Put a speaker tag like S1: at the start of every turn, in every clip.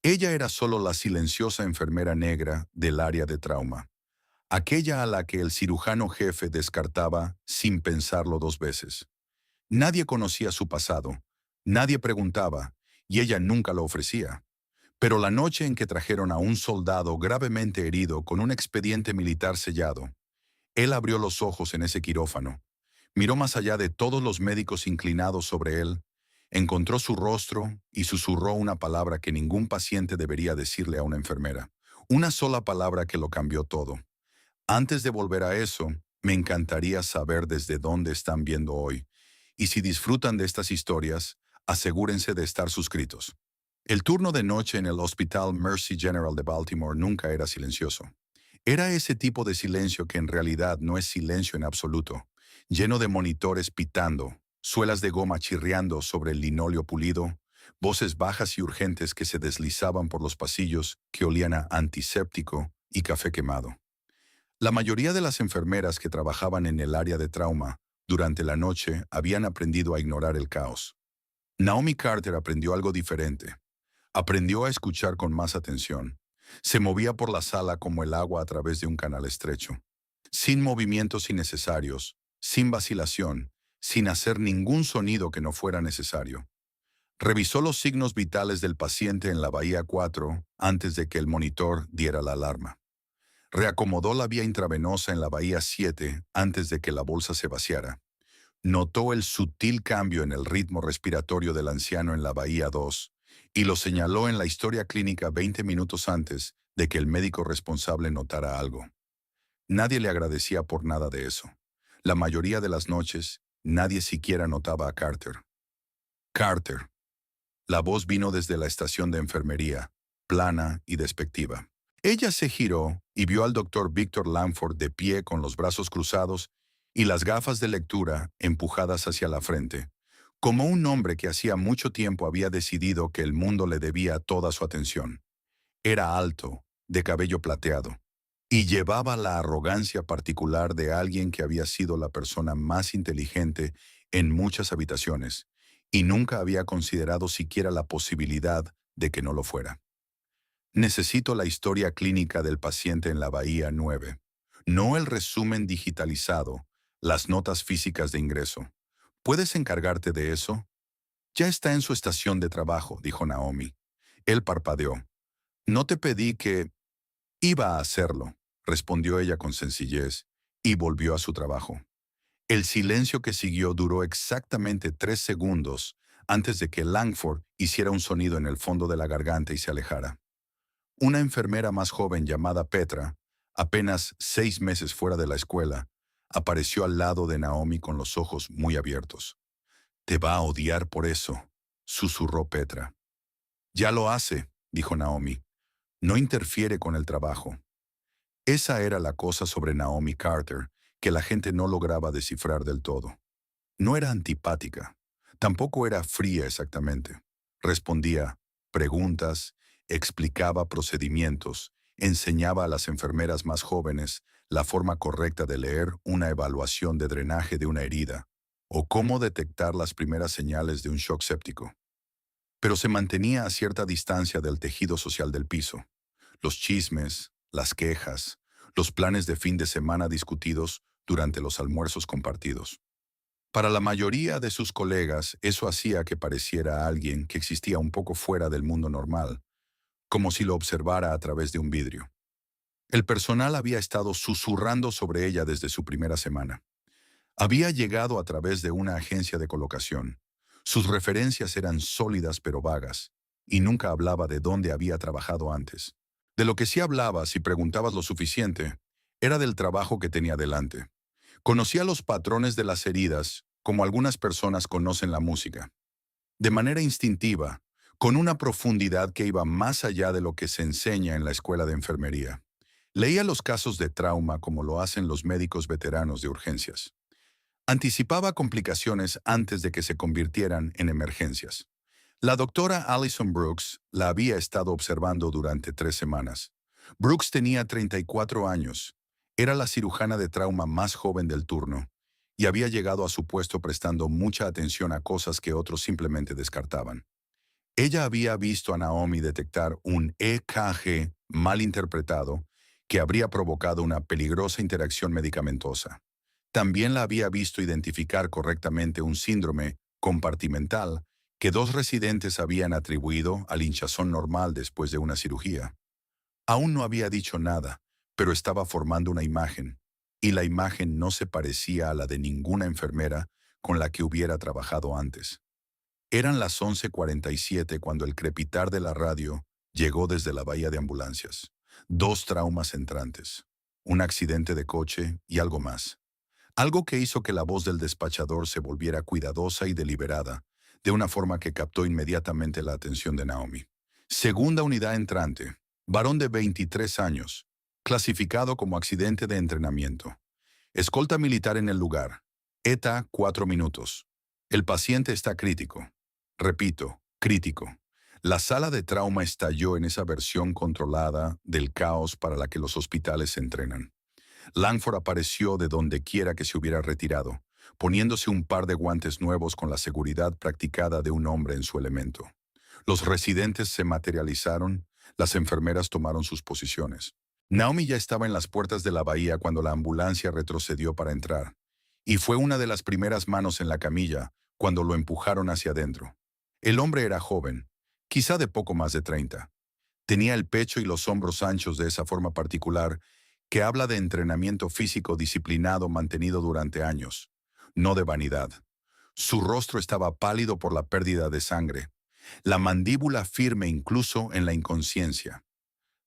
S1: Ella era solo la silenciosa enfermera negra del área de trauma, aquella a la que el cirujano jefe descartaba sin pensarlo dos veces. Nadie conocía su pasado, nadie preguntaba, y ella nunca lo ofrecía. Pero la noche en que trajeron a un soldado gravemente herido con un expediente militar sellado, él abrió los ojos en ese quirófano, miró más allá de todos los médicos inclinados sobre él, encontró su rostro y susurró una palabra que ningún paciente debería decirle a una enfermera. Una sola palabra que lo cambió todo. Antes de volver a eso, me encantaría saber desde dónde están viendo hoy. Y si disfrutan de estas historias, asegúrense de estar suscritos. El turno de noche en el Hospital Mercy General de Baltimore nunca era silencioso. Era ese tipo de silencio que en realidad no es silencio en absoluto, lleno de monitores pitando, suelas de goma chirriando sobre el linóleo pulido, voces bajas y urgentes que se deslizaban por los pasillos que olían a antiséptico y café quemado. La mayoría de las enfermeras que trabajaban en el área de trauma durante la noche habían aprendido a ignorar el caos. Naomi Carter aprendió algo diferente. Aprendió a escuchar con más atención. Se movía por la sala como el agua a través de un canal estrecho, sin movimientos innecesarios, sin vacilación, sin hacer ningún sonido que no fuera necesario. Revisó los signos vitales del paciente en la bahía 4 antes de que el monitor diera la alarma. Reacomodó la vía intravenosa en la bahía 7 antes de que la bolsa se vaciara. Notó el sutil cambio en el ritmo respiratorio del anciano en la bahía 2 y lo señaló en la historia clínica 20 minutos antes de que el médico responsable notara algo. Nadie le agradecía por nada de eso. La mayoría de las noches, nadie siquiera notaba a Carter. Carter. La voz vino desde la estación de enfermería, plana y despectiva. Ella se giró y vio al doctor Victor Langford de pie con los brazos cruzados y las gafas de lectura empujadas hacia la frente, como un hombre que hacía mucho tiempo había decidido que el mundo le debía toda su atención. Era alto, de cabello plateado, y llevaba la arrogancia particular de alguien que había sido la persona más inteligente en muchas habitaciones, y nunca había considerado siquiera la posibilidad de que no lo fuera. Necesito la historia clínica del paciente en la Bahía 9, no el resumen digitalizado, las notas físicas de ingreso. ¿Puedes encargarte de eso? Ya está en su estación de trabajo, dijo Naomi. Él parpadeó. No te pedí que... Iba a hacerlo, respondió ella con sencillez, y volvió a su trabajo. El silencio que siguió duró exactamente 3 segundos antes de que Langford hiciera un sonido en el fondo de la garganta y se alejara. Una enfermera más joven llamada Petra, apenas 6 meses fuera de la escuela, apareció al lado de Naomi con los ojos muy abiertos. «Te va a odiar por eso», susurró Petra. «Ya lo hace», dijo Naomi. «No interfiere con el trabajo». Esa era la cosa sobre Naomi Carter que la gente no lograba descifrar del todo. No era antipática, tampoco era fría exactamente. Respondía preguntas, explicaba procedimientos, enseñaba a las enfermeras más jóvenes la forma correcta de leer una evaluación de drenaje de una herida o cómo detectar las primeras señales de un shock séptico. Pero se mantenía a cierta distancia del tejido social del piso. Los chismes, las quejas, los planes de fin de semana discutidos durante los almuerzos compartidos. Para la mayoría de sus colegas, eso hacía que pareciera a alguien que existía un poco fuera del mundo normal, como si lo observara a través de un vidrio. El personal había estado susurrando sobre ella desde su primera semana. Había llegado a través de una agencia de colocación. Sus referencias eran sólidas pero vagas, y nunca hablaba de dónde había trabajado antes. De lo que sí hablaba, si preguntabas lo suficiente, era del trabajo que tenía delante. Conocía los patrones de las heridas, como algunas personas conocen la música. De manera instintiva, con una profundidad que iba más allá de lo que se enseña en la escuela de enfermería. Leía los casos de trauma como lo hacen los médicos veteranos de urgencias. Anticipaba complicaciones antes de que se convirtieran en emergencias. La doctora Alison Brooks la había estado observando durante 3 semanas. Brooks tenía 34 años, era la cirujana de trauma más joven del turno y había llegado a su puesto prestando mucha atención a cosas que otros simplemente descartaban. Ella había visto a Naomi detectar un EKG mal interpretado que habría provocado una peligrosa interacción medicamentosa. También la había visto identificar correctamente un síndrome compartimental que dos residentes habían atribuido al hinchazón normal después de una cirugía. Aún no había dicho nada, pero estaba formando una imagen, y la imagen no se parecía a la de ninguna enfermera con la que hubiera trabajado antes. Eran las 11:47 cuando el crepitar de la radio llegó desde la bahía de ambulancias. Dos traumas entrantes, un accidente de coche y algo más. Algo que hizo que la voz del despachador se volviera cuidadosa y deliberada, de una forma que captó inmediatamente la atención de Naomi. Segunda unidad entrante, varón de 23 años, clasificado como accidente de entrenamiento. Escolta militar en el lugar. ETA 4 minutos. El paciente está crítico. Repito, crítico. La sala de trauma estalló en esa versión controlada del caos para la que los hospitales se entrenan. Langford apareció de donde quiera que se hubiera retirado, poniéndose un par de guantes nuevos con la seguridad practicada de un hombre en su elemento. Los residentes se materializaron, las enfermeras tomaron sus posiciones. Naomi ya estaba en las puertas de la bahía cuando la ambulancia retrocedió para entrar, y fue una de las primeras manos en la camilla cuando lo empujaron hacia adentro. El hombre era joven, quizá de poco más de 30. Tenía el pecho y los hombros anchos de esa forma particular que habla de entrenamiento físico disciplinado mantenido durante años, no de vanidad. Su rostro estaba pálido por la pérdida de sangre, la mandíbula firme incluso en la inconsciencia.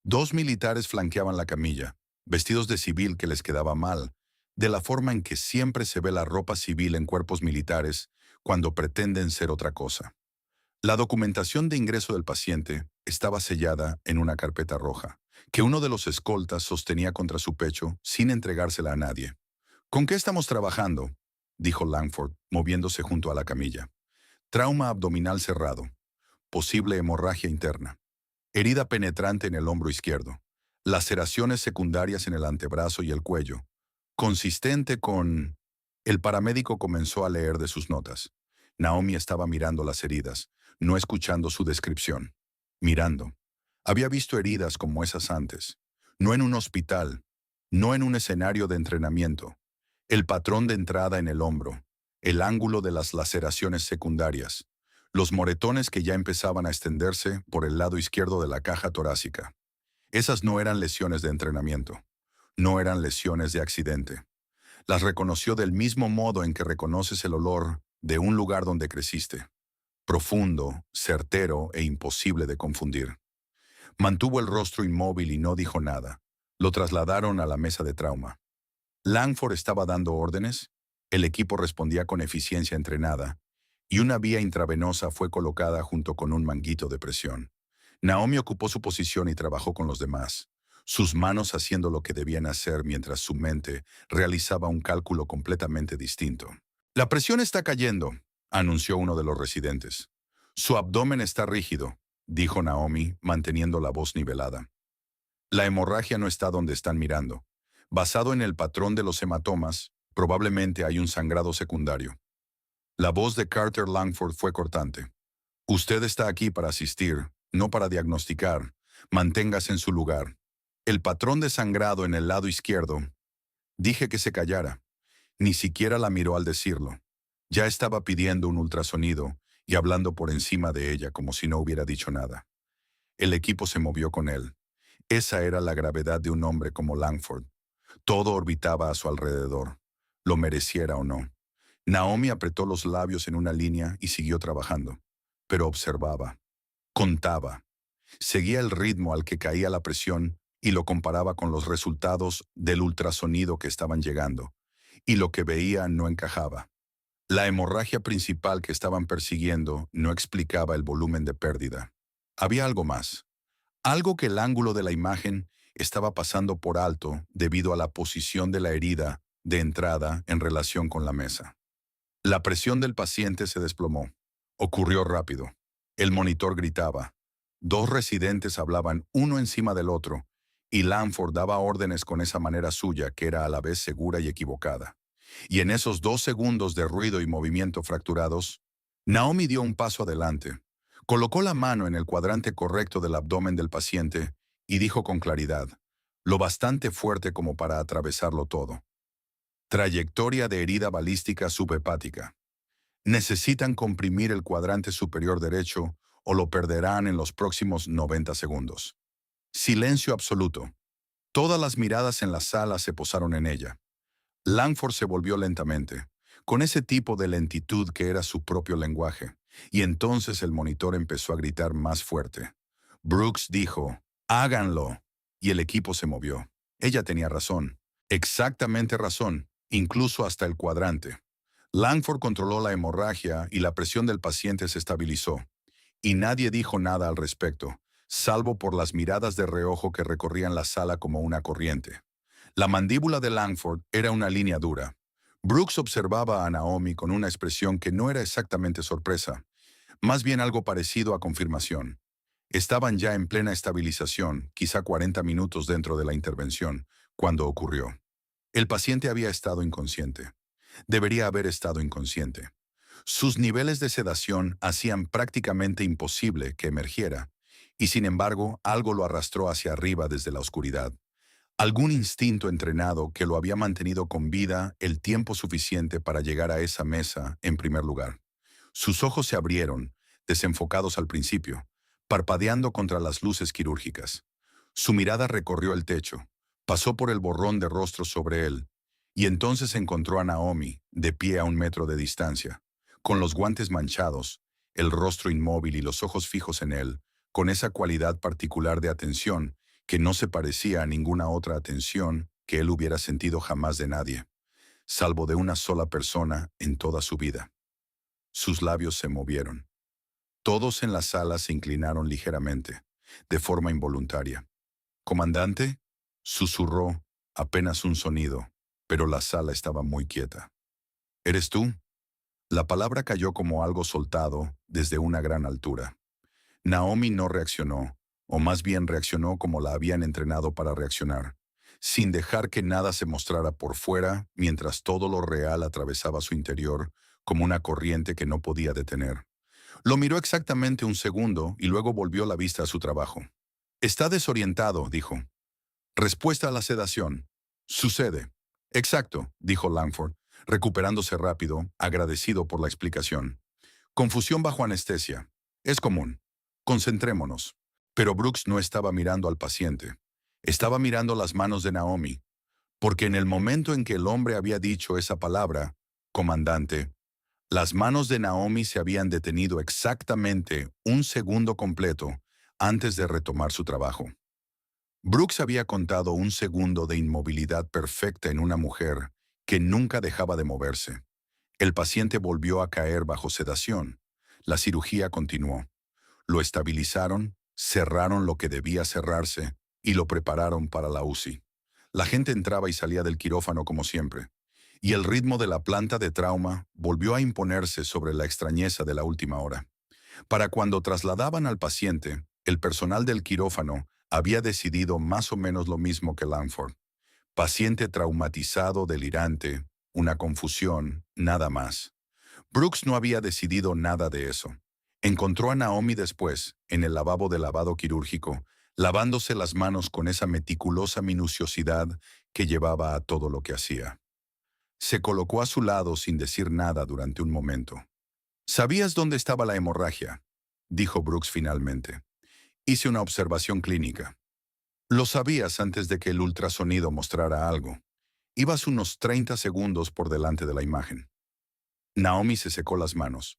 S1: Dos militares flanqueaban la camilla, vestidos de civil que les quedaba mal, de la forma en que siempre se ve la ropa civil en cuerpos militares cuando pretenden ser otra cosa. La documentación de ingreso del paciente estaba sellada en una carpeta roja, que uno de los escoltas sostenía contra su pecho sin entregársela a nadie. ¿Con qué estamos trabajando?, dijo Langford, moviéndose junto a la camilla. Trauma abdominal cerrado. Posible hemorragia interna. Herida penetrante en el hombro izquierdo. Laceraciones secundarias en el antebrazo y el cuello. Consistente con... El paramédico comenzó a leer de sus notas. Naomi estaba mirando las heridas, no escuchando su descripción. Mirando. Había visto heridas como esas antes. No en un hospital, no en un escenario de entrenamiento. El patrón de entrada en el hombro, el ángulo de las laceraciones secundarias, los moretones que ya empezaban a extenderse por el lado izquierdo de la caja torácica. Esas no eran lesiones de entrenamiento, no eran lesiones de accidente. Las reconoció del mismo modo en que reconoces el olor de un lugar donde creciste. Profundo, certero e imposible de confundir. Mantuvo el rostro inmóvil y no dijo nada. Lo trasladaron a la mesa de trauma. Langford estaba dando órdenes, el equipo respondía con eficiencia entrenada, y una vía intravenosa fue colocada junto con un manguito de presión. Naomi ocupó su posición y trabajó con los demás, sus manos haciendo lo que debían hacer mientras su mente realizaba un cálculo completamente distinto. «La presión está cayendo», anunció uno de los residentes. «Su abdomen está rígido», dijo Naomi, manteniendo la voz nivelada. «La hemorragia no está donde están mirando. Basado en el patrón de los hematomas, probablemente hay un sangrado secundario». La voz de Carter Langford fue cortante. «Usted está aquí para asistir, no para diagnosticar. Manténgase en su lugar. El patrón de sangrado en el lado izquierdo». Dije que se callara. Ni siquiera la miró al decirlo. Ya estaba pidiendo un ultrasonido y hablando por encima de ella como si no hubiera dicho nada. El equipo se movió con él. Esa era la gravedad de un hombre como Langford. Todo orbitaba a su alrededor, lo mereciera o no. Naomi apretó los labios en una línea y siguió trabajando. Pero observaba, contaba, seguía el ritmo al que caía la presión y lo comparaba con los resultados del ultrasonido que estaban llegando, y lo que veía no encajaba. La hemorragia principal que estaban persiguiendo no explicaba el volumen de pérdida. Había algo más, algo que el ángulo de la imagen estaba pasando por alto debido a la posición de la herida de entrada en relación con la mesa. La presión del paciente se desplomó. Ocurrió rápido. El monitor gritaba. Dos residentes hablaban uno encima del otro, y Langford daba órdenes con esa manera suya que era a la vez segura y equivocada. Y en esos 2 segundos de ruido y movimiento fracturados, Naomi dio un paso adelante, Colocó la mano en el cuadrante correcto del abdomen del paciente y dijo con claridad, lo bastante fuerte como para atravesarlo todo. Trayectoria de herida balística subhepática. Necesitan comprimir el cuadrante superior derecho o lo perderán en los próximos 90 segundos. Silencio absoluto. Todas las miradas en la sala se posaron en ella. Langford se volvió lentamente, con ese tipo de lentitud que era su propio lenguaje, y entonces el monitor empezó a gritar más fuerte. Brooks dijo, «Háganlo», y el equipo se movió. Ella tenía razón, exactamente razón, incluso hasta el cuadrante. Langford controló la hemorragia y la presión del paciente se estabilizó, y nadie dijo nada al respecto, salvo por las miradas de reojo que recorrían la sala como una corriente. La mandíbula de Langford era una línea dura. Brooks observaba a Naomi con una expresión que no era exactamente sorpresa, más bien algo parecido a confirmación. Estaban ya en plena estabilización, quizá 40 minutos dentro de la intervención, cuando ocurrió. El paciente había estado inconsciente. Debería haber estado inconsciente. Sus niveles de sedación hacían prácticamente imposible que emergiera, y sin embargo algo lo arrastró hacia arriba desde la oscuridad. Algún instinto entrenado que lo había mantenido con vida el tiempo suficiente para llegar a esa mesa en primer lugar. Sus ojos se abrieron, desenfocados al principio, parpadeando contra las luces quirúrgicas. Su mirada recorrió el techo, pasó por el borrón de rostros sobre él, y entonces encontró a Naomi, de pie a 1 metro de distancia, con los guantes manchados, el rostro inmóvil y los ojos fijos en él, con esa cualidad particular de atención que no se parecía a ninguna otra atención que él hubiera sentido jamás de nadie, salvo de una sola persona en toda su vida. Sus labios se movieron. Todos en la sala se inclinaron ligeramente, de forma involuntaria. «¿Comandante?», susurró, apenas un sonido, pero la sala estaba muy quieta. «¿Eres tú?». La palabra cayó como algo soltado desde una gran altura. Naomi no reaccionó, o más bien reaccionó como la habían entrenado para reaccionar, sin dejar que nada se mostrara por fuera mientras todo lo real atravesaba su interior como una corriente que no podía detener. Lo miró exactamente un segundo y luego volvió la vista a su trabajo. «Está desorientado», dijo. «Respuesta a la sedación. Sucede». «Exacto», dijo Langford, recuperándose rápido, agradecido por la explicación. «Confusión bajo anestesia. Es común. Concentrémonos». Pero Brooks no estaba mirando al paciente. Estaba mirando las manos de Naomi, porque en el momento en que el hombre había dicho esa palabra, «comandante», las manos de Naomi se habían detenido exactamente un segundo completo antes de retomar su trabajo. Brooks había contado un segundo de inmovilidad perfecta en una mujer que nunca dejaba de moverse. El paciente volvió a caer bajo sedación. La cirugía continuó. Lo estabilizaron, cerraron lo que debía cerrarse y lo prepararon para la UCI. La gente entraba y salía del quirófano como siempre, y el ritmo de la planta de trauma volvió a imponerse sobre la extrañeza de la última hora. Para cuando trasladaban al paciente, el personal del quirófano había decidido más o menos lo mismo que Langford. Paciente traumatizado, delirante, una confusión, nada más. Brooks no había decidido nada de eso. Encontró a Naomi después, en el lavabo de lavado quirúrgico, lavándose las manos con esa meticulosa minuciosidad que llevaba a todo lo que hacía. Se colocó a su lado sin decir nada durante un momento. «¿Sabías dónde estaba la hemorragia?», dijo Brooks finalmente. «Hice una observación clínica». «Lo sabías antes de que el ultrasonido mostrara algo. Ibas unos 30 segundos por delante de la imagen». Naomi se secó las manos.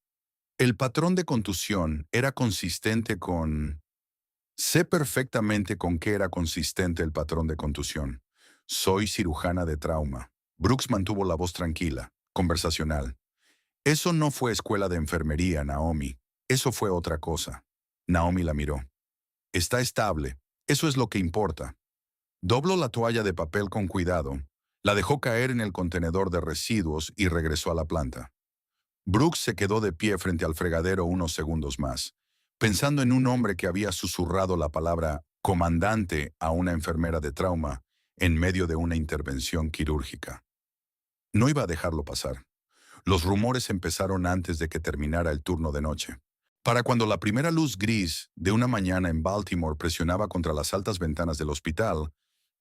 S1: «El patrón de contusión era consistente con...». «Sé perfectamente con qué era consistente el patrón de contusión. Soy cirujana de trauma». Brooks mantuvo la voz tranquila, conversacional. «Eso no fue escuela de enfermería, Naomi. Eso fue otra cosa». Naomi la miró. «Está estable. Eso es lo que importa». Dobló la toalla de papel con cuidado, la dejó caer en el contenedor de residuos y regresó a la planta. Brooks se quedó de pie frente al fregadero unos segundos más, pensando en un hombre que había susurrado la palabra «comandante» a una enfermera de trauma en medio de una intervención quirúrgica. No iba a dejarlo pasar. Los rumores empezaron antes de que terminara el turno de noche. Para cuando la primera luz gris de una mañana en Baltimore presionaba contra las altas ventanas del hospital,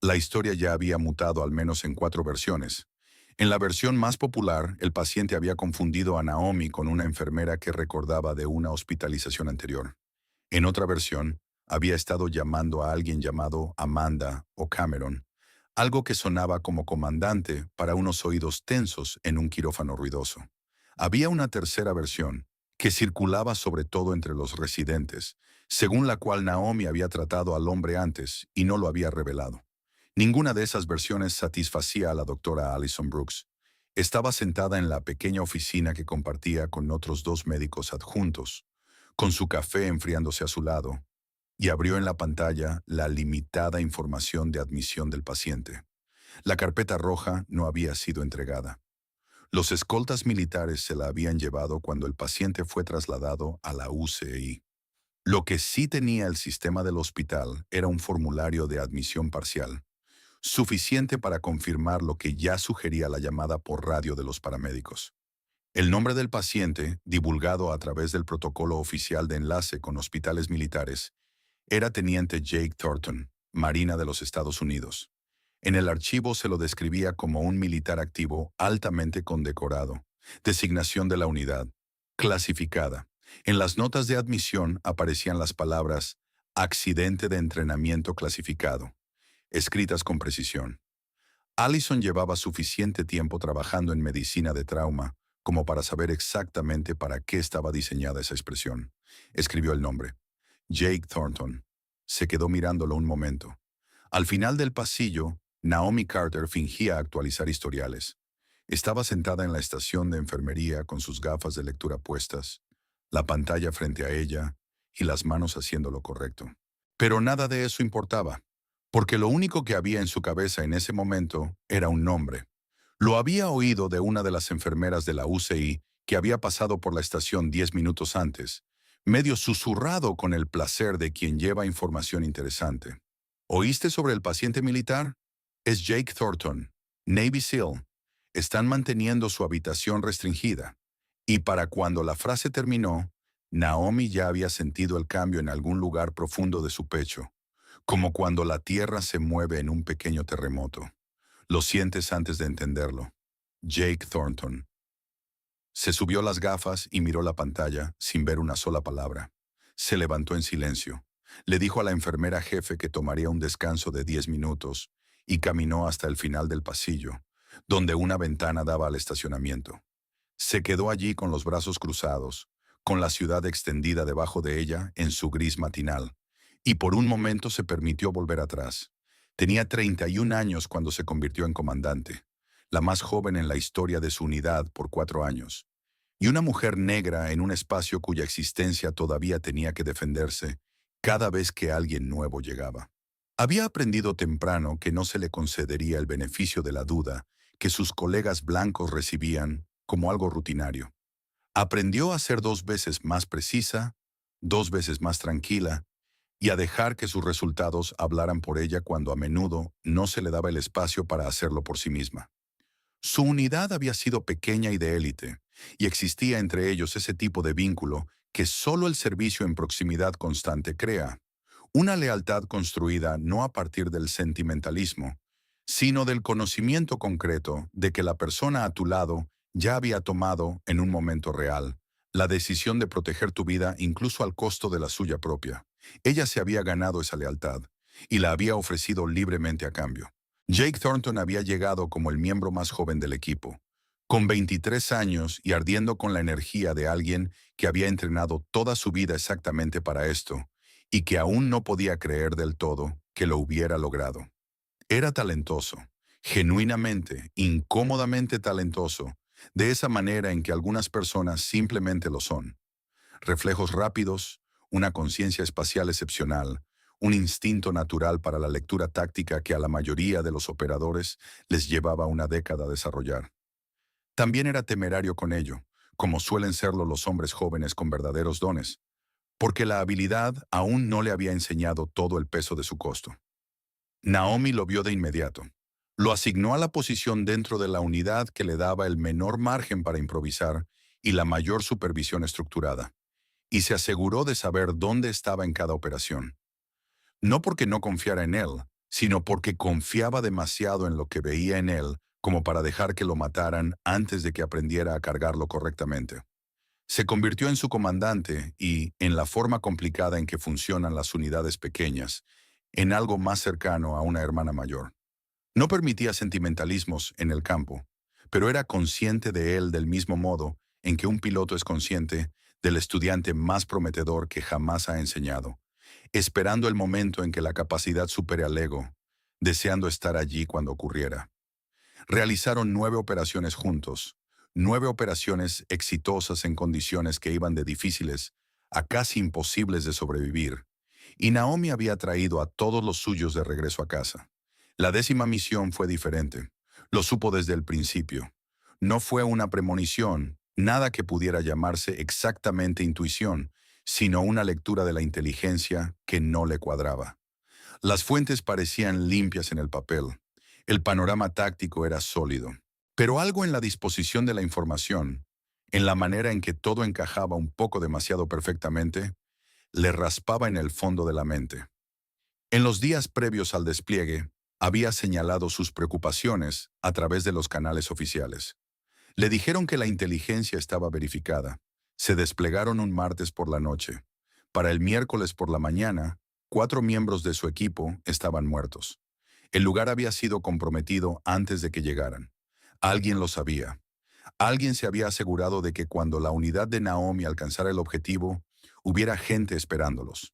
S1: la historia ya había mutado al menos en 4 versiones. En la versión más popular, el paciente había confundido a Naomi con una enfermera que recordaba de una hospitalización anterior. En otra versión, había estado llamando a alguien llamado Amanda o Cameron, algo que sonaba como comandante para unos oídos tensos en un quirófano ruidoso. Había una tercera versión, que circulaba sobre todo entre los residentes, según la cual Naomi había tratado al hombre antes y no lo había revelado. Ninguna de esas versiones satisfacía a la doctora Allison Brooks. Estaba sentada en la pequeña oficina que compartía con otros 2 médicos adjuntos, con su café enfriándose a su lado, y abrió en la pantalla la limitada información de admisión del paciente. La carpeta roja no había sido entregada. Los escoltas militares se la habían llevado cuando el paciente fue trasladado a la UCI. Lo que sí tenía el sistema del hospital era un formulario de admisión parcial, suficiente para confirmar lo que ya sugería la llamada por radio de los paramédicos. El nombre del paciente, divulgado a través del protocolo oficial de enlace con hospitales militares, era Teniente Jake Thornton, Marina de los Estados Unidos. En el archivo se lo describía como un militar activo altamente condecorado, designación de la unidad, clasificada. En las notas de admisión aparecían las palabras accidente de entrenamiento clasificado, escritas con precisión. Allison llevaba suficiente tiempo trabajando en medicina de trauma como para saber exactamente para qué estaba diseñada esa expresión. Escribió el nombre, Jake Thornton. Se quedó mirándolo un momento. Al final del pasillo, Naomi Carter fingía actualizar historiales. Estaba sentada en la estación de enfermería con sus gafas de lectura puestas, la pantalla frente a ella y las manos haciendo lo correcto. Pero nada de eso importaba, porque lo único que había en su cabeza en ese momento era un nombre. Lo había oído de una de las enfermeras de la UCI que había pasado por la estación 10 minutos antes, medio susurrado con el placer de quien lleva información interesante. ¿Oíste sobre el paciente militar? Es Jake Thornton, Navy SEAL. Están manteniendo su habitación restringida. Y para cuando la frase terminó, Naomi ya había sentido el cambio en algún lugar profundo de su pecho, como cuando la tierra se mueve en un pequeño terremoto. Lo sientes antes de entenderlo. Jake Thornton. Se subió las gafas y miró la pantalla sin ver una sola palabra. Se levantó en silencio. Le dijo a la enfermera jefe que tomaría un descanso de 10 minutos y caminó hasta el final del pasillo, donde una ventana daba al estacionamiento. Se quedó allí con los brazos cruzados, con la ciudad extendida debajo de ella en su gris matinal, y por un momento se permitió volver atrás. Tenía 31 años cuando se convirtió en comandante, la más joven en la historia de su unidad por 4 años, y una mujer negra en un espacio cuya existencia todavía tenía que defenderse cada vez que alguien nuevo llegaba. Había aprendido temprano que no se le concedería el beneficio de la duda que sus colegas blancos recibían como algo rutinario. Aprendió a ser 2 veces más precisa, 2 veces más tranquila, y a dejar que sus resultados hablaran por ella cuando a menudo no se le daba el espacio para hacerlo por sí misma. Su unidad había sido pequeña y de élite, y existía entre ellos ese tipo de vínculo que solo el servicio en proximidad constante crea. Una lealtad construida no a partir del sentimentalismo, sino del conocimiento concreto de que la persona a tu lado ya había tomado, en un momento real, la decisión de proteger tu vida incluso al costo de la suya propia. Ella se había ganado esa lealtad y la había ofrecido libremente a cambio. Jake Thornton había llegado como el miembro más joven del equipo, con 23 años y ardiendo con la energía de alguien que había entrenado toda su vida exactamente para esto, y que aún no podía creer del todo que lo hubiera logrado. Era talentoso, genuinamente, incómodamente talentoso, de esa manera en que algunas personas simplemente lo son. Reflejos rápidos, una conciencia espacial excepcional, un instinto natural para la lectura táctica que a la mayoría de los operadores les llevaba una década desarrollar. También era temerario con ello, como suelen serlo los hombres jóvenes con verdaderos dones, porque la habilidad aún no le había enseñado todo el peso de su costo. Naomi lo vio de inmediato. Lo asignó a la posición dentro de la unidad que le daba el menor margen para improvisar y la mayor supervisión estructurada. y se aseguró de saber dónde estaba en cada operación. No porque no confiara en él, sino porque confiaba demasiado en lo que veía en él como para dejar que lo mataran antes de que aprendiera a cargarlo correctamente. Se convirtió en su comandante y, en la forma complicada en que funcionan las unidades pequeñas, en algo más cercano a una hermana mayor. No permitía sentimentalismos en el campo, pero era consciente de él del mismo modo en que un piloto es consciente del estudiante más prometedor que jamás ha enseñado, esperando el momento en que la capacidad supere al ego, deseando estar allí cuando ocurriera. Realizaron 9 operaciones juntos, 9 operaciones exitosas en condiciones que iban de difíciles a casi imposibles de sobrevivir, y Naomi había traído a todos los suyos de regreso a casa. La 10ª misión fue diferente. Lo supo desde el principio. No fue una premonición, nada que pudiera llamarse exactamente intuición, sino una lectura de la inteligencia que no le cuadraba. Las fuentes parecían limpias en el papel. El panorama táctico era sólido. Pero algo en la disposición de la información, en la manera en que todo encajaba un poco demasiado perfectamente, le raspaba en el fondo de la mente. En los días previos al despliegue, había señalado sus preocupaciones a través de los canales oficiales. Le dijeron que la inteligencia estaba verificada. Se desplegaron un martes por la noche. Para el miércoles por la mañana, 4 miembros de su equipo estaban muertos. El lugar había sido comprometido antes de que llegaran. Alguien lo sabía. Alguien se había asegurado de que cuando la unidad de Naomi alcanzara el objetivo, hubiera gente esperándolos.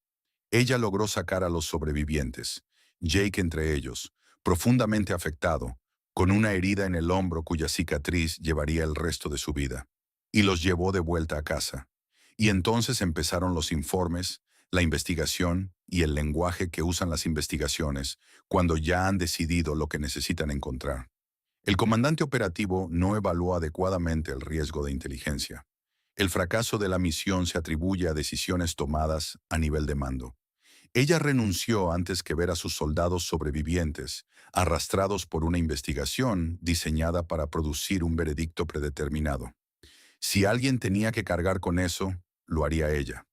S1: Ella logró sacar a los sobrevivientes, Jake entre ellos, profundamente afectado, con una herida en el hombro cuya cicatriz llevaría el resto de su vida, y los llevó de vuelta a casa. Y entonces empezaron los informes, la investigación y el lenguaje que usan las investigaciones cuando ya han decidido lo que necesitan encontrar. El comandante operativo no evaluó adecuadamente el riesgo de inteligencia. El fracaso de la misión se atribuye a decisiones tomadas a nivel de mando. Ella renunció antes que ver a sus soldados sobrevivientes, arrastrados por una investigación diseñada para producir un veredicto predeterminado. Si alguien tenía que cargar con eso, lo haría ella.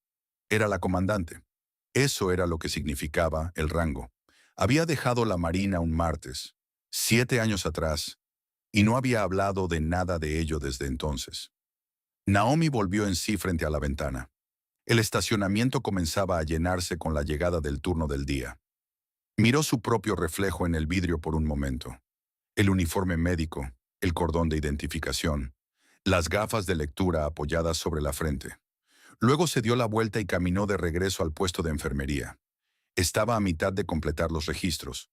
S1: Era la comandante. Eso era lo que significaba el rango. Había dejado la Marina un martes, 7 años atrás, y no había hablado de nada de ello desde entonces. Naomi volvió en sí frente a la ventana. El estacionamiento comenzaba a llenarse con la llegada del turno del día. Miró su propio reflejo en el vidrio por un momento. El uniforme médico, el cordón de identificación, las gafas de lectura apoyadas sobre la frente. Luego se dio la vuelta y caminó de regreso al puesto de enfermería. Estaba a mitad de completar los registros.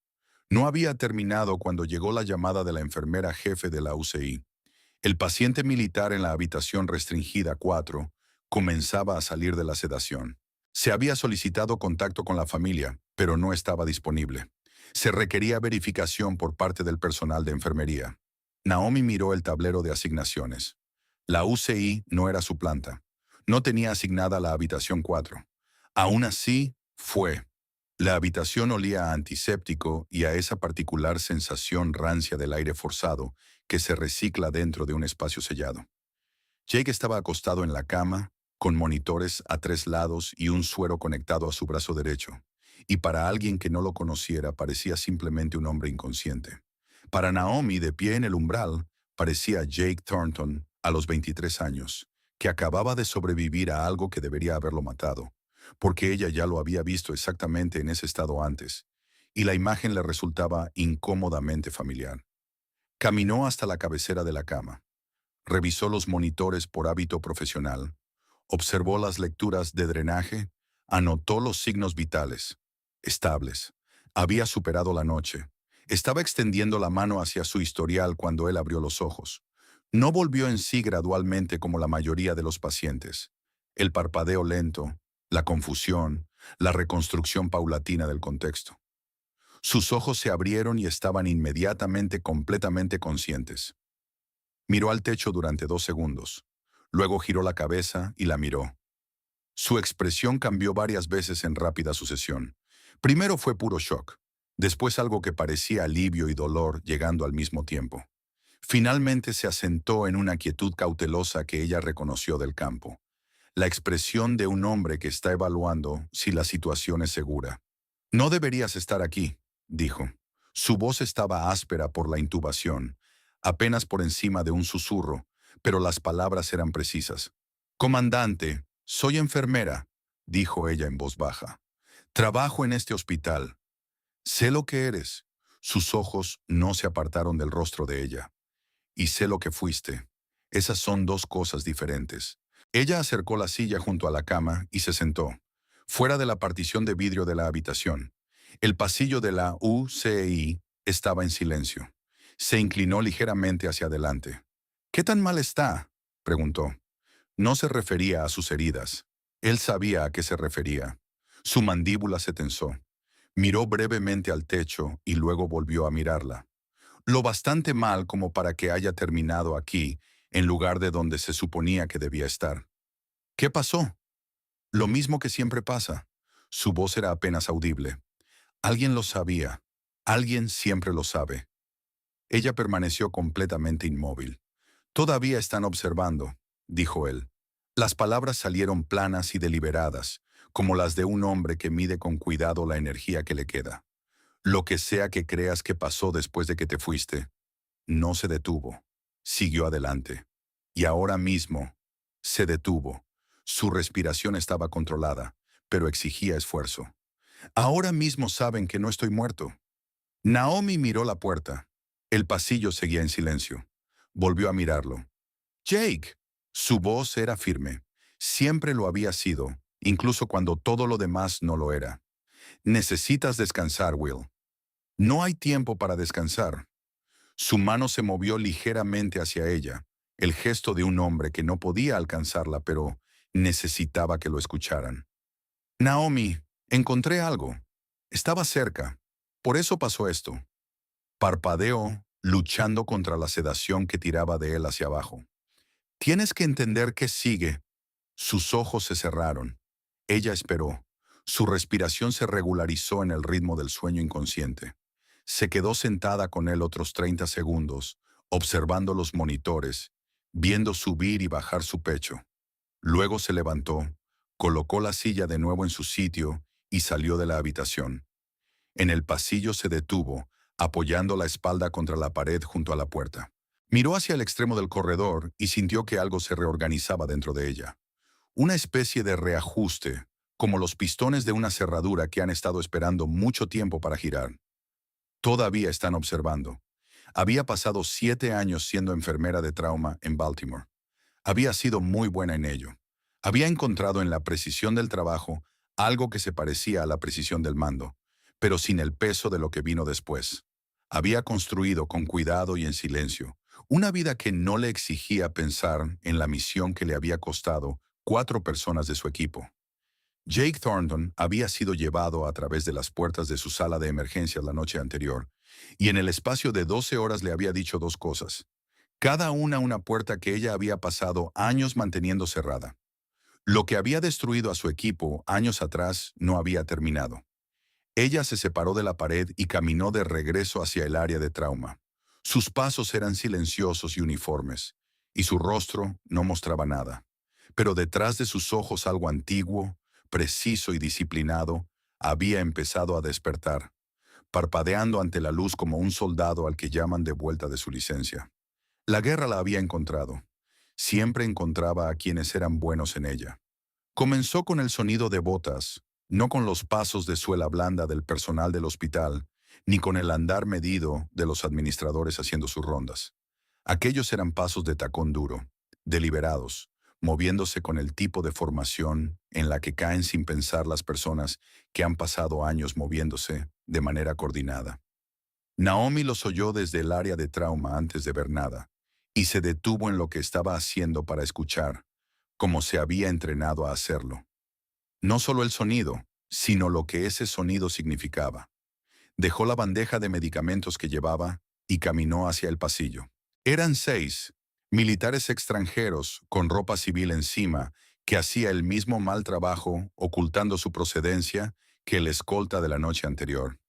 S1: No había terminado cuando llegó la llamada de la enfermera jefe de la UCI. El paciente militar en la habitación restringida 4 comenzaba a salir de la sedación. Se había solicitado contacto con la familia, pero no estaba disponible. Se requería verificación por parte del personal de enfermería. Naomi miró el tablero de asignaciones. La UCI no era su planta. No tenía asignada la habitación 4. Aún así, fue. La habitación olía a antiséptico y a esa particular sensación rancia del aire forzado que se recicla dentro de un espacio sellado. Jake estaba acostado en la cama, con monitores a 3 lados y un suero conectado a su brazo derecho, y para alguien que no lo conociera parecía simplemente un hombre inconsciente. Para Naomi, de pie en el umbral, parecía Jake Thornton a los 23 años, que acababa de sobrevivir a algo que debería haberlo matado, porque ella ya lo había visto exactamente en ese estado antes, y la imagen le resultaba incómodamente familiar. Caminó hasta la cabecera de la cama. Revisó los monitores por hábito profesional, observó las lecturas de drenaje, anotó los signos vitales, estables. Había superado la noche. Estaba extendiendo la mano hacia su historial cuando él abrió los ojos. No volvió en sí gradualmente como la mayoría de los pacientes. El parpadeo lento, la confusión, la reconstrucción paulatina del contexto. Sus ojos se abrieron y estaban inmediatamente completamente conscientes. Miró al techo durante 2 segundos. Luego giró la cabeza y la miró. Su expresión cambió varias veces en rápida sucesión. Primero fue puro shock, después algo que parecía alivio y dolor llegando al mismo tiempo. Finalmente se asentó en una quietud cautelosa que ella reconoció del campo. la expresión de un hombre que está evaluando si la situación es segura. No deberías estar aquí, dijo. Su voz estaba áspera por la intubación, apenas por encima de un susurro, pero las palabras eran precisas. Comandante, soy enfermera, dijo ella en voz baja. Trabajo en este hospital. Sé lo que eres. Sus ojos no se apartaron del rostro de ella. Y sé lo que fuiste. Esas son dos cosas diferentes. Ella acercó la silla junto a la cama y se sentó, fuera de la partición de vidrio de la habitación. El pasillo de la UCI estaba en silencio. Se inclinó ligeramente hacia adelante. ¿Qué tan mal está?, preguntó. No se refería a sus heridas. Él sabía a qué se refería. Su mandíbula se tensó. Miró brevemente al techo y luego volvió a mirarla. Lo bastante mal como para que haya terminado aquí, en lugar de donde se suponía que debía estar. ¿Qué pasó? Lo mismo que siempre pasa. Su voz era apenas audible. Alguien lo sabía. Alguien siempre lo sabe. Ella permaneció completamente inmóvil. Todavía están observando, dijo él. Las palabras salieron planas y deliberadas, como las de un hombre que mide con cuidado la energía que le queda. Lo que sea que creas que pasó después de que te fuiste, no se detuvo. Siguió adelante. Y ahora mismo, se detuvo. Su respiración estaba controlada, pero exigía esfuerzo. Ahora mismo saben que no estoy muerto. Naomi miró la puerta. El pasillo seguía en silencio. Volvió a mirarlo. Jake. Su voz era firme. Siempre lo había sido, incluso cuando todo lo demás no lo era. Necesitas descansar, Will. No hay tiempo para descansar. Su mano se movió ligeramente hacia ella, el gesto de un hombre que no podía alcanzarla, pero necesitaba que lo escucharan. Naomi, encontré algo. Estaba cerca. Por eso pasó esto. Parpadeó, luchando contra la sedación que tiraba de él hacia abajo. Tienes que entender que sigue. Sus ojos se cerraron. Ella esperó. Su respiración se regularizó en el ritmo del sueño inconsciente. Se quedó sentada con él otros 30 segundos, observando los monitores, viendo subir y bajar su pecho. Luego se levantó, colocó la silla de nuevo en su sitio y salió de la habitación. En el pasillo se detuvo, apoyando la espalda contra la pared junto a la puerta. Miró hacia el extremo del corredor y sintió que algo se reorganizaba dentro de ella. Una especie de reajuste, como los pistones de una cerradura que han estado esperando mucho tiempo para girar. Todavía están observando. Había pasado 7 años siendo enfermera de trauma en Baltimore. Había sido muy buena en ello. Había encontrado en la precisión del trabajo algo que se parecía a la precisión del mando, pero sin el peso de lo que vino después. Había construido con cuidado y en silencio una vida que no le exigía pensar en la misión que le había costado 4 personas de su equipo. Jake Thornton había sido llevado a través de las puertas de su sala de emergencias la noche anterior, y en el espacio de 12 horas le había dicho 2 cosas. Cada una puerta que ella había pasado años manteniendo cerrada. Lo que había destruido a su equipo años atrás no había terminado. Ella se separó de la pared y caminó de regreso hacia el área de trauma. Sus pasos eran silenciosos y uniformes, y su rostro no mostraba nada. Pero detrás de sus ojos algo antiguo, preciso y disciplinado, había empezado a despertar, parpadeando ante la luz como un soldado al que llaman de vuelta de su licencia. La guerra la había encontrado. Siempre encontraba a quienes eran buenos en ella. Comenzó con el sonido de botas, no con los pasos de suela blanda del personal del hospital, ni con el andar medido de los administradores haciendo sus rondas. Aquellos eran pasos de tacón duro, deliberados, moviéndose con el tipo de formación en la que caen sin pensar las personas que han pasado años moviéndose de manera coordinada. Naomi los oyó desde el área de trauma antes de ver nada, y se detuvo en lo que estaba haciendo para escuchar, como se había entrenado a hacerlo. No solo el sonido, sino lo que ese sonido significaba. Dejó la bandeja de medicamentos que llevaba y caminó hacia el pasillo. Eran 6 militares extranjeros con ropa civil encima que hacía el mismo mal trabajo ocultando su procedencia que el escolta de la noche anterior.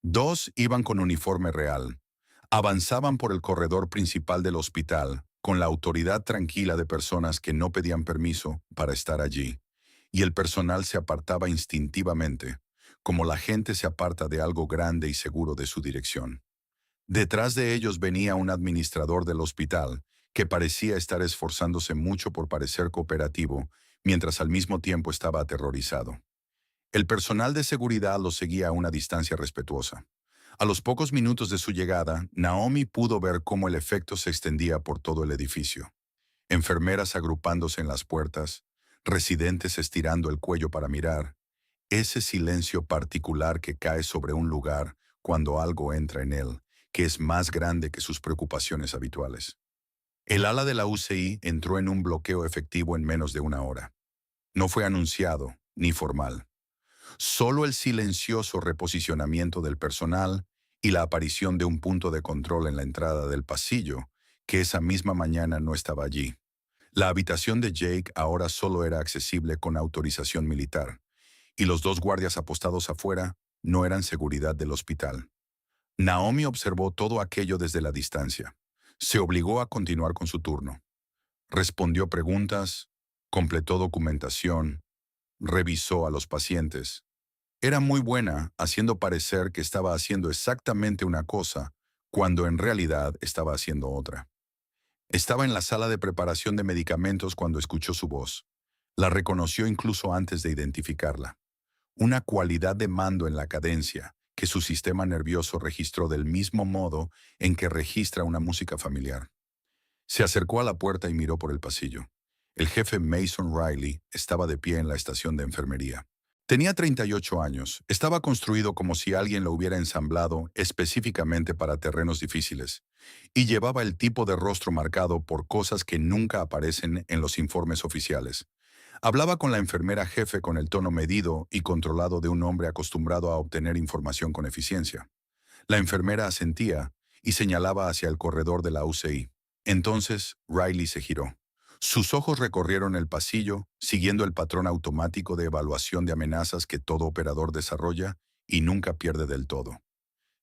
S1: 2 iban con uniforme real. Avanzaban por el corredor principal del hospital, con la autoridad tranquila de personas que no pedían permiso para estar allí, y el personal se apartaba instintivamente, como la gente se aparta de algo grande y seguro de su dirección. Detrás de ellos venía un administrador del hospital, que parecía estar esforzándose mucho por parecer cooperativo, mientras al mismo tiempo estaba aterrorizado. El personal de seguridad los seguía a una distancia respetuosa. A los pocos minutos de su llegada, Naomi pudo ver cómo el efecto se extendía por todo el edificio. Enfermeras agrupándose en las puertas, residentes estirando el cuello para mirar, ese silencio particular que cae sobre un lugar cuando algo entra en él, que es más grande que sus preocupaciones habituales. El ala de la UCI entró en un bloqueo efectivo en menos de una hora. No fue anunciado ni formal. Solo el silencioso reposicionamiento del personal y la aparición de un punto de control en la entrada del pasillo, que esa misma mañana no estaba allí. La habitación de Jake ahora solo era accesible con autorización militar, y los dos guardias apostados afuera no eran seguridad del hospital. Naomi observó todo aquello desde la distancia. Se obligó a continuar con su turno. Respondió preguntas, completó documentación, revisó a los pacientes. Era muy buena haciendo parecer que estaba haciendo exactamente una cosa, cuando en realidad estaba haciendo otra. Estaba en la sala de preparación de medicamentos cuando escuchó su voz. La reconoció incluso antes de identificarla. Una cualidad de mando en la cadencia que su sistema nervioso registró del mismo modo en que registra una música familiar. Se acercó a la puerta y miró por el pasillo. El jefe Mason Riley estaba de pie en la estación de enfermería. Tenía 38 años, estaba construido como si alguien lo hubiera ensamblado específicamente para terrenos difíciles, y llevaba el tipo de rostro marcado por cosas que nunca aparecen en los informes oficiales. Hablaba con la enfermera jefe con el tono medido y controlado de un hombre acostumbrado a obtener información con eficiencia. La enfermera asentía y señalaba hacia el corredor de la UCI. Entonces, Riley se giró. Sus ojos recorrieron el pasillo, siguiendo el patrón automático de evaluación de amenazas que todo operador desarrolla y nunca pierde del todo.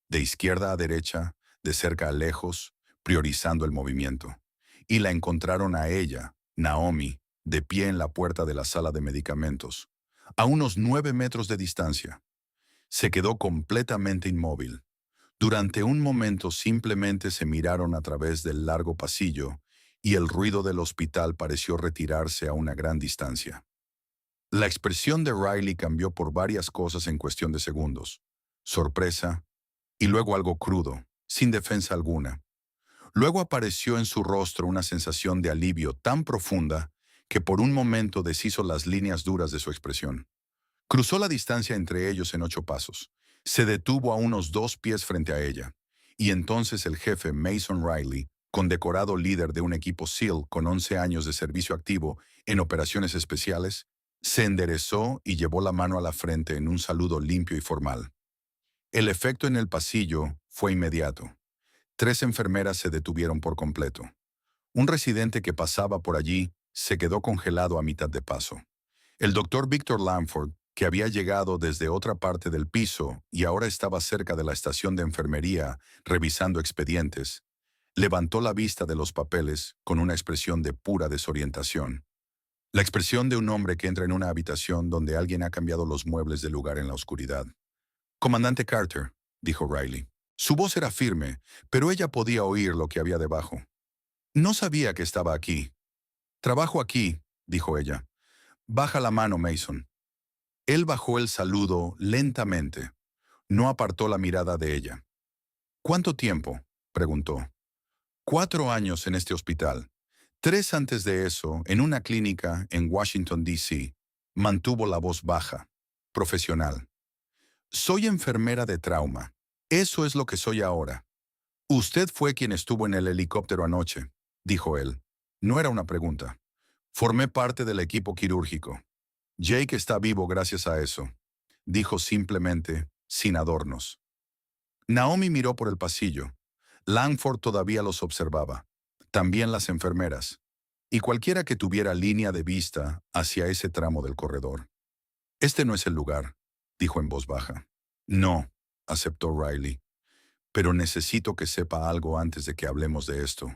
S1: De izquierda a derecha, de cerca a lejos, priorizando el movimiento. Y la encontraron a ella, Naomi, de pie en la puerta de la sala de medicamentos, a unos 9 metros de distancia. Se quedó completamente inmóvil. Durante un momento simplemente se miraron a través del largo pasillo y el ruido del hospital pareció retirarse a una gran distancia. La expresión de Riley cambió por varias cosas en cuestión de segundos. Sorpresa, y luego algo crudo, sin defensa alguna. Luego apareció en su rostro una sensación de alivio tan profunda que por un momento deshizo las líneas duras de su expresión. Cruzó la distancia entre ellos en 8 pasos. Se detuvo a unos 2 pies frente a ella. Y entonces el jefe Mason Riley, condecorado líder de un equipo SEAL con 11 años de servicio activo en operaciones especiales, se enderezó y llevó la mano a la frente en un saludo limpio y formal. El efecto en el pasillo fue inmediato. 3 enfermeras se detuvieron por completo. Un residente que pasaba por allí se quedó congelado a mitad de paso. El doctor Victor Lamford, que había llegado desde otra parte del piso y ahora estaba cerca de la estación de enfermería revisando expedientes, levantó la vista de los papeles con una expresión de pura desorientación. La expresión de un hombre que entra en una habitación donde alguien ha cambiado los muebles de lugar en la oscuridad. «Comandante Carter», dijo Riley. Su voz era firme, pero ella podía oír lo que había debajo. «No sabía que estaba aquí». «Trabajo aquí», dijo ella. «Baja la mano, Mason». Él bajó el saludo lentamente. No apartó la mirada de ella. «¿Cuánto tiempo?», preguntó. «4 años en este hospital. 3 antes de eso, en una clínica en Washington, D.C. Mantuvo la voz baja, profesional. «Soy enfermera de trauma. Eso es lo que soy ahora». «Usted fue quien estuvo en el helicóptero anoche», dijo él. No era una pregunta. «Formé parte del equipo quirúrgico. Jake está vivo gracias a eso», dijo simplemente, sin adornos. Naomi miró por el pasillo. Langford todavía los observaba. También las enfermeras. Y cualquiera que tuviera línea de vista hacia ese tramo del corredor. «Este no es el lugar», dijo en voz baja. «No», aceptó Riley. «Pero necesito que sepa algo antes de que hablemos de esto.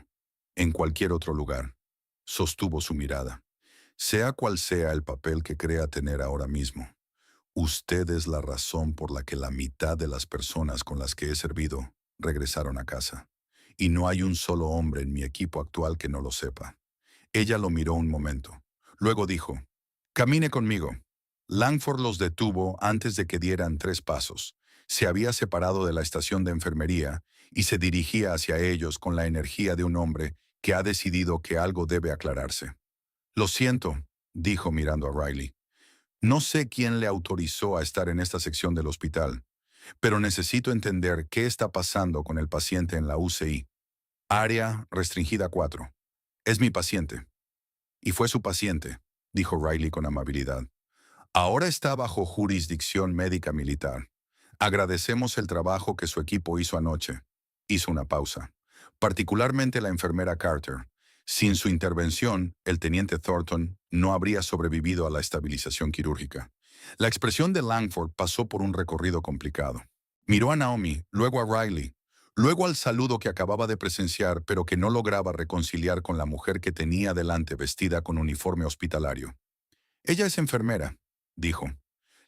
S1: en cualquier otro lugar. Sostuvo su mirada. Sea cual sea el papel que crea tener ahora mismo, usted es la razón por la que la mitad de las personas con las que he servido regresaron a casa. Y no hay un solo hombre en mi equipo actual que no lo sepa. Ella lo miró un momento. Luego dijo, camine conmigo. Langford los detuvo antes de que dieran 3 pasos. Se había separado de la estación de enfermería y se dirigía hacia ellos con la energía de un hombre que ha decidido que algo debe aclararse. Lo siento, dijo mirando a Riley. No sé quién le autorizó a estar en esta sección del hospital, pero necesito entender qué está pasando con el paciente en la UCI. Área restringida 4. Es mi paciente. Y fue su paciente, dijo Riley con amabilidad. Ahora está bajo jurisdicción médica militar. Agradecemos el trabajo que su equipo hizo anoche. Hizo una pausa. Particularmente la enfermera Carter. Sin su intervención, el teniente Thornton no habría sobrevivido a la estabilización quirúrgica. La expresión de Langford pasó por un recorrido complicado. Miró a Naomi, luego a Riley, luego al saludo que acababa de presenciar, pero que no lograba reconciliar con la mujer que tenía delante vestida con uniforme hospitalario. Ella es enfermera, dijo.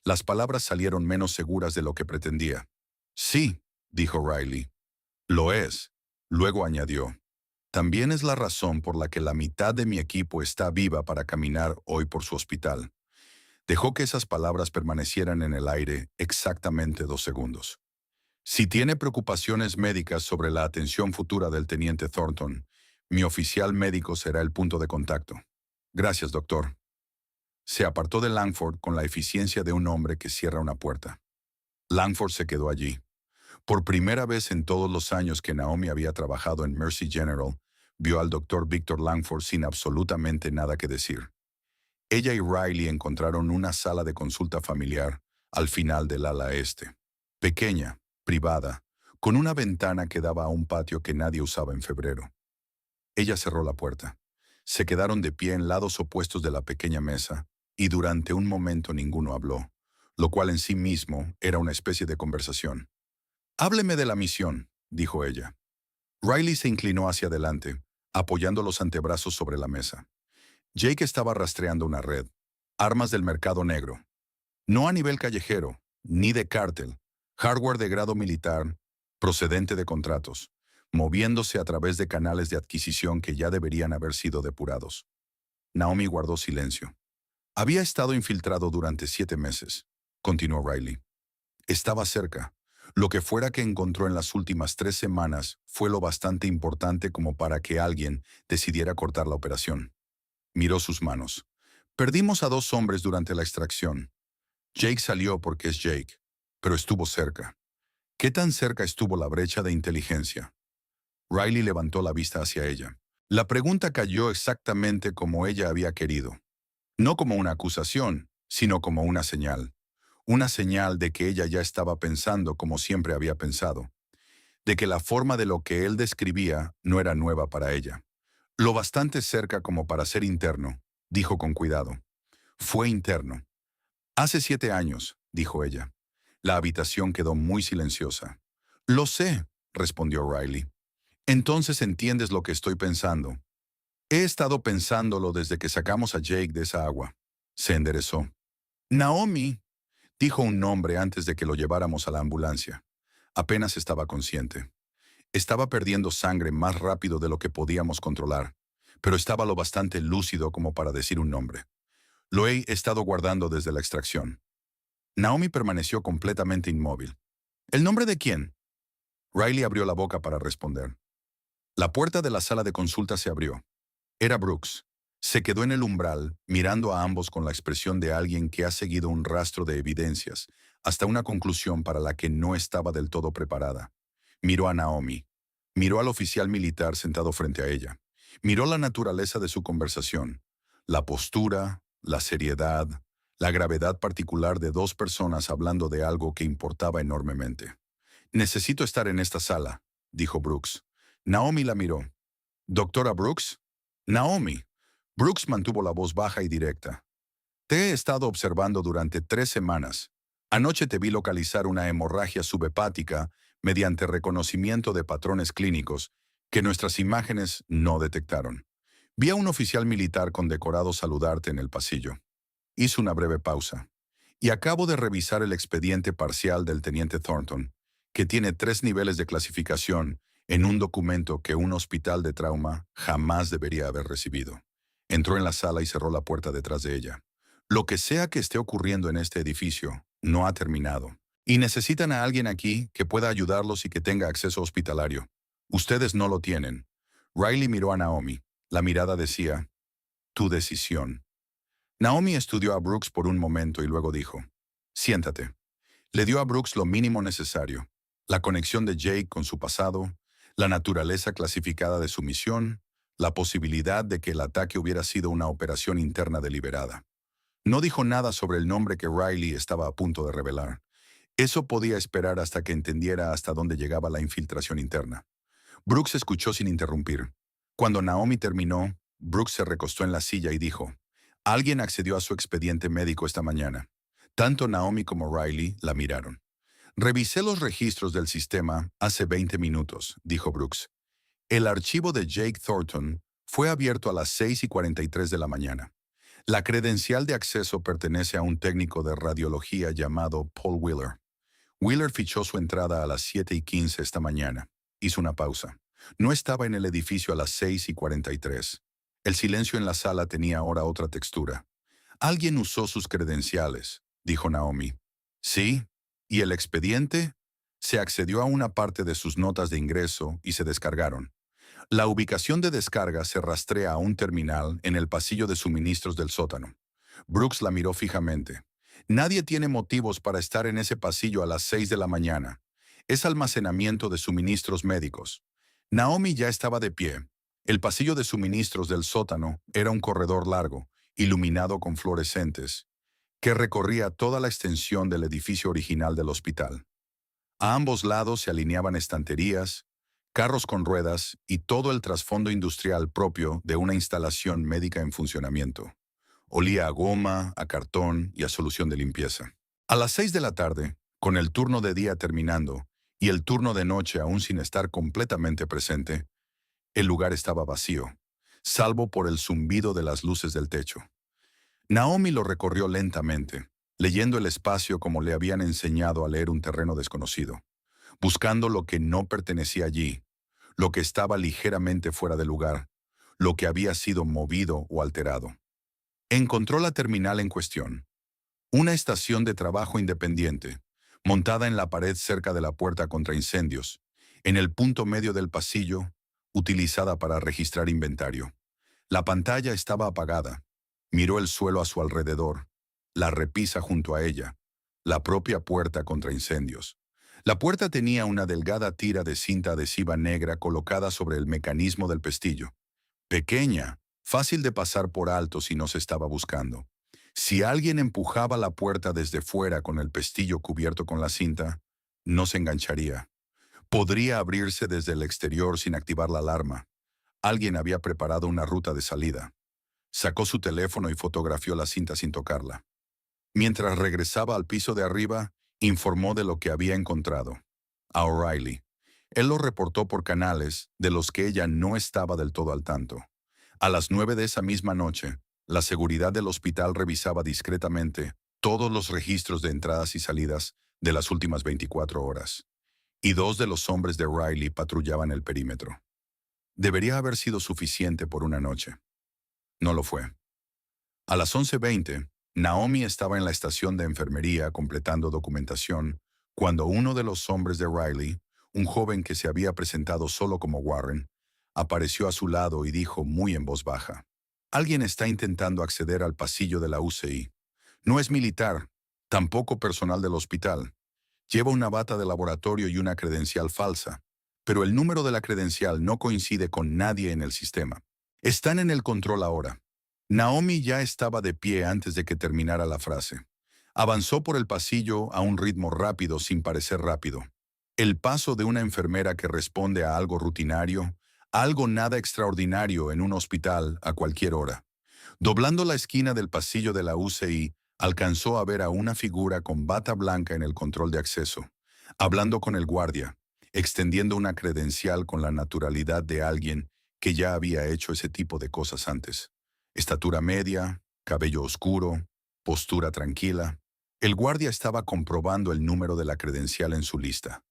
S1: Las palabras salieron menos seguras de lo que pretendía. Sí, dijo Riley. Lo es. Luego añadió. También es la razón por la que la mitad de mi equipo está viva para caminar hoy por su hospital. Dejó que esas palabras permanecieran en el aire exactamente 2 segundos. Si tiene preocupaciones médicas sobre la atención futura del teniente Thornton, mi oficial médico será el punto de contacto. Gracias, doctor. Se apartó de Langford con la eficiencia de un hombre que cierra una puerta. Langford se quedó allí. Por primera vez en todos los años que Naomi había trabajado en Mercy General, vio al doctor Victor Langford sin absolutamente nada que decir. Ella y Riley encontraron una sala de consulta familiar al final del ala este. Pequeña, privada, con una ventana que daba a un patio que nadie usaba en febrero. Ella cerró la puerta. Se quedaron de pie en lados opuestos de la pequeña mesa, y durante un momento ninguno habló, lo cual en sí mismo era una especie de conversación. «Hábleme de la misión», dijo ella. Riley se inclinó hacia adelante, apoyando los antebrazos sobre la mesa. Jake estaba rastreando una red, armas del mercado negro. No a nivel callejero, ni de cártel, hardware de grado militar, procedente de contratos, moviéndose a través de canales de adquisición que ya deberían haber sido depurados. Naomi guardó silencio. Había estado infiltrado durante 7 meses, continuó Riley. Estaba cerca. Lo que fuera que encontró en las últimas 3 semanas fue lo bastante importante como para que alguien decidiera cortar la operación. Miró sus manos. Perdimos a 2 hombres durante la extracción. Jake salió porque es Jake, pero estuvo cerca. ¿Qué tan cerca estuvo la brecha de inteligencia? Riley levantó la vista hacia ella. La pregunta cayó exactamente como ella había querido. No como una acusación, sino como una señal. Una señal de que ella ya estaba pensando como siempre había pensado. De que la forma de lo que él describía no era nueva para ella. Lo bastante cerca como para ser interno, dijo con cuidado. Fue interno. Hace 7 años, dijo ella. La habitación quedó muy silenciosa. Lo sé, respondió Riley. Entonces entiendes lo que estoy pensando. He estado pensándolo desde que sacamos a Jake de esa agua. Se enderezó. Naomi, dijo un nombre antes de que lo lleváramos a la ambulancia. Apenas estaba consciente. Estaba perdiendo sangre más rápido de lo que podíamos controlar, pero estaba lo bastante lúcido como para decir un nombre. Lo he estado guardando desde la extracción. Naomi permaneció completamente inmóvil. ¿El nombre de quién? Riley abrió la boca para responder. La puerta de la sala de consulta se abrió. Era Brooks. Se quedó en el umbral, mirando a ambos con la expresión de alguien que ha seguido un rastro de evidencias, hasta una conclusión para la que no estaba del todo preparada. Miró a Naomi. Miró al oficial militar sentado frente a ella. Miró la naturaleza de su conversación, la postura, la seriedad, la gravedad particular de 2 personas hablando de algo que importaba enormemente. «Necesito estar en esta sala», dijo Brooks. Naomi la miró. «¿Doctora Brooks?» «Naomi». Brooks mantuvo la voz baja y directa. «Te he estado observando durante 3 semanas. Anoche te vi localizar una hemorragia subhepática mediante reconocimiento de patrones clínicos que nuestras imágenes no detectaron. Vi a un oficial militar condecorado saludarte en el pasillo. Hizo una breve pausa. Y acabo de revisar el expediente parcial del teniente Thornton, que tiene 3 niveles de clasificación en un documento que un hospital de trauma jamás debería haber recibido. Entró en la sala y cerró la puerta detrás de ella. Lo que sea que esté ocurriendo en este edificio no ha terminado. Y necesitan a alguien aquí que pueda ayudarlos y que tenga acceso hospitalario. Ustedes no lo tienen. Riley miró a Naomi. La mirada decía, tu decisión. Naomi estudió a Brooks por un momento y luego dijo, siéntate. Le dio a Brooks lo mínimo necesario, la conexión de Jake con su pasado, la naturaleza clasificada de su misión, la posibilidad de que el ataque hubiera sido una operación interna deliberada. No dijo nada sobre el nombre que Riley estaba a punto de revelar. Eso podía esperar hasta que entendiera hasta dónde llegaba la infiltración interna. Brooks escuchó sin interrumpir. Cuando Naomi terminó, Brooks se recostó en la silla y dijo, alguien accedió a su expediente médico esta mañana. Tanto Naomi como Riley la miraron. Revisé los registros del sistema hace 20 minutos, dijo Brooks. El archivo de Jake Thornton fue abierto a las 6:43 de la mañana. La credencial de acceso pertenece a un técnico de radiología llamado Paul Wheeler. Wheeler fichó su entrada a las 7:15 esta mañana. Hizo una pausa. No estaba en el edificio a las 6:43. El silencio en la sala tenía ahora otra textura. Alguien usó sus credenciales, dijo Naomi. Sí, ¿y el expediente? Se accedió a una parte de sus notas de ingreso y se descargaron. La ubicación de descarga se rastrea a un terminal en el pasillo de suministros del sótano. Brooks la miró fijamente. Nadie tiene motivos para estar en ese pasillo a las 6 de la mañana. Es almacenamiento de suministros médicos. Naomi ya estaba de pie. El pasillo de suministros del sótano era un corredor largo, iluminado con fluorescentes, que recorría toda la extensión del edificio original del hospital. A ambos lados se alineaban estanterías, carros con ruedas y todo el trasfondo industrial propio de una instalación médica en funcionamiento. Olía a goma, a cartón y a solución de limpieza. A las 6 de la tarde, con el turno de día terminando y el turno de noche aún sin estar completamente presente, el lugar estaba vacío, salvo por el zumbido de las luces del techo. Naomi lo recorrió lentamente, leyendo el espacio como le habían enseñado a leer un terreno desconocido, buscando lo que no pertenecía allí, lo que estaba ligeramente fuera de lugar, lo que había sido movido o alterado. Encontró la terminal en cuestión, una estación de trabajo independiente, montada en la pared cerca de la puerta contra incendios, en el punto medio del pasillo, utilizada para registrar inventario. La pantalla estaba apagada. Miró el suelo a su alrededor, la repisa junto a ella, la propia puerta contra incendios. La puerta tenía una delgada tira de cinta adhesiva negra colocada sobre el mecanismo del pestillo. Pequeña, fácil de pasar por alto si no se estaba buscando. Si alguien empujaba la puerta desde fuera con el pestillo cubierto con la cinta, no se engancharía. Podría abrirse desde el exterior sin activar la alarma. Alguien había preparado una ruta de salida. Sacó su teléfono y fotografió la cinta sin tocarla. Mientras regresaba al piso de arriba, informó de lo que había encontrado. A O'Reilly. Él lo reportó por canales de los que ella no estaba del todo al tanto. A las 9 de esa misma noche, la seguridad del hospital revisaba discretamente todos los registros de entradas y salidas de las últimas 24 horas. Y 2 de los hombres de Riley patrullaban el perímetro. Debería haber sido suficiente por una noche. No lo fue. A las 11:20, Naomi estaba en la estación de enfermería completando documentación cuando uno de los hombres de Riley, un joven que se había presentado solo como Warren, apareció a su lado y dijo muy en voz baja: «Alguien está intentando acceder al pasillo de la UCI. No es militar, tampoco personal del hospital. Lleva una bata de laboratorio y una credencial falsa, pero el número de la credencial no coincide con nadie en el sistema. Están en el control ahora». Naomi ya estaba de pie antes de que terminara la frase. Avanzó por el pasillo a un ritmo rápido sin parecer rápido. El paso de una enfermera que responde a algo rutinario, algo nada extraordinario en un hospital a cualquier hora. Doblando la esquina del pasillo de la UCI, alcanzó a ver a una figura con bata blanca en el control de acceso, hablando con el guardia. extendiendo una credencial con la naturalidad de alguien que ya había hecho ese tipo de cosas antes. Estatura media, cabello oscuro, postura tranquila. El guardia estaba comprobando el número de la credencial en su lista.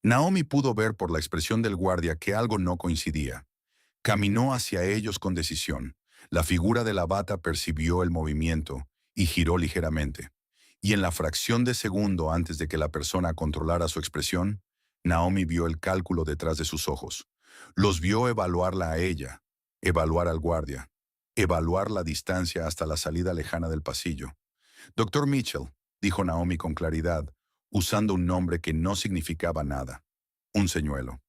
S1: Naomi pudo ver por la expresión del guardia que algo no coincidía. Caminó hacia ellos con decisión. La figura de la bata percibió el movimiento y giró ligeramente. Y en la fracción de segundo antes de que la persona controlara su expresión, Naomi vio el cálculo detrás de sus ojos. Los vio evaluarla a ella, evaluar al guardia, evaluar la distancia hasta la salida lejana del pasillo. Doctor Mitchell, dijo Naomi con claridad, usando un nombre que no significaba nada. Un señuelo.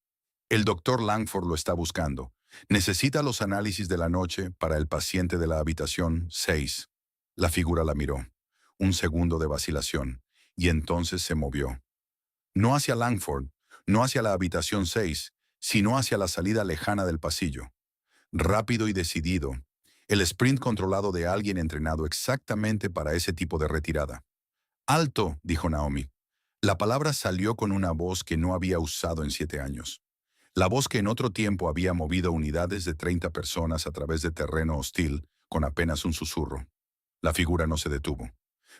S1: El doctor Langford lo está buscando. Necesita los análisis de la noche para el paciente de la habitación 6. La figura la miró. Un segundo de vacilación, y entonces se movió. No hacia Langford, no hacia la habitación 6, sino hacia la salida lejana del pasillo. Rápido y decidido, el sprint controlado de alguien entrenado exactamente para ese tipo de retirada. «Alto», dijo Naomi. La palabra salió con una voz que no había usado en 7 años. La voz que en otro tiempo había movido unidades de 30 personas a través de terreno hostil con apenas un susurro. La figura no se detuvo.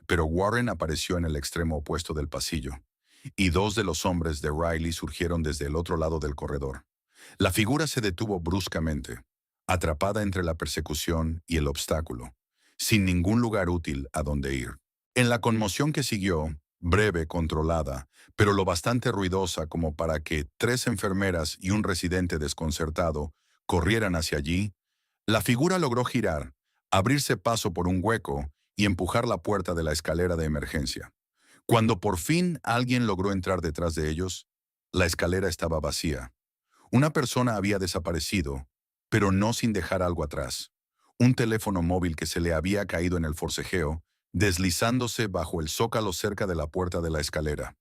S1: Pero Warren apareció en el extremo opuesto del pasillo, y 2 de los hombres de Riley surgieron desde el otro lado del corredor. La figura se detuvo bruscamente, atrapada entre la persecución y el obstáculo, sin ningún lugar útil a donde ir. En la conmoción que siguió, breve, controlada, pero lo bastante ruidosa como para que 3 enfermeras y un residente desconcertado corrieran hacia allí, la figura logró girar, abrirse paso por un hueco y empujar la puerta de la escalera de emergencia. Cuando por fin alguien logró entrar detrás de ellos, la escalera estaba vacía. Una persona había desaparecido, pero no sin dejar algo atrás. Un teléfono móvil que se le había caído en el forcejeo, deslizándose bajo el zócalo cerca de la puerta de la escalera.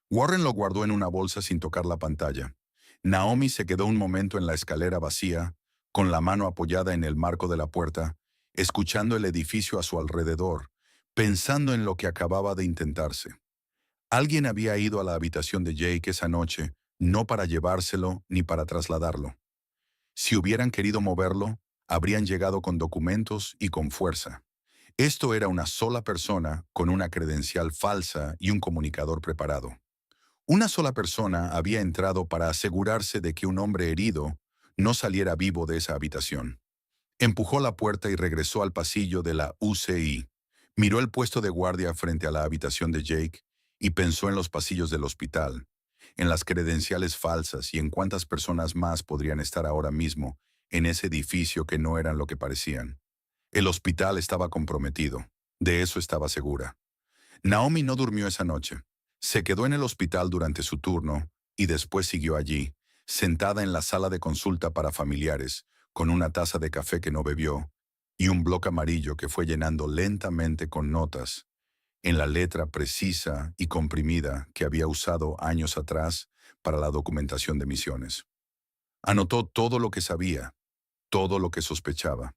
S1: Warren lo guardó en una bolsa sin tocar la pantalla. Naomi se quedó un momento en la escalera vacía, con la mano apoyada en el marco de la puerta, escuchando el edificio a su alrededor, pensando en lo que acababa de intentarse. Alguien había ido a la habitación de Jake esa noche, no para llevárselo ni para trasladarlo. Si hubieran querido moverlo, habrían llegado con documentos y con fuerza. Esto era una sola persona con una credencial falsa y un comunicador preparado. Una sola persona había entrado para asegurarse de que un hombre herido no saliera vivo de esa habitación. Empujó la puerta y regresó al pasillo de la UCI. Miró el puesto de guardia frente a la habitación de Jake y pensó en los pasillos del hospital, en las credenciales falsas y en cuántas personas más podrían estar ahora mismo en ese edificio que no eran lo que parecían. El hospital estaba comprometido, de eso estaba segura. Naomi no durmió esa noche. Se quedó en el hospital durante su turno y después siguió allí, sentada en la sala de consulta para familiares, con una taza de café que no bebió y un bloque amarillo que fue llenando lentamente con notas, en la letra precisa y comprimida que había usado años atrás para la documentación de misiones. Anotó todo lo que sabía, todo lo que sospechaba.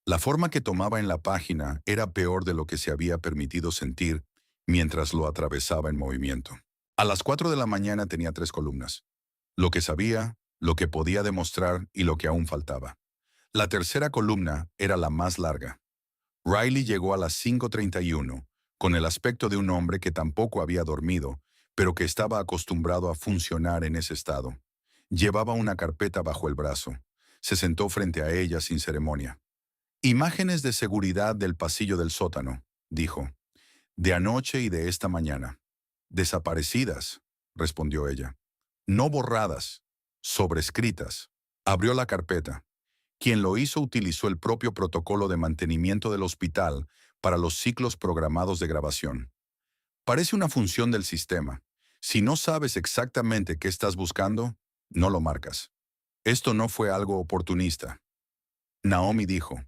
S1: La forma que tomaba en la página era peor de lo que se había permitido sentir mientras lo atravesaba en movimiento. A las 4 de la mañana tenía 3 columnas. Lo que sabía, lo que podía demostrar y lo que aún faltaba. La tercera columna era la más larga. Riley llegó a las 5:31, con el aspecto de un hombre que tampoco había dormido, pero que estaba acostumbrado a funcionar en ese estado. Llevaba una carpeta bajo el brazo. Se sentó frente a ella sin ceremonia. «Imágenes de seguridad del pasillo del sótano», dijo. «De anoche y de esta mañana». «Desaparecidas», respondió ella. «No borradas, sobrescritas». Abrió la carpeta. Quien lo hizo utilizó el propio protocolo de mantenimiento del hospital para los ciclos programados de grabación. Parece una función del sistema. Si no sabes exactamente qué estás buscando, no lo marcas. Esto no fue algo oportunista. Naomi dijo.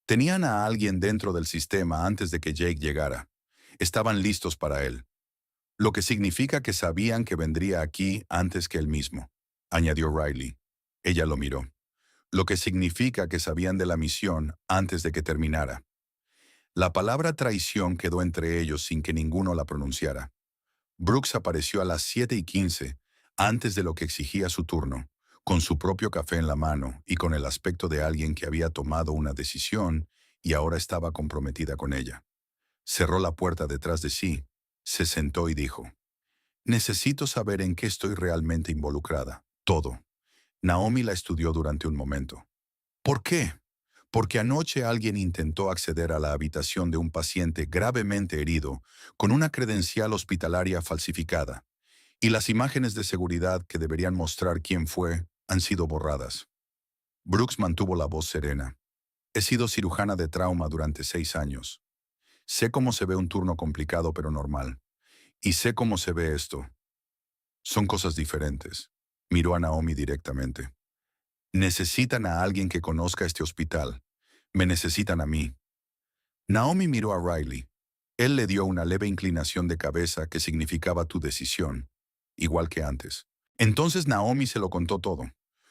S1: Tenían a alguien dentro del sistema antes de que Jake llegara. Estaban listos para él. Lo que significa que sabían que vendría aquí antes que él mismo, añadió Riley. Ella lo miró. Lo que significa que sabían de la misión antes de que terminara. La palabra traición quedó entre ellos sin que ninguno la pronunciara. Brooks apareció a las 7:15, Antes de lo que exigía su turno, con su propio café en la mano y con el aspecto de alguien que había tomado una decisión y ahora estaba comprometida con ella. Cerró la puerta detrás de sí, se sentó y dijo, necesito saber en qué estoy realmente involucrada. Todo. Naomi la estudió durante un momento. ¿Por qué? Porque anoche alguien intentó acceder a la habitación de un paciente gravemente herido con una credencial hospitalaria falsificada, y las imágenes de seguridad que deberían mostrar quién fue han sido borradas. Brooks mantuvo la voz serena. He sido cirujana de trauma durante 6 años. Sé cómo se ve un turno complicado pero normal. Y sé cómo se ve esto. Son cosas diferentes. Miró a Naomi directamente. Necesitan a alguien que conozca este hospital. Me necesitan a mí. Naomi miró a Riley. Él le dio una leve inclinación de cabeza que significaba tu decisión, igual que antes. Entonces Naomi se lo contó todo.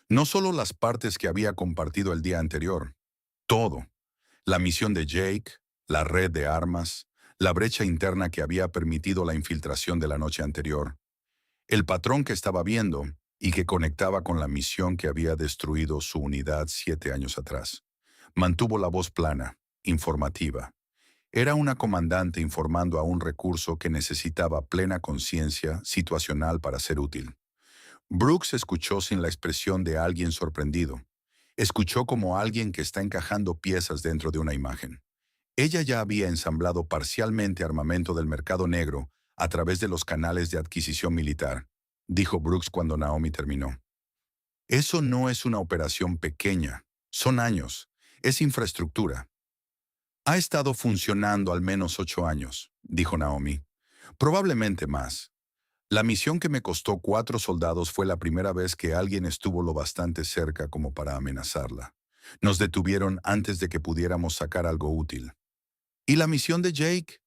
S1: No solo las partes que había compartido el día anterior. Todo. La misión de Jake, la red de armas, la brecha interna que había permitido la infiltración de la noche anterior, el patrón que estaba viendo y que conectaba con la misión que había destruido su unidad 7 años atrás. Mantuvo la voz plana, informativa. Era una comandante informando a un recurso que necesitaba plena conciencia situacional para ser útil. Brooks escuchó sin la expresión de alguien sorprendido. Escuchó como alguien que está encajando piezas dentro de una imagen. Ella ya había ensamblado parcialmente armamento del mercado negro a través de los canales de adquisición militar, dijo Brooks cuando Naomi terminó. Eso no es una operación pequeña, son años, es infraestructura. Ha estado funcionando al menos 8 años, dijo Naomi. Probablemente más. La misión que me costó 4 soldados fue la primera vez que alguien estuvo lo bastante cerca como para amenazarla. Nos detuvieron antes de que pudiéramos sacar algo útil. ¿Y la misión de Jake?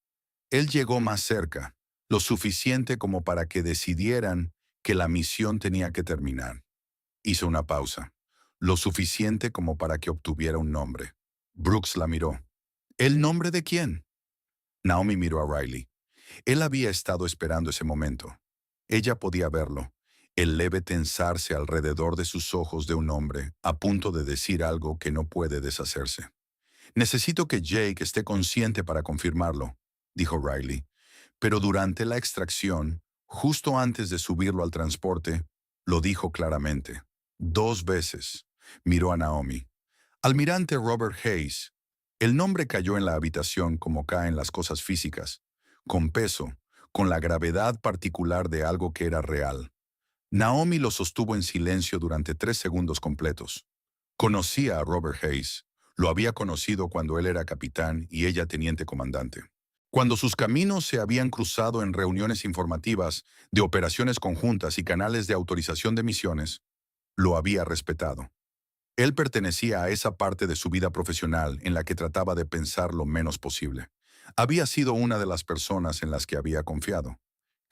S1: Él llegó más cerca, lo suficiente como para que decidieran que la misión tenía que terminar. Hizo una pausa, lo suficiente como para que obtuviera un nombre. Brooks la miró. ¿El nombre de quién? Naomi miró a Riley. Él había estado esperando ese momento. Ella podía verlo, el leve tensarse alrededor de sus ojos de un hombre a punto de decir algo que no puede deshacerse. Necesito que Jake esté consciente para confirmarlo, dijo Riley. Pero durante la extracción, justo antes de subirlo al transporte, lo dijo claramente. 2 veces. Miró a Naomi. Almirante Robert Hayes. El nombre cayó en la habitación como caen las cosas físicas, con peso, con la gravedad particular de algo que era real. Naomi lo sostuvo en silencio durante 3 segundos completos. Conocía a Robert Hayes. Lo había conocido cuando él era capitán y ella teniente comandante. Cuando sus caminos se habían cruzado en reuniones informativas, de operaciones conjuntas y canales de autorización de misiones, lo había respetado. Él pertenecía a esa parte de su vida profesional en la que trataba de pensar lo menos posible. Había sido una de las personas en las que había confiado.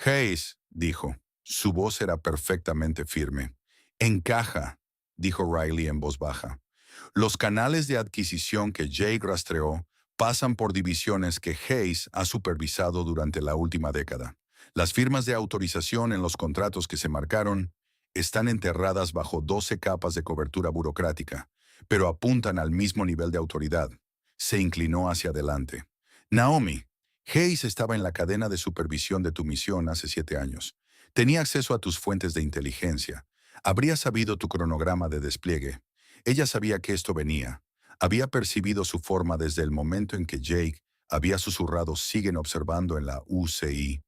S1: Hayes, dijo. Su voz era perfectamente firme. Encaja, dijo Riley en voz baja. Los canales de adquisición que Jake rastreó pasan por divisiones que Hayes ha supervisado durante la última década. Las firmas de autorización en los contratos que se marcaron están enterradas bajo 12 capas de cobertura burocrática, pero apuntan al mismo nivel de autoridad. Se inclinó hacia adelante. Naomi, Hayes estaba en la cadena de supervisión de tu misión hace 7 años. Tenía acceso a tus fuentes de inteligencia. Habría sabido tu cronograma de despliegue. Ella sabía que esto venía. Había percibido su forma desde el momento en que Jake había susurrado «siguen observando» en la UCI.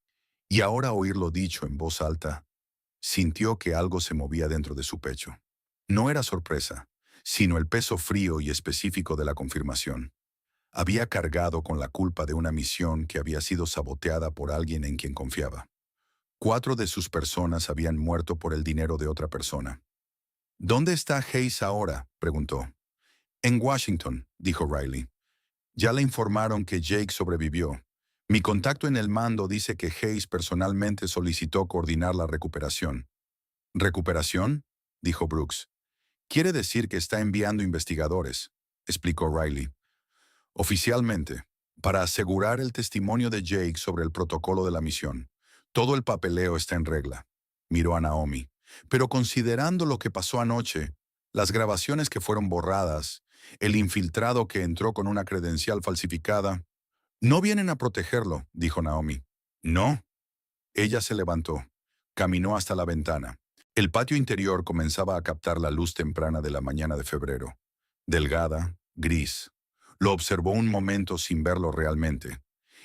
S1: Y ahora oírlo dicho en voz alta, sintió que algo se movía dentro de su pecho. No era sorpresa, sino el peso frío y específico de la confirmación. Había cargado con la culpa de una misión que había sido saboteada por alguien en quien confiaba. 4 de sus personas habían muerto por el dinero de otra persona. ¿Dónde está Hayes ahora?, preguntó. En Washington, dijo Riley. Ya le informaron que Jake sobrevivió. Mi contacto en el mando dice que Hayes personalmente solicitó coordinar la recuperación. ¿Recuperación?, dijo Brooks. Quiere decir que está enviando investigadores, explicó Riley. Oficialmente, para asegurar el testimonio de Jake sobre el protocolo de la misión. Todo el papeleo está en regla. Miró a Naomi. Pero considerando lo que pasó anoche, las grabaciones que fueron borradas, el infiltrado que entró con una credencial falsificada, no vienen a protegerlo, dijo Naomi. No. Ella se levantó, caminó hasta la ventana. El patio interior comenzaba a captar la luz temprana de la mañana de febrero. Delgada, gris. Lo observó un momento sin verlo realmente,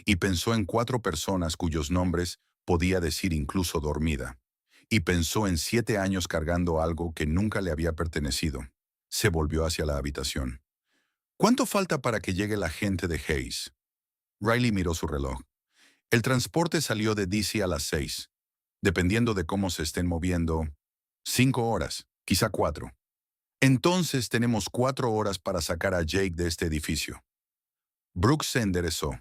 S1: y pensó en 4 personas cuyos nombres podía decir incluso dormida. Y pensó en 7 años cargando algo que nunca le había pertenecido. Se volvió hacia la habitación. ¿Cuánto falta para que llegue la gente de Hayes? Riley miró su reloj. El transporte salió de DC a las 6. Dependiendo de cómo se estén moviendo, 5 horas, quizá 4. Entonces tenemos 4 horas para sacar a Jake de este edificio. Brooks se enderezó.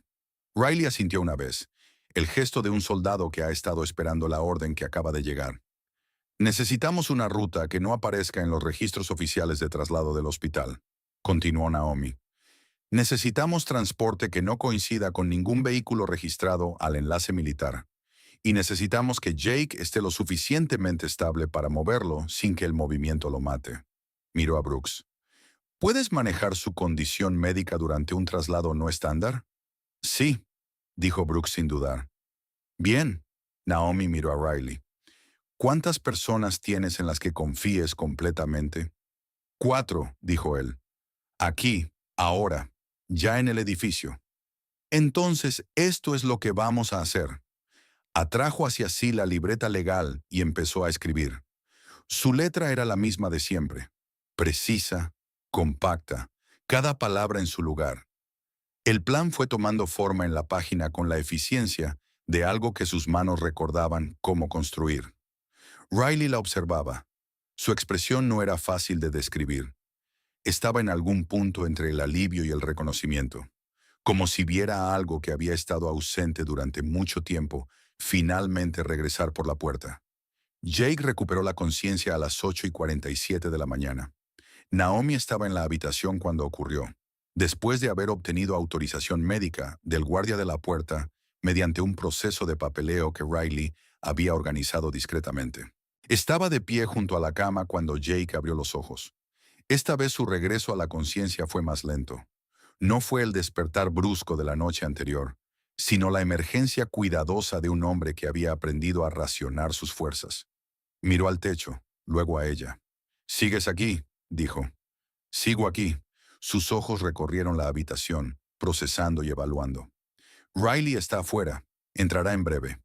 S1: Riley asintió una vez, el gesto de un soldado que ha estado esperando la orden que acaba de llegar. Necesitamos una ruta que no aparezca en los registros oficiales de traslado del hospital, continuó Naomi. Necesitamos transporte que no coincida con ningún vehículo registrado al enlace militar. Y necesitamos que Jake esté lo suficientemente estable para moverlo sin que el movimiento lo mate. Miró a Brooks. ¿Puedes manejar su condición médica durante un traslado no estándar? Sí, dijo Brooks sin dudar. Bien. Naomi miró a Riley. ¿Cuántas personas tienes en las que confíes completamente? 4, dijo él. Aquí, ahora, ya en el edificio. Entonces, esto es lo que vamos a hacer. Atrajo hacia sí la libreta legal y empezó a escribir. Su letra era la misma de siempre, precisa, compacta, cada palabra en su lugar. El plan fue tomando forma en la página con la eficiencia de algo que sus manos recordaban cómo construir. Riley la observaba. Su expresión no era fácil de describir. Estaba en algún punto entre el alivio y el reconocimiento, como si viera algo que había estado ausente durante mucho tiempo finalmente regresar por la puerta. Jake recuperó la conciencia a las 8:47 de la mañana. Naomi estaba en la habitación cuando ocurrió, después de haber obtenido autorización médica del guardia de la puerta mediante un proceso de papeleo que Riley había organizado discretamente. Estaba de pie junto a la cama cuando Jake abrió los ojos. Esta vez su regreso a la conciencia fue más lento. No fue el despertar brusco de la noche anterior, sino la emergencia cuidadosa de un hombre que había aprendido a racionar sus fuerzas. Miró al techo, luego a ella. «¿Sigues aquí?», dijo. «Sigo aquí». Sus ojos recorrieron la habitación, procesando y evaluando. «Riley está afuera. Entrará en breve».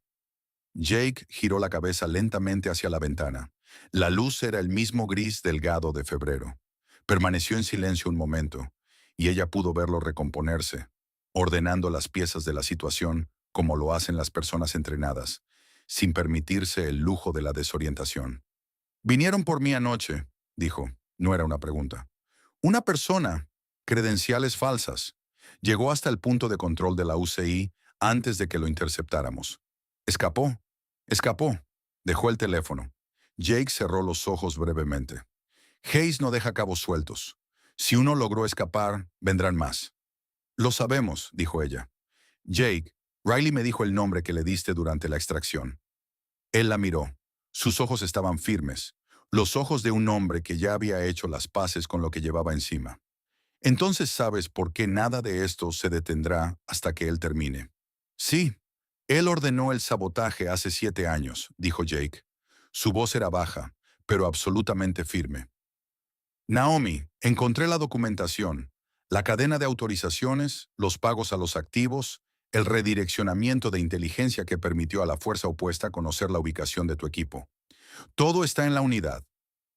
S1: Jake giró la cabeza lentamente hacia la ventana. La luz era el mismo gris delgado de febrero. Permaneció en silencio un momento, y ella pudo verlo recomponerse, ordenando las piezas de la situación como lo hacen las personas entrenadas, sin permitirse el lujo de la desorientación. «Vinieron por mí anoche», dijo. No era una pregunta. «Una persona, credenciales falsas, llegó hasta el punto de control de la UCI antes de que lo interceptáramos. Escapó. Escapó». Dejó el teléfono. Jake cerró los ojos brevemente. «Hayes no deja cabos sueltos. Si uno logró escapar, vendrán más». «Lo sabemos», dijo ella. «Jake, Riley me dijo el nombre que le diste durante la extracción». Él la miró. Sus ojos estaban firmes, los ojos de un hombre que ya había hecho las paces con lo que llevaba encima. «Entonces sabes por qué nada de esto se detendrá hasta que él termine». «Sí, él ordenó el sabotaje hace 7 años», dijo Jake. Su voz era baja, pero absolutamente firme. «Naomi, encontré la documentación, la cadena de autorizaciones, los pagos a los activos, el redireccionamiento de inteligencia que permitió a la fuerza opuesta conocer la ubicación de tu equipo. Todo está en la unidad».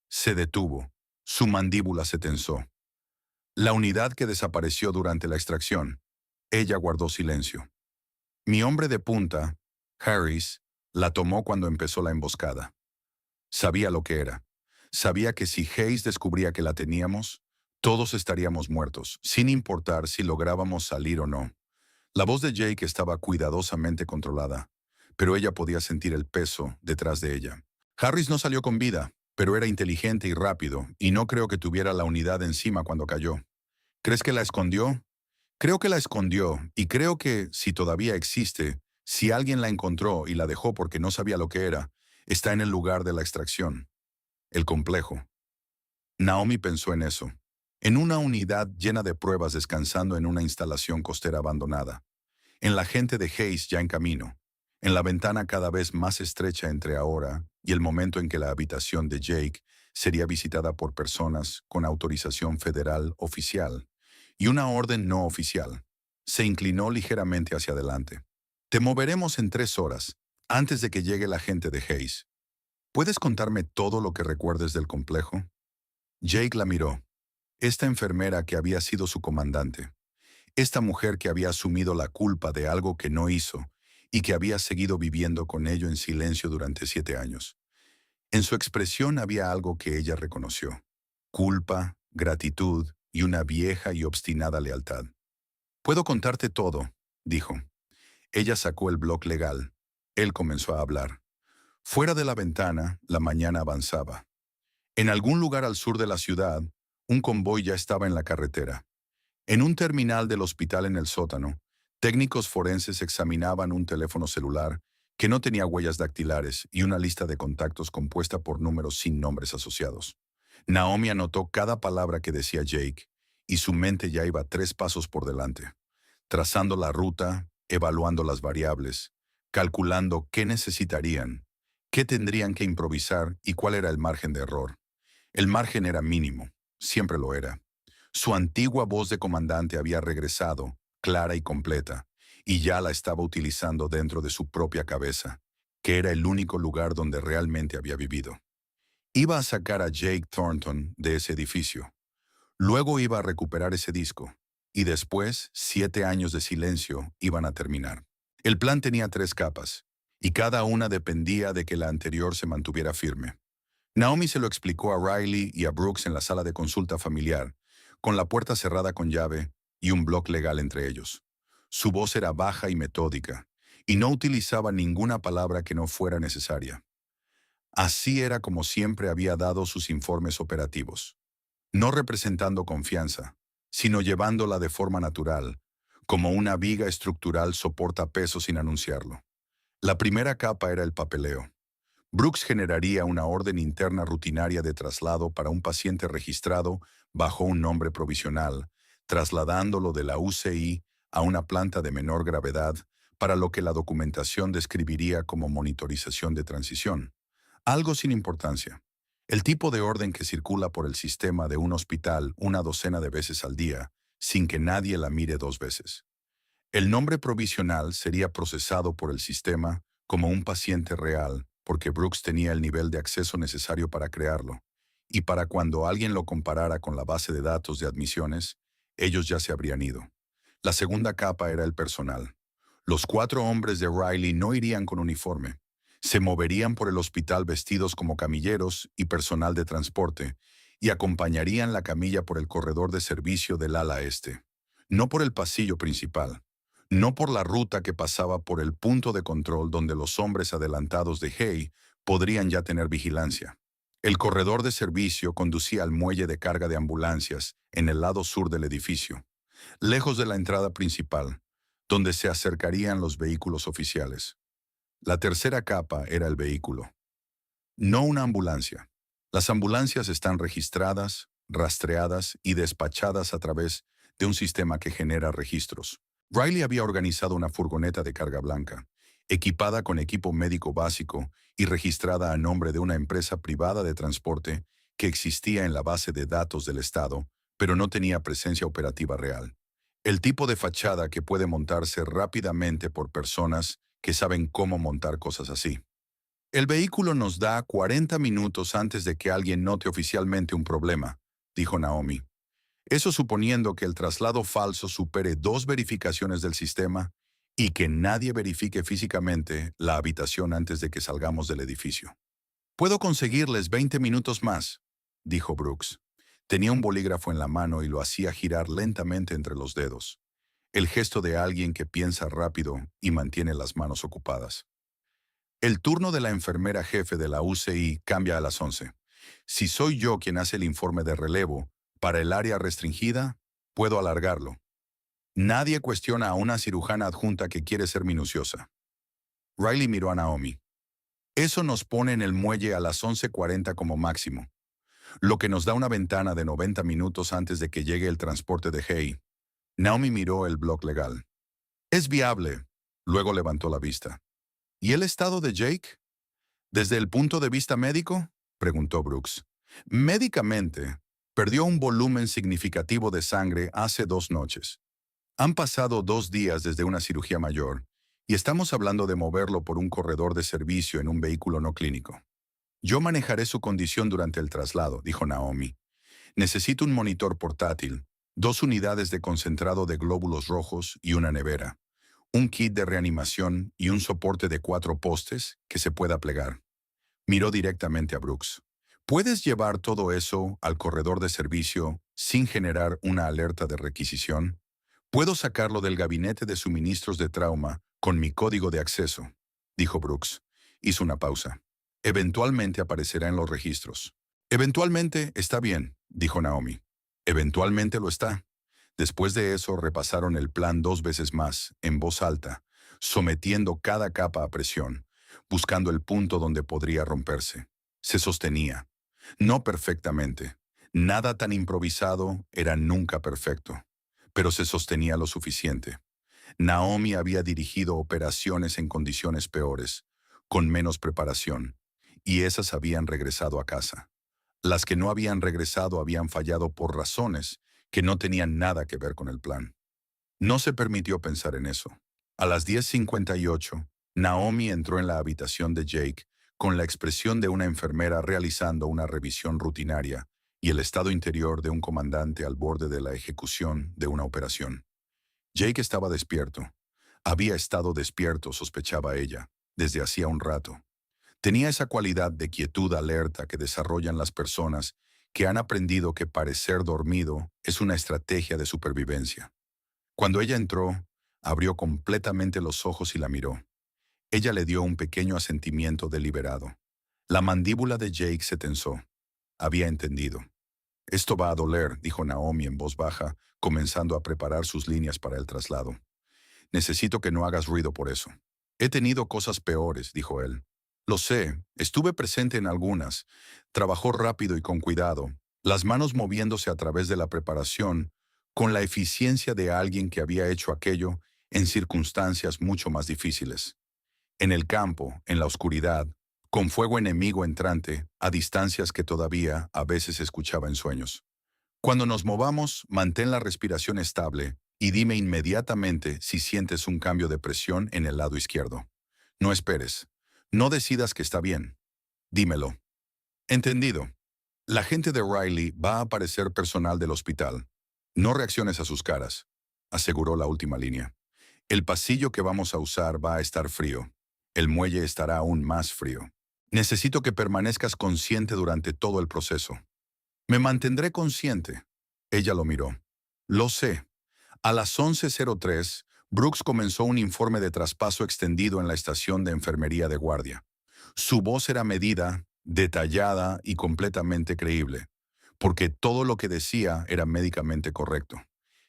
S1: Se detuvo. Su mandíbula se tensó. «La unidad que desapareció durante la extracción». Ella guardó silencio. «Mi hombre de punta, Harris, la tomó cuando empezó la emboscada. Sabía lo que era. Sabía que si Hayes descubría que la teníamos, todos estaríamos muertos, sin importar si lográbamos salir o no». La voz de Jake estaba cuidadosamente controlada, pero ella podía sentir el peso detrás de ella. «Harris no salió con vida, pero era inteligente y rápido, y no creo que tuviera la unidad encima cuando cayó. ¿Crees que la escondió? Creo que la escondió, y creo que, si todavía existe, si alguien la encontró y la dejó porque no sabía lo que era, está en el lugar de la extracción. El complejo. Naomi pensó en eso. En una unidad llena de pruebas descansando en una instalación costera abandonada. En la gente de Hayes ya en camino. En la ventana cada vez más estrecha entre ahora y el momento en que la habitación de Jake sería visitada por personas con autorización federal oficial y una orden no oficial. Se inclinó ligeramente hacia adelante. Te moveremos en 3 horas, antes de que llegue la gente de Hayes. ¿Puedes contarme todo lo que recuerdes del complejo? Jake la miró. Esta enfermera que había sido su comandante. Esta mujer que había asumido la culpa de algo que no hizo y que había seguido viviendo con ello en silencio durante 7 años. En su expresión había algo que ella reconoció. Culpa, gratitud y una vieja y obstinada lealtad. Puedo contarte todo, dijo. Ella sacó el bloc legal. Él comenzó a hablar. Fuera de la ventana, la mañana avanzaba. En algún lugar al sur de la ciudad, un convoy ya estaba en la carretera. En un terminal del hospital en el sótano, técnicos forenses examinaban un teléfono celular que no tenía huellas dactilares y una lista de contactos compuesta por números sin nombres asociados. Naomi anotó cada palabra que decía Jake, y su mente ya iba 3 pasos por delante, trazando la ruta, evaluando las variables, calculando qué necesitarían, qué tendrían que improvisar y cuál era el margen de error. El margen era mínimo, siempre lo era. Su antigua voz de comandante había regresado, clara y completa, y ya la estaba utilizando dentro de su propia cabeza, que era el único lugar donde realmente había vivido. Iba a sacar a Jake Thornton de ese edificio. Luego iba a recuperar ese disco, y después 7 años de silencio iban a terminar. El plan tenía 3 capas, y cada una dependía de que la anterior se mantuviera firme. Naomi se lo explicó a Riley y a Brooks en la sala de consulta familiar, con la puerta cerrada con llave y un bloc legal entre ellos. Su voz era baja y metódica, y no utilizaba ninguna palabra que no fuera necesaria. Así era como siempre había dado sus informes operativos, no representando confianza, sino llevándola de forma natural, como una viga estructural soporta peso sin anunciarlo. La primera capa era el papeleo. Brooks generaría una orden interna rutinaria de traslado para un paciente registrado bajo un nombre provisional, trasladándolo de la UCI a una planta de menor gravedad, para lo que la documentación describiría como monitorización de transición. Algo sin importancia. El tipo de orden que circula por el sistema de un hospital una docena de veces al día, sin que nadie la mire 2 veces. El nombre provisional sería procesado por el sistema como un paciente real, porque Brooks tenía el nivel de acceso necesario para crearlo, y para cuando alguien lo comparara con la base de datos de admisiones, ellos ya se habrían ido. La segunda capa era el personal. Los 4 hombres de Riley no irían con uniforme. Se moverían por el hospital vestidos como camilleros y personal de transporte, y acompañarían la camilla por el corredor de servicio del ala este. No por el pasillo principal. No por la ruta que pasaba por el punto de control donde los hombres adelantados de Hay podrían ya tener vigilancia. El corredor de servicio conducía al muelle de carga de ambulancias en el lado sur del edificio, lejos de la entrada principal, donde se acercarían los vehículos oficiales. La tercera capa era el vehículo. No una ambulancia. Las ambulancias están registradas, rastreadas y despachadas a través de un sistema que genera registros. Riley había organizado una furgoneta de carga blanca, equipada con equipo médico básico y registrada a nombre de una empresa privada de transporte que existía en la base de datos del Estado, pero no tenía presencia operativa real. El tipo de fachada que puede montarse rápidamente por personas que saben cómo montar cosas así. El vehículo nos da 40 minutos antes de que alguien note oficialmente un problema, dijo Naomi. Eso suponiendo que el traslado falso supere 2 verificaciones del sistema y que nadie verifique físicamente la habitación antes de que salgamos del edificio. Puedo conseguirles 20 minutos más, dijo Brooks. Tenía un bolígrafo en la mano y lo hacía girar lentamente entre los dedos. El gesto de alguien que piensa rápido y mantiene las manos ocupadas. El turno de la enfermera jefe de la UCI cambia a las 11. Si soy yo quien hace el informe de relevo, para el área restringida, puedo alargarlo. Nadie cuestiona a una cirujana adjunta que quiere ser minuciosa. Riley miró a Naomi. Eso nos pone en el muelle a las 11:40 como máximo, lo que nos da una ventana de 90 minutos antes de que llegue el transporte de Hay. Naomi miró el blog legal. Es viable. Luego levantó la vista. ¿Y el estado de Jake? ¿Desde el punto de vista médico?, preguntó Brooks. Médicamente, perdió un volumen significativo de sangre hace 2 noches. Han pasado 2 días desde una cirugía mayor, y estamos hablando de moverlo por un corredor de servicio en un vehículo no clínico. Yo manejaré su condición durante el traslado, dijo Naomi. Necesito un monitor portátil, 2 unidades de concentrado de glóbulos rojos y una nevera, un kit de reanimación y un soporte de 4 postes que se pueda plegar. Miró directamente a Brooks. ¿Puedes llevar todo eso al corredor de servicio sin generar una alerta de requisición? Puedo sacarlo del gabinete de suministros de trauma con mi código de acceso, dijo Brooks. Hizo una pausa. Eventualmente aparecerá en los registros. Eventualmente está bien, dijo Naomi. Eventualmente lo está. Después de eso repasaron el plan 2 veces más, en voz alta, sometiendo cada capa a presión, buscando el punto donde podría romperse. Se sostenía. No perfectamente. Nada tan improvisado era nunca perfecto, pero se sostenía lo suficiente. Naomi había dirigido operaciones en condiciones peores, con menos preparación, y esas habían regresado a casa. Las que no habían regresado habían fallado por razones que no tenían nada que ver con el plan. No se permitió pensar en eso. A las 10:58, Naomi entró en la habitación de Jake con la expresión de una enfermera realizando una revisión rutinaria y el estado interior de un comandante al borde de la ejecución de una operación. Jake estaba despierto. Había estado despierto, sospechaba ella, desde hacía un rato. Tenía esa cualidad de quietud alerta que desarrollan las personas que han aprendido que parecer dormido es una estrategia de supervivencia. Cuando ella entró, abrió completamente los ojos y la miró. Ella le dio un pequeño asentimiento deliberado. La mandíbula de Jake se tensó. Había entendido. Esto va a doler, dijo Naomi en voz baja, comenzando a preparar sus líneas para el traslado. Necesito que no hagas ruido por eso. He tenido cosas peores, dijo él. Lo sé, estuve presente en algunas. Trabajó rápido y con cuidado, las manos moviéndose a través de la preparación, con la eficiencia de alguien que había hecho aquello en circunstancias mucho más difíciles. En el campo, en la oscuridad, con fuego enemigo entrante, a distancias que todavía a veces escuchaba en sueños. Cuando nos movamos, mantén la respiración estable y dime inmediatamente si sientes un cambio de presión en el lado izquierdo. No esperes. No decidas que está bien. Dímelo. Entendido. La gente de Riley va a aparecer personal del hospital. No reacciones a sus caras, aseguró la última línea. El pasillo que vamos a usar va a estar frío. El muelle estará aún más frío. Necesito que permanezcas consciente durante todo el proceso. Me mantendré consciente. Ella lo miró. Lo sé. A las 11:03, Brooks comenzó un informe de traspaso extendido en la estación de enfermería de guardia. Su voz era medida, detallada y completamente creíble, porque todo lo que decía era médicamente correcto.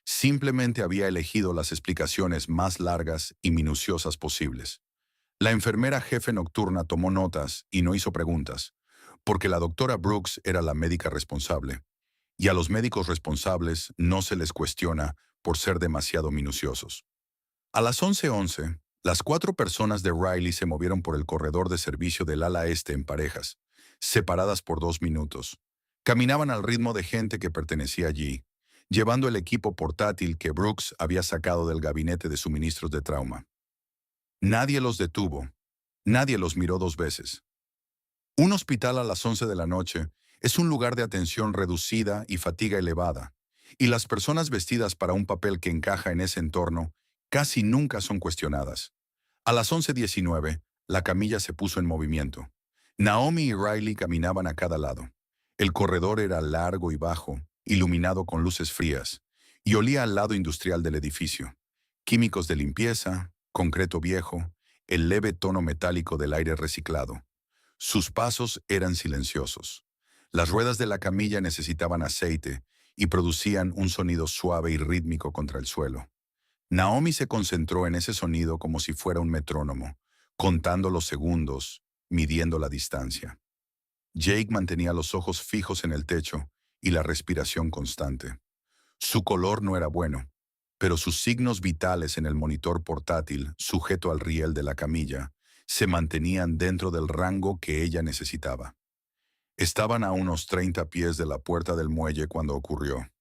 S1: Simplemente había elegido las explicaciones más largas y minuciosas posibles. La enfermera jefe nocturna tomó notas y no hizo preguntas, porque la doctora Brooks era la médica responsable, y a los médicos responsables no se les cuestiona por ser demasiado minuciosos. A las 11:11, las 4 personas de Riley se movieron por el corredor de servicio del ala este en parejas, separadas por 2 minutos. Caminaban al ritmo de gente que pertenecía allí, llevando el equipo portátil que Brooks había sacado del gabinete de suministros de trauma. Nadie los detuvo. Nadie los miró 2 veces. Un hospital a las 11 de la noche es un lugar de atención reducida y fatiga elevada, y las personas vestidas para un papel que encaja en ese entorno casi nunca son cuestionadas. A las 11:19, la camilla se puso en movimiento. Naomi y Riley caminaban a cada lado. El corredor era largo y bajo, iluminado con luces frías, y olía al lado industrial del edificio. Químicos de limpieza, concreto viejo, el leve tono metálico del aire reciclado. Sus pasos eran silenciosos. Las ruedas de la camilla necesitaban aceite y producían un sonido suave y rítmico contra el suelo. Naomi se concentró en ese sonido como si fuera un metrónomo, contando los segundos, midiendo la distancia. Jake mantenía los ojos fijos en el techo y la respiración constante. Su color no era bueno, pero sus signos vitales en el monitor portátil, sujeto al riel de la camilla, se mantenían dentro del rango que ella necesitaba. Estaban a unos 30 pies de la puerta del muelle cuando ocurrió.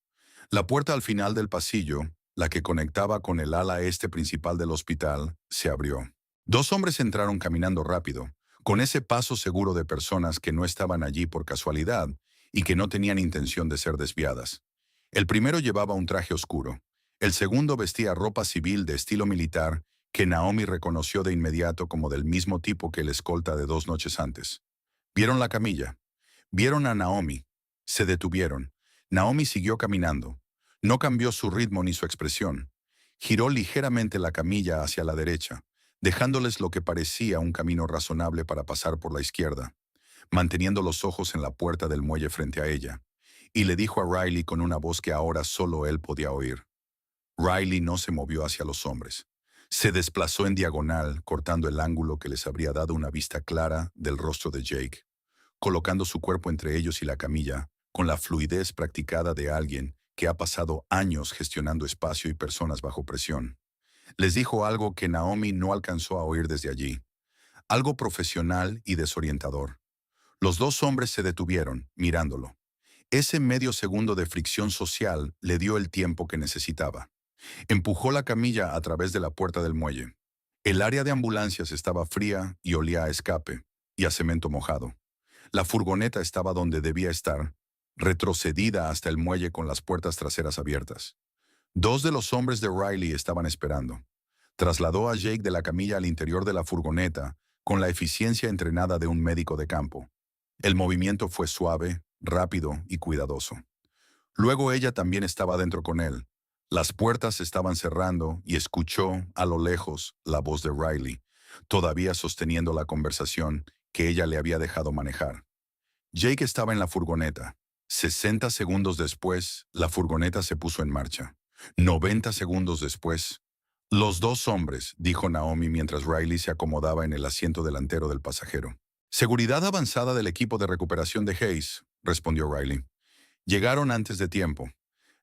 S1: La puerta al final del pasillo, la que conectaba con el ala este principal del hospital, se abrió. Dos hombres entraron caminando rápido, con ese paso seguro de personas que no estaban allí por casualidad y que no tenían intención de ser desviadas. El primero llevaba un traje oscuro. El segundo vestía ropa civil de estilo militar que Naomi reconoció de inmediato como del mismo tipo que el escolta de 2 noches antes. Vieron la camilla. Vieron a Naomi. Se detuvieron. Naomi siguió caminando. No cambió su ritmo ni su expresión. Giró ligeramente la camilla hacia la derecha, dejándoles lo que parecía un camino razonable para pasar por la izquierda, manteniendo los ojos en la puerta del muelle frente a ella, y le dijo a Riley con una voz que ahora solo él podía oír. Riley no se movió hacia los hombres. Se desplazó en diagonal, cortando el ángulo que les habría dado una vista clara del rostro de Jake, colocando su cuerpo entre ellos y la camilla, con la fluidez practicada de alguien que ha pasado años gestionando espacio y personas bajo presión. Les dijo algo que Naomi no alcanzó a oír desde allí, algo profesional y desorientador. Los dos hombres se detuvieron, mirándolo. Ese medio segundo de fricción social le dio el tiempo que necesitaba. Empujó la camilla a través de la puerta del muelle. El área de ambulancias estaba fría y olía a escape y a cemento mojado. La furgoneta estaba donde debía estar, retrocedida hasta el muelle con las puertas traseras abiertas. Dos de los hombres de Riley estaban esperando. Trasladó a Jake de la camilla al interior de la furgoneta con la eficiencia entrenada de un médico de campo. El movimiento fue suave, rápido y cuidadoso. Luego ella también estaba dentro con él. Las puertas se estaban cerrando y escuchó, a lo lejos, la voz de Riley, todavía sosteniendo la conversación que ella le había dejado manejar. Jake estaba en la furgoneta. 60 segundos después, la furgoneta se puso en marcha. 90 segundos después, los dos hombres, dijo Naomi mientras Riley se acomodaba en el asiento delantero del pasajero. Seguridad avanzada del equipo de recuperación de Hayes, respondió Riley. Llegaron antes de tiempo.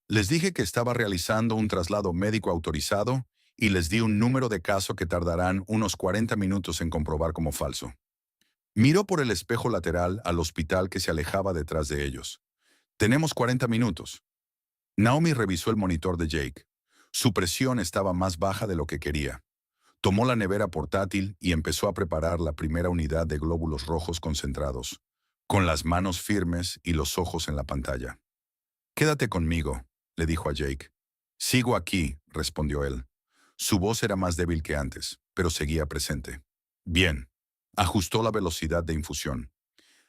S1: Les dije que estaba realizando un traslado médico autorizado y les di un número de caso que tardarán unos 40 minutos en comprobar como falso. Miró por el espejo lateral al hospital que se alejaba detrás de ellos. Tenemos 40 minutos. Naomi revisó el monitor de Jake. Su presión estaba más baja de lo que quería. Tomó la nevera portátil y empezó a preparar la primera unidad de glóbulos rojos concentrados, con las manos firmes y los ojos en la pantalla. «Quédate conmigo», le dijo a Jake. «Sigo aquí», respondió él. Su voz era más débil que antes, pero seguía presente. «Bien». Ajustó la velocidad de infusión.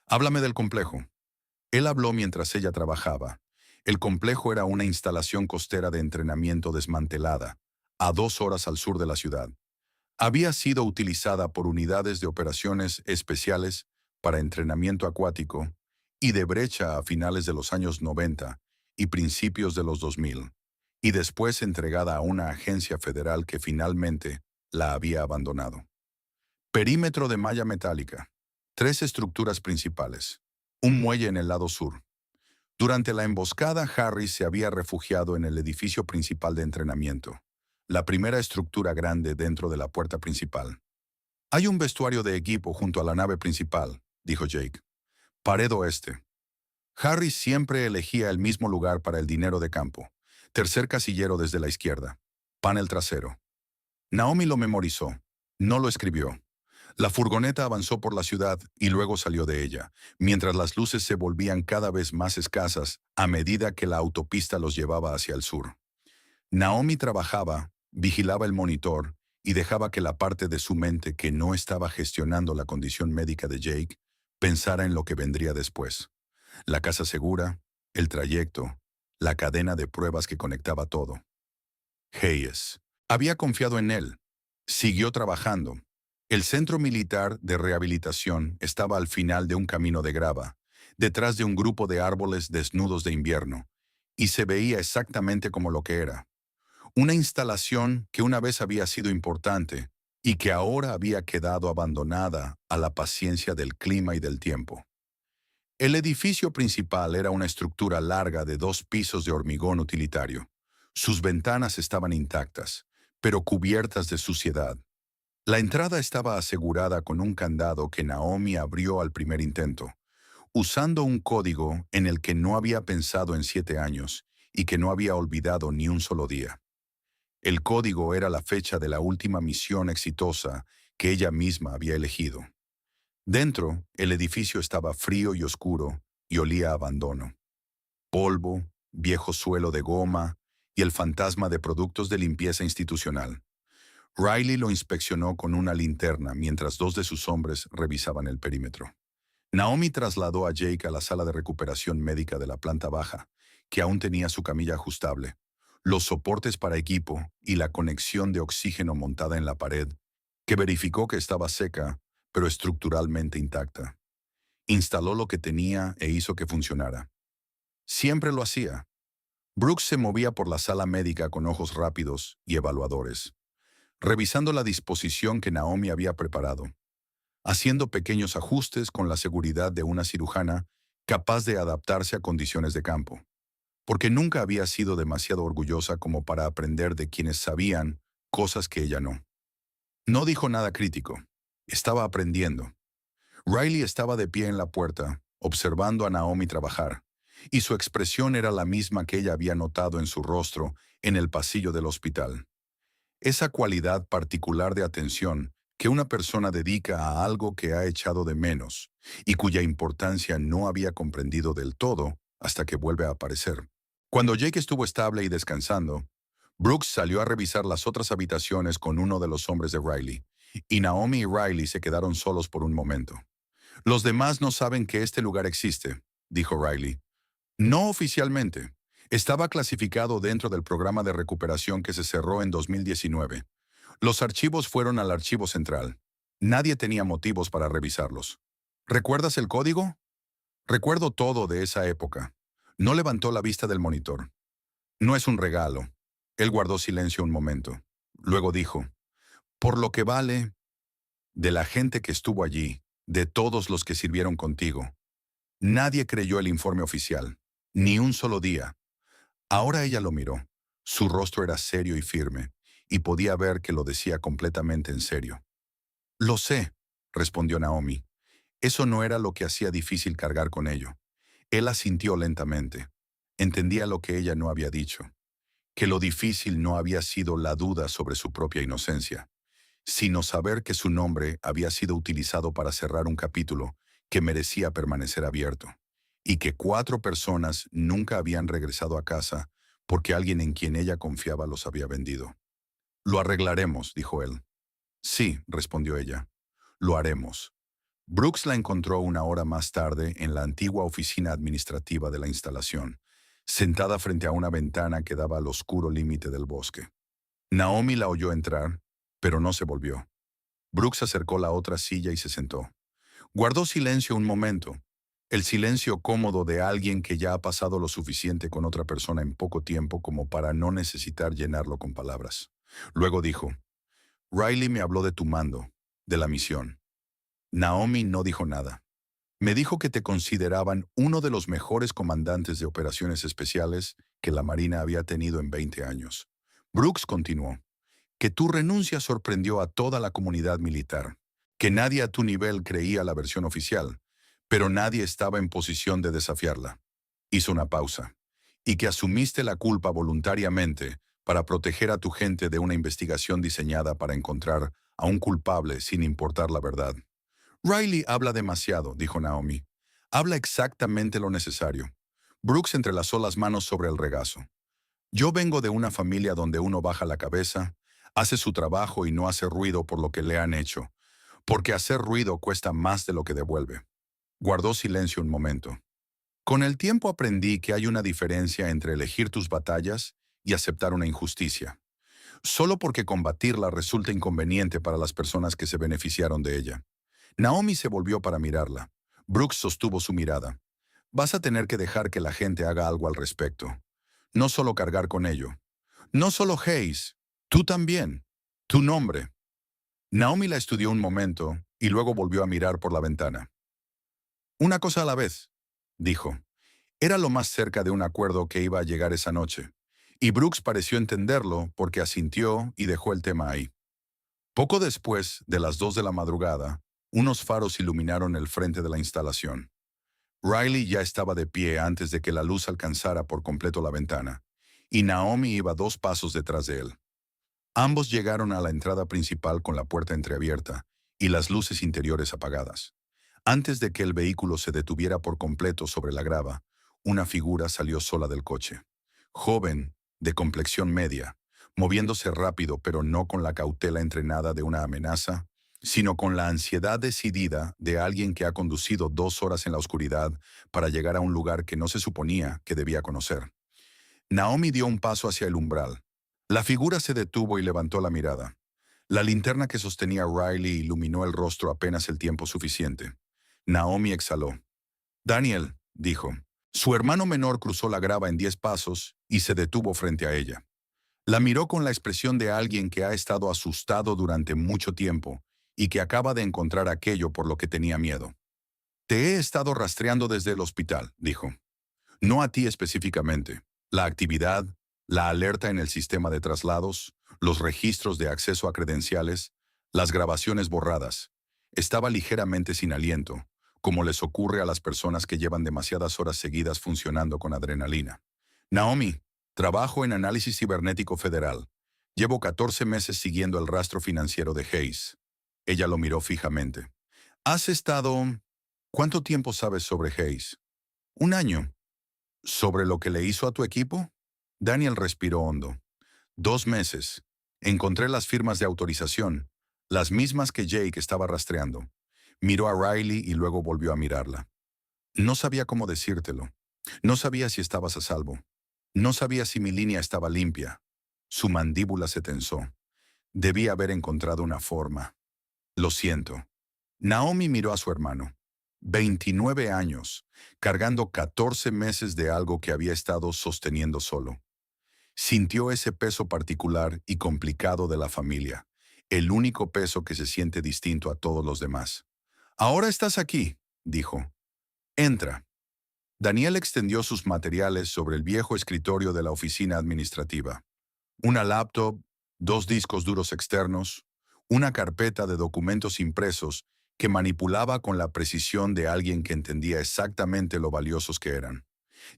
S1: «Háblame del complejo». Él habló mientras ella trabajaba. El complejo era una instalación costera de entrenamiento desmantelada, a 2 horas al sur de la ciudad. Había sido utilizada por unidades de operaciones especiales para entrenamiento acuático y de brecha a finales de los años 90 y principios de los 2000, y después entregada a una agencia federal que finalmente la había abandonado. Perímetro de malla metálica. 3 estructuras principales. Un muelle en el lado sur. Durante la emboscada, Harris se había refugiado en el edificio principal de entrenamiento, la primera estructura grande dentro de la puerta principal. «Hay un vestuario de equipo junto a la nave principal», dijo Jake. «Pared oeste». Harris siempre elegía el mismo lugar para el dinero de campo. Tercer casillero desde la izquierda. Panel trasero. Naomi lo memorizó. No lo escribió. La furgoneta avanzó por la ciudad y luego salió de ella, mientras las luces se volvían cada vez más escasas a medida que la autopista los llevaba hacia el sur. Naomi trabajaba, vigilaba el monitor y dejaba que la parte de su mente que no estaba gestionando la condición médica de Jake pensara en lo que vendría después. La casa segura, el trayecto, la cadena de pruebas que conectaba todo. Hayes. Había confiado en él. Siguió trabajando. El centro militar de rehabilitación estaba al final de un camino de grava, detrás de un grupo de árboles desnudos de invierno, y se veía exactamente como lo que era. Una instalación que una vez había sido importante, y que ahora había quedado abandonada a la paciencia del clima y del tiempo. El edificio principal era una estructura larga de 2 pisos de hormigón utilitario. Sus ventanas estaban intactas, pero cubiertas de suciedad. La entrada estaba asegurada con un candado que Naomi abrió al primer intento, usando un código en el que no había pensado en 7 años y que no había olvidado ni un solo día. El código era la fecha de la última misión exitosa que ella misma había elegido. Dentro, el edificio estaba frío y oscuro y olía a abandono. Polvo, viejo suelo de goma y el fantasma de productos de limpieza institucional. Riley lo inspeccionó con una linterna mientras 2 de sus hombres revisaban el perímetro. Naomi trasladó a Jake a la sala de recuperación médica de la planta baja, que aún tenía su camilla ajustable, los soportes para equipo y la conexión de oxígeno montada en la pared, que verificó que estaba seca, pero estructuralmente intacta. Instaló lo que tenía e hizo que funcionara. Siempre lo hacía. Brooks se movía por la sala médica con ojos rápidos y evaluadores, revisando la disposición que Naomi había preparado, haciendo pequeños ajustes con la seguridad de una cirujana capaz de adaptarse a condiciones de campo, porque nunca había sido demasiado orgullosa como para aprender de quienes sabían cosas que ella no. No dijo nada crítico. Estaba aprendiendo. Riley estaba de pie en la puerta, observando a Naomi trabajar, y su expresión era la misma que ella había notado en su rostro en el pasillo del hospital. Esa cualidad particular de atención que una persona dedica a algo que ha echado de menos y cuya importancia no había comprendido del todo hasta que vuelve a aparecer. Cuando Jake estuvo estable y descansando, Brooks salió a revisar las otras habitaciones con uno de los hombres de Riley, y Naomi y Riley se quedaron solos por un momento. Los demás no saben que este lugar existe, dijo Riley. No oficialmente. Estaba clasificado dentro del programa de recuperación que se cerró en 2019. Los archivos fueron al archivo central. Nadie tenía motivos para revisarlos. ¿Recuerdas el código? Recuerdo todo de esa época. No levantó la vista del monitor. No es un regalo. Él guardó silencio un momento. Luego dijo, por lo que vale, de la gente que estuvo allí, de todos los que sirvieron contigo, nadie creyó el informe oficial. Ni un solo día. Ahora ella lo miró. Su rostro era serio y firme, y podía ver que lo decía completamente en serio. Lo sé, respondió Naomi. Eso no era lo que hacía difícil cargar con ello. Él asintió lentamente. Entendía lo que ella no había dicho, que lo difícil no había sido la duda sobre su propia inocencia, sino saber que su nombre había sido utilizado para cerrar un capítulo que merecía permanecer abierto, y que 4 personas nunca habían regresado a casa porque alguien en quien ella confiaba los había vendido. Lo arreglaremos, dijo él. Sí, respondió ella. Lo haremos. Brooks la encontró una hora más tarde en la antigua oficina administrativa de la instalación, sentada frente a una ventana que daba al oscuro límite del bosque. Naomi la oyó entrar, pero no se volvió. Brooks acercó la otra silla y se sentó. Guardó silencio un momento, el silencio cómodo de alguien que ya ha pasado lo suficiente con otra persona en poco tiempo como para no necesitar llenarlo con palabras. Luego dijo, Riley me habló de tu mando, de la misión. Naomi no dijo nada. Me dijo que te consideraban uno de los mejores comandantes de operaciones especiales que la Marina había tenido en 20 años. Brooks continuó, que tu renuncia sorprendió a toda la comunidad militar, que nadie a tu nivel creía la versión oficial, pero nadie estaba en posición de desafiarla. Hizo una pausa. Y que asumiste la culpa voluntariamente para proteger a tu gente de una investigación diseñada para encontrar a un culpable sin importar la verdad. Riley habla demasiado, dijo Naomi. Habla exactamente lo necesario. Brooks entrelazó las manos sobre el regazo. Yo vengo de una familia donde uno baja la cabeza, hace su trabajo y no hace ruido por lo que le han hecho, porque hacer ruido cuesta más de lo que devuelve. Guardó silencio un momento. Con el tiempo aprendí que hay una diferencia entre elegir tus batallas y aceptar una injusticia, solo porque combatirla resulta inconveniente para las personas que se beneficiaron de ella. Naomi se volvió para mirarla. Brooks sostuvo su mirada. Vas a tener que dejar que la gente haga algo al respecto. No solo cargar con ello. No solo Hayes, tú también. Tu nombre. Naomi la estudió un momento y luego volvió a mirar por la ventana. Una cosa a la vez, dijo. Era lo más cerca de un acuerdo que iba a llegar esa noche, y Brooks pareció entenderlo porque asintió y dejó el tema ahí. Poco después de las 2 de la madrugada, unos faros iluminaron el frente de la instalación. Riley ya estaba de pie antes de que la luz alcanzara por completo la ventana, y Naomi iba 2 pasos detrás de él. Ambos llegaron a la entrada principal con la puerta entreabierta y las luces interiores apagadas. Antes de que el vehículo se detuviera por completo sobre la grava, una figura salió sola del coche. Joven, de complexión media, moviéndose rápido pero no con la cautela entrenada de una amenaza, sino con la ansiedad decidida de alguien que ha conducido 2 horas en la oscuridad para llegar a un lugar que no se suponía que debía conocer. Naomi dio un paso hacia el umbral. La figura se detuvo y levantó la mirada. La linterna que sostenía Riley iluminó el rostro apenas el tiempo suficiente. Naomi exhaló. Daniel, dijo. Su hermano menor cruzó la grava en 10 pasos y se detuvo frente a ella. La miró con la expresión de alguien que ha estado asustado durante mucho tiempo y que acaba de encontrar aquello por lo que tenía miedo. Te he estado rastreando desde el hospital, dijo. No a ti específicamente. La actividad, la alerta en el sistema de traslados, los registros de acceso a credenciales, las grabaciones borradas. Estaba ligeramente sin aliento, como les ocurre a las personas que llevan demasiadas horas seguidas funcionando con adrenalina. Naomi, trabajo en análisis cibernético federal. Llevo 14 meses siguiendo el rastro financiero de Hayes. Ella lo miró fijamente. ¿Has estado... ¿Cuánto tiempo sabes sobre Hayes? Un año. ¿Sobre lo que le hizo a tu equipo? Daniel respiró hondo. 2 meses. Encontré las firmas de autorización, las mismas que Jake estaba rastreando. Miró a Riley y luego volvió a mirarla. No sabía cómo decírtelo. No sabía si estabas a salvo. No sabía si mi línea estaba limpia. Su mandíbula se tensó. Debía haber encontrado una forma. Lo siento. Naomi miró a su hermano. 29 años, cargando 14 meses de algo que había estado sosteniendo solo. Sintió ese peso particular y complicado de la familia, el único peso que se siente distinto a todos los demás. Ahora estás aquí, dijo. Entra. Daniel extendió sus materiales sobre el viejo escritorio de la oficina administrativa. Una laptop, 2 discos duros externos, una carpeta de documentos impresos que manipulaba con la precisión de alguien que entendía exactamente lo valiosos que eran.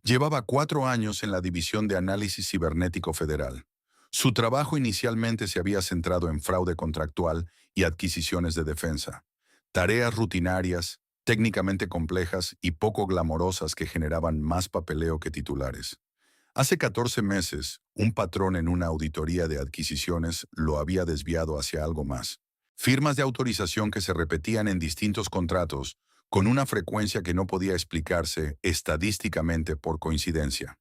S1: Llevaba 4 años en la División de Análisis Cibernético Federal. Su trabajo inicialmente se había centrado en fraude contractual y adquisiciones de defensa. Tareas rutinarias, técnicamente complejas y poco glamorosas que generaban más papeleo que titulares. Hace 14 meses, un patrón en una auditoría de adquisiciones lo había desviado hacia algo más. Firmas de autorización que se repetían en distintos contratos con una frecuencia que no podía explicarse estadísticamente por coincidencia.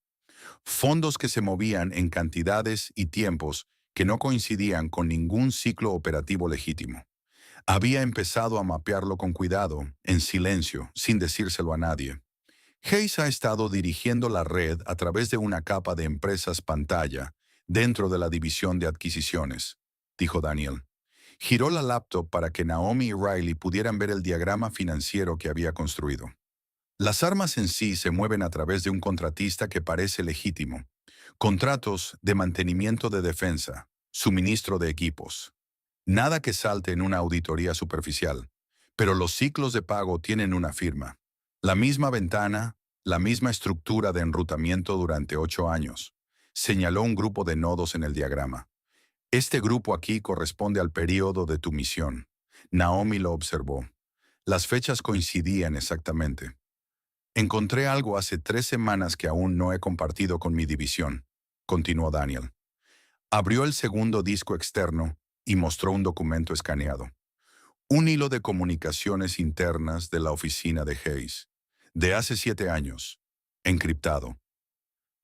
S1: Fondos que se movían en cantidades y tiempos que no coincidían con ningún ciclo operativo legítimo. Había empezado a mapearlo con cuidado, en silencio, sin decírselo a nadie. Hayes ha estado dirigiendo la red a través de una capa de empresas pantalla dentro de la división de adquisiciones, dijo Daniel. Giró la laptop para que Naomi y Riley pudieran ver el diagrama financiero que había construido. Las armas en sí se mueven a través de un contratista que parece legítimo. Contratos de mantenimiento de defensa, suministro de equipos. Nada que salte en una auditoría superficial. Pero los ciclos de pago tienen una firma. La misma ventana, la misma estructura de enrutamiento durante 8 años. Señaló un grupo de nodos en el diagrama. Este grupo aquí corresponde al periodo de tu misión. Naomi lo observó. Las fechas coincidían exactamente. Encontré algo hace 3 semanas que aún no he compartido con mi división, continuó Daniel. Abrió el segundo disco externo y mostró un documento escaneado. Un hilo de comunicaciones internas de la oficina de Hayes, de hace 7 años, encriptado.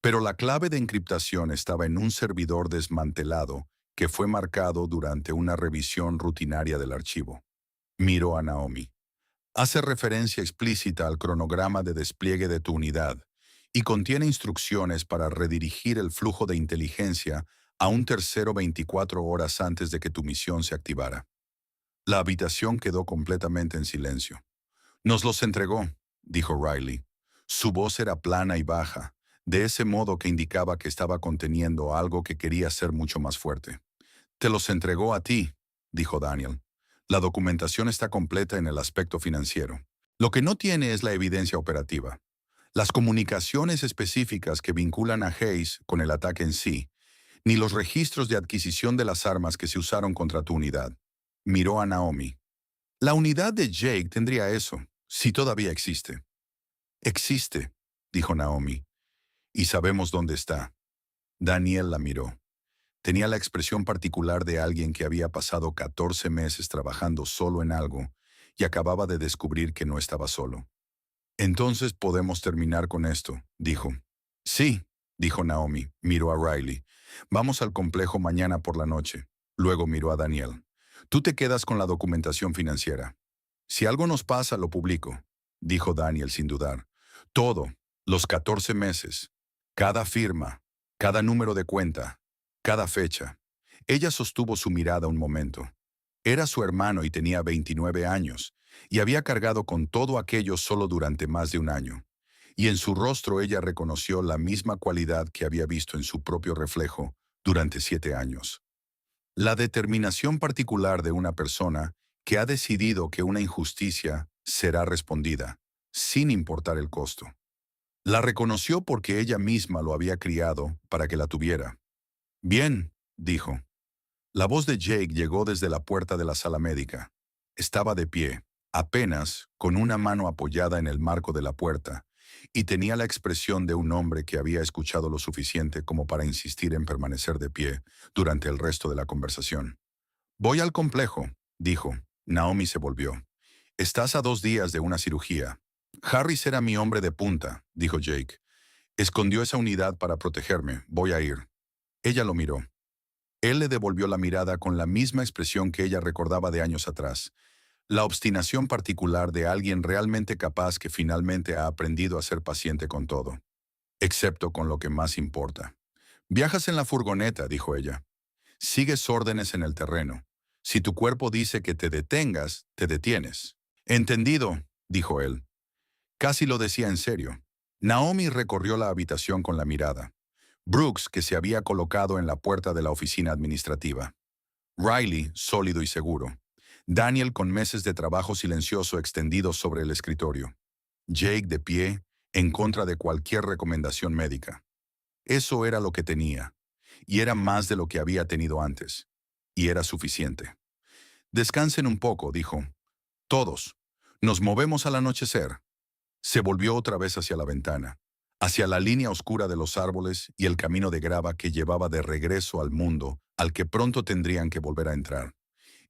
S1: Pero la clave de encriptación estaba en un servidor desmantelado que fue marcado durante una revisión rutinaria del archivo. Miró a Naomi. Hace referencia explícita al cronograma de despliegue de tu unidad y contiene instrucciones para redirigir el flujo de inteligencia a un tercero 24 horas antes de que tu misión se activara. La habitación quedó completamente en silencio. Nos los entregó, dijo Riley. Su voz era plana y baja, de ese modo que indicaba que estaba conteniendo algo que quería ser mucho más fuerte. Te los entregó a ti, dijo Daniel. La documentación está completa en el aspecto financiero. Lo que no tiene es la evidencia operativa. Las comunicaciones específicas que vinculan a Hayes con el ataque en sí, ni los registros de adquisición de las armas que se usaron contra tu unidad. Miró a Naomi. La unidad de Jake tendría eso, si todavía existe. Existe, dijo Naomi, y sabemos dónde está. Daniel la miró. Tenía la expresión particular de alguien que había pasado 14 meses trabajando solo en algo y acababa de descubrir que no estaba solo. Entonces podemos terminar con esto, dijo. Sí, dijo Naomi, miró a Riley. Vamos al complejo mañana por la noche. Luego miró a Daniel. Tú te quedas con la documentación financiera. Si algo nos pasa, lo publico, dijo Daniel sin dudar. Todo, los 14 meses, cada firma, cada número de cuenta, cada fecha. Ella sostuvo su mirada un momento. Era su hermano y tenía 29 años, y había cargado con todo aquello solo durante más de un año. Y en su rostro ella reconoció la misma cualidad que había visto en su propio reflejo durante 7 años. La determinación particular de una persona que ha decidido que una injusticia será respondida, sin importar el costo. La reconoció porque ella misma lo había criado para que la tuviera. Bien, dijo. La voz de Jake llegó desde la puerta de la sala médica. Estaba de pie, apenas con una mano apoyada en el marco de la puerta, y tenía la expresión de un hombre que había escuchado lo suficiente como para insistir en permanecer de pie durante el resto de la conversación. Voy al complejo, dijo. Naomi se volvió. Estás a 2 días de una cirugía. Harris era mi hombre de punta, dijo Jake. Escondió esa unidad para protegerme. Voy a ir. Ella lo miró. Él le devolvió la mirada con la misma expresión que ella recordaba de años atrás, la obstinación particular de alguien realmente capaz que finalmente ha aprendido a ser paciente con todo, excepto con lo que más importa. Viajas en la furgoneta, dijo ella. Sigues órdenes en el terreno. Si tu cuerpo dice que te detengas, te detienes. Entendido, dijo él. Casi lo decía en serio. Naomi recorrió la habitación con la mirada. Brooks, que se había colocado en la puerta de la oficina administrativa. Riley, sólido y seguro. Daniel con meses de trabajo silencioso extendidos sobre el escritorio. Jake de pie, en contra de cualquier recomendación médica. Eso era lo que tenía, y era más de lo que había tenido antes, y era suficiente. Descansen un poco, dijo. Todos. Nos movemos al anochecer. Se volvió otra vez hacia la ventana, hacia la línea oscura de los árboles y el camino de grava que llevaba de regreso al mundo al que pronto tendrían que volver a entrar.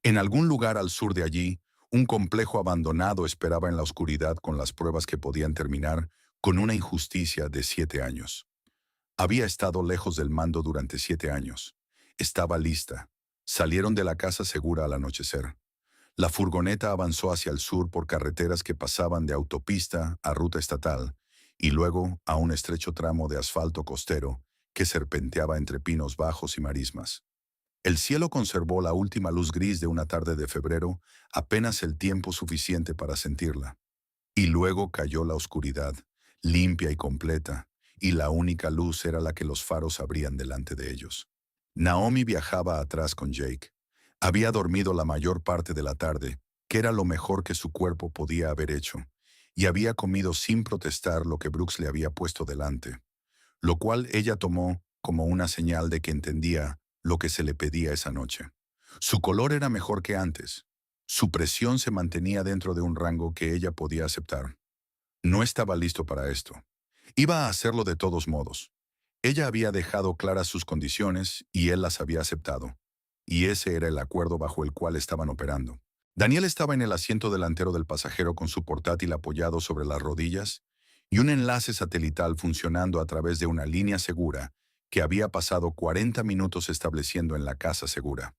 S1: En algún lugar al sur de allí, un complejo abandonado esperaba en la oscuridad con las pruebas que podían terminar con una injusticia de 7 años. Había estado lejos del mando durante 7 años. Estaba lista. Salieron de la casa segura al anochecer. La furgoneta avanzó hacia el sur por carreteras que pasaban de autopista a ruta estatal y luego a un estrecho tramo de asfalto costero que serpenteaba entre pinos bajos y marismas. El cielo conservó la última luz gris de una tarde de febrero, apenas el tiempo suficiente para sentirla. Y luego cayó la oscuridad, limpia y completa, y la única luz era la que los faros abrían delante de ellos. Naomi viajaba atrás con Jake. Había dormido la mayor parte de la tarde, que era lo mejor que su cuerpo podía haber hecho, y había comido sin protestar lo que Brooks le había puesto delante, lo cual ella tomó como una señal de que entendía lo que se le pedía esa noche. Su color era mejor que antes. Su presión se mantenía dentro de un rango que ella podía aceptar. No estaba listo para esto. Iba a hacerlo de todos modos. Ella había dejado claras sus condiciones y él las había aceptado. Y ese era el acuerdo bajo el cual estaban operando. Daniel estaba en el asiento delantero del pasajero con su portátil apoyado sobre las rodillas y un enlace satelital funcionando a través de una línea segura que había pasado 40 minutos estableciendo en la casa segura.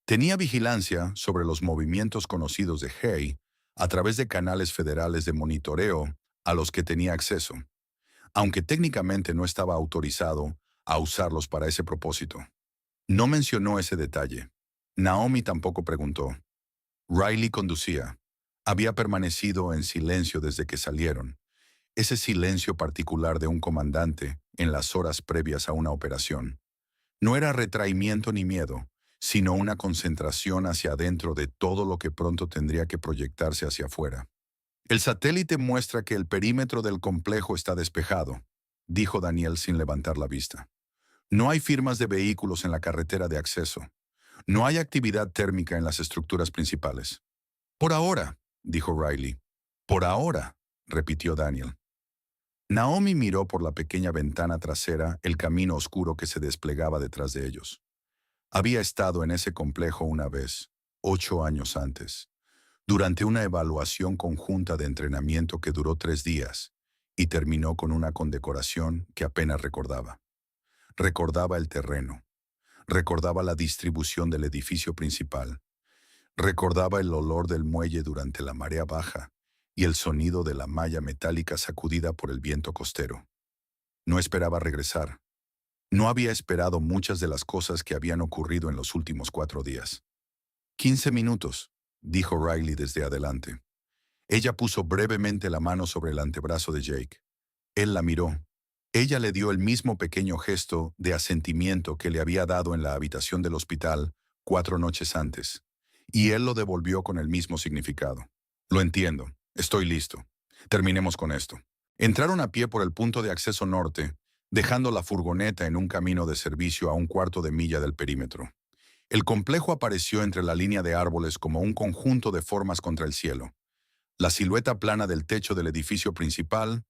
S1: Tenía vigilancia sobre los movimientos conocidos de Hay a través de canales federales de monitoreo a los que tenía acceso, aunque técnicamente no estaba autorizado a usarlos para ese propósito. No mencionó ese detalle. Naomi tampoco preguntó. Riley conducía. Había permanecido en silencio desde que salieron. Ese silencio particular de un comandante en las horas previas a una operación. No era retraimiento ni miedo, sino una concentración hacia adentro de todo lo que pronto tendría que proyectarse hacia afuera. El satélite muestra que el perímetro del complejo está despejado, dijo Daniel sin levantar la vista. No hay firmas de vehículos en la carretera de acceso. No hay actividad térmica en las estructuras principales. Por ahora, dijo Riley. Por ahora, repitió Daniel. Naomi miró por la pequeña ventana trasera el camino oscuro que se desplegaba detrás de ellos. Había estado en ese complejo una vez, 8 años antes, durante una evaluación conjunta de entrenamiento que duró 3 días y terminó con una condecoración que apenas recordaba. Recordaba el terreno, recordaba la distribución del edificio principal, recordaba el olor del muelle durante la marea baja y el sonido de la malla metálica sacudida por el viento costero. No esperaba regresar. No había esperado muchas de las cosas que habían ocurrido en los últimos 4 días. 15 minutos, dijo Riley desde adelante. Ella puso brevemente la mano sobre el antebrazo de Jake. Él la miró. Ella le dio el mismo pequeño gesto de asentimiento que le había dado en la habitación del hospital 4 noches antes, y él lo devolvió con el mismo significado. Lo entiendo. Estoy listo. Terminemos con esto. Entraron a pie por el punto de acceso norte, dejando la furgoneta en un camino de servicio a 1/4 de milla del perímetro. El complejo apareció entre la línea de árboles como un conjunto de formas contra el cielo. La silueta plana del techo del edificio principal,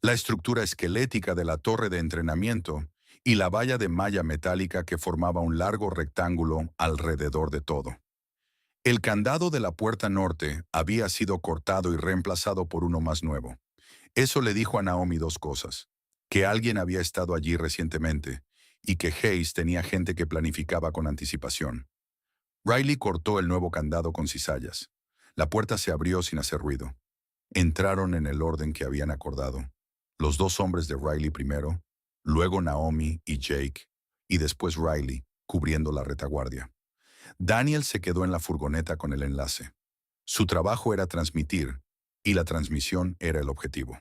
S1: la estructura esquelética de la torre de entrenamiento y la valla de malla metálica que formaba un largo rectángulo alrededor de todo. El candado de la puerta norte había sido cortado y reemplazado por uno más nuevo. Eso le dijo a Naomi 2 cosas: que alguien había estado allí recientemente y que Hayes tenía gente que planificaba con anticipación. Riley cortó el nuevo candado con cizallas. La puerta se abrió sin hacer ruido. Entraron en el orden que habían acordado. Los 2 hombres de Riley primero, luego Naomi y Jake, y después Riley, cubriendo la retaguardia. Daniel se quedó en la furgoneta con el enlace. Su trabajo era transmitir, y la transmisión era el objetivo.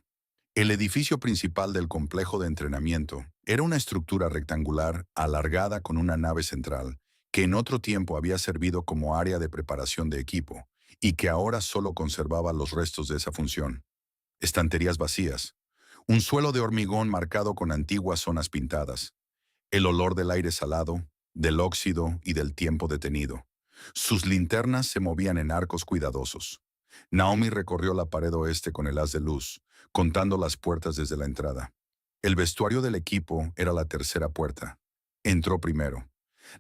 S1: El edificio principal del complejo de entrenamiento era una estructura rectangular alargada con una nave central que en otro tiempo había servido como área de preparación de equipo y que ahora solo conservaba los restos de esa función. Estanterías vacías, un suelo de hormigón marcado con antiguas zonas pintadas, el olor del aire salado, del óxido y del tiempo detenido. Sus linternas se movían en arcos cuidadosos. Naomi recorrió la pared oeste con el haz de luz, contando las puertas desde la entrada. El vestuario del equipo era la tercera puerta. Entró primero.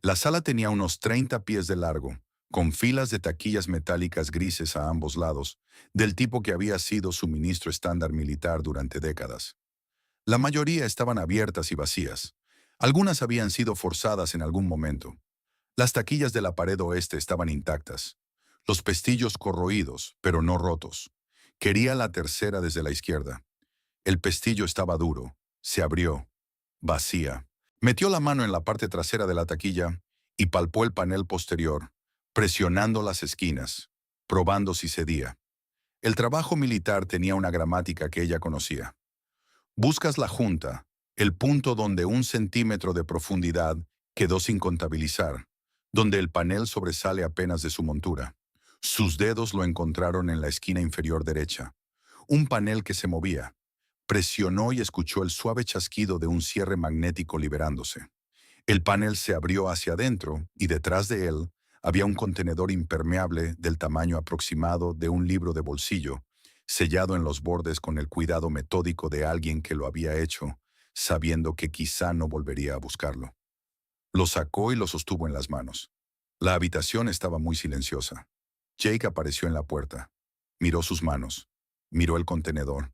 S1: La sala tenía unos 30 pies de largo, con filas de taquillas metálicas grises a ambos lados, del tipo que había sido suministro estándar militar durante décadas. La mayoría estaban abiertas y vacías. Algunas habían sido forzadas en algún momento. Las taquillas de la pared oeste estaban intactas. Los pestillos corroídos, pero no rotos. Quería la tercera desde la izquierda. El pestillo estaba duro. Se abrió. Vacía. Metió la mano en la parte trasera de la taquilla y palpó el panel posterior, presionando las esquinas, probando si cedía. El trabajo militar tenía una gramática que ella conocía. Buscas la junta, el punto donde 1 centímetro de profundidad quedó sin contabilizar, donde el panel sobresale apenas de su montura. Sus dedos lo encontraron en la esquina inferior derecha. Un panel que se movía. Presionó y escuchó el suave chasquido de un cierre magnético liberándose. El panel se abrió hacia adentro y detrás de él había un contenedor impermeable del tamaño aproximado de un libro de bolsillo, sellado en los bordes con el cuidado metódico de alguien que lo había hecho, sabiendo que quizá no volvería a buscarlo. Lo sacó y lo sostuvo en las manos. La habitación estaba muy silenciosa. Jake apareció en la puerta. Miró sus manos. Miró el contenedor.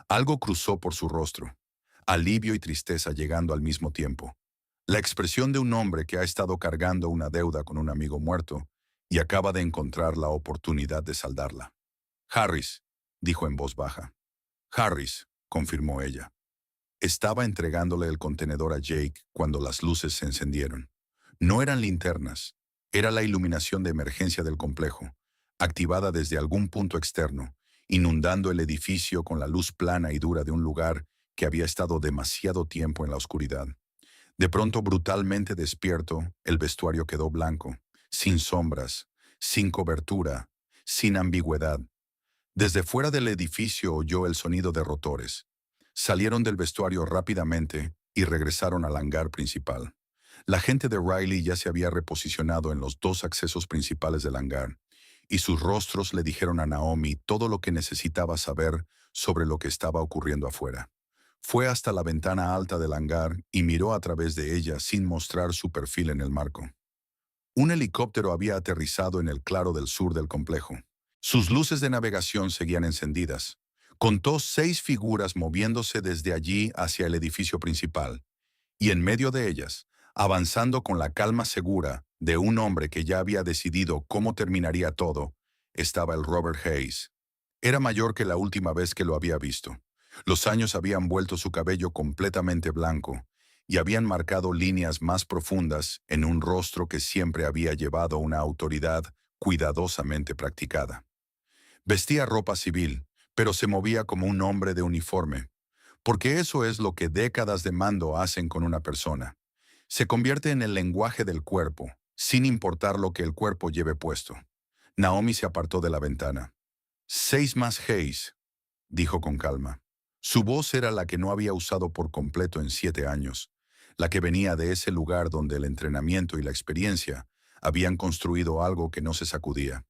S1: Algo cruzó por su rostro. Alivio y tristeza llegando al mismo tiempo. La expresión de un hombre que ha estado cargando una deuda con un amigo muerto y acaba de encontrar la oportunidad de saldarla. Harris, dijo en voz baja. Harris, confirmó ella. Estaba entregándole el contenedor a Jake cuando las luces se encendieron. No eran linternas, era la iluminación de emergencia del complejo, activada desde algún punto externo, inundando el edificio con la luz plana y dura de un lugar que había estado demasiado tiempo en la oscuridad. De pronto, brutalmente despierto, el vestuario quedó blanco, sin sombras, sin cobertura, sin ambigüedad. Desde fuera del edificio oyó el sonido de rotores. Salieron del vestuario rápidamente y regresaron al hangar principal. La gente de Riley ya se había reposicionado en los dos accesos principales del hangar, y sus rostros le dijeron a Naomi todo lo que necesitaba saber sobre lo que estaba ocurriendo afuera. Fue hasta la ventana alta del hangar y miró a través de ella sin mostrar su perfil en el marco. Un helicóptero había aterrizado en el claro del sur del complejo. Sus luces de navegación seguían encendidas. Contó 6 figuras moviéndose desde allí hacia el edificio principal, y en medio de ellas, avanzando con la calma segura de un hombre que ya había decidido cómo terminaría todo, estaba el Robert Hayes. Era mayor que la última vez que lo había visto. Los años habían vuelto su cabello completamente blanco y habían marcado líneas más profundas en un rostro que siempre había llevado una autoridad cuidadosamente practicada. Vestía ropa civil, pero se movía como un hombre de uniforme, porque eso es lo que décadas de mando hacen con una persona. Se convierte en el lenguaje del cuerpo, sin importar lo que el cuerpo lleve puesto. Naomi se apartó de la ventana. 6 más Hayes, dijo con calma. Su voz era la que no había usado por completo en 7 años, la que venía de ese lugar donde el entrenamiento y la experiencia habían construido algo que no se sacudía.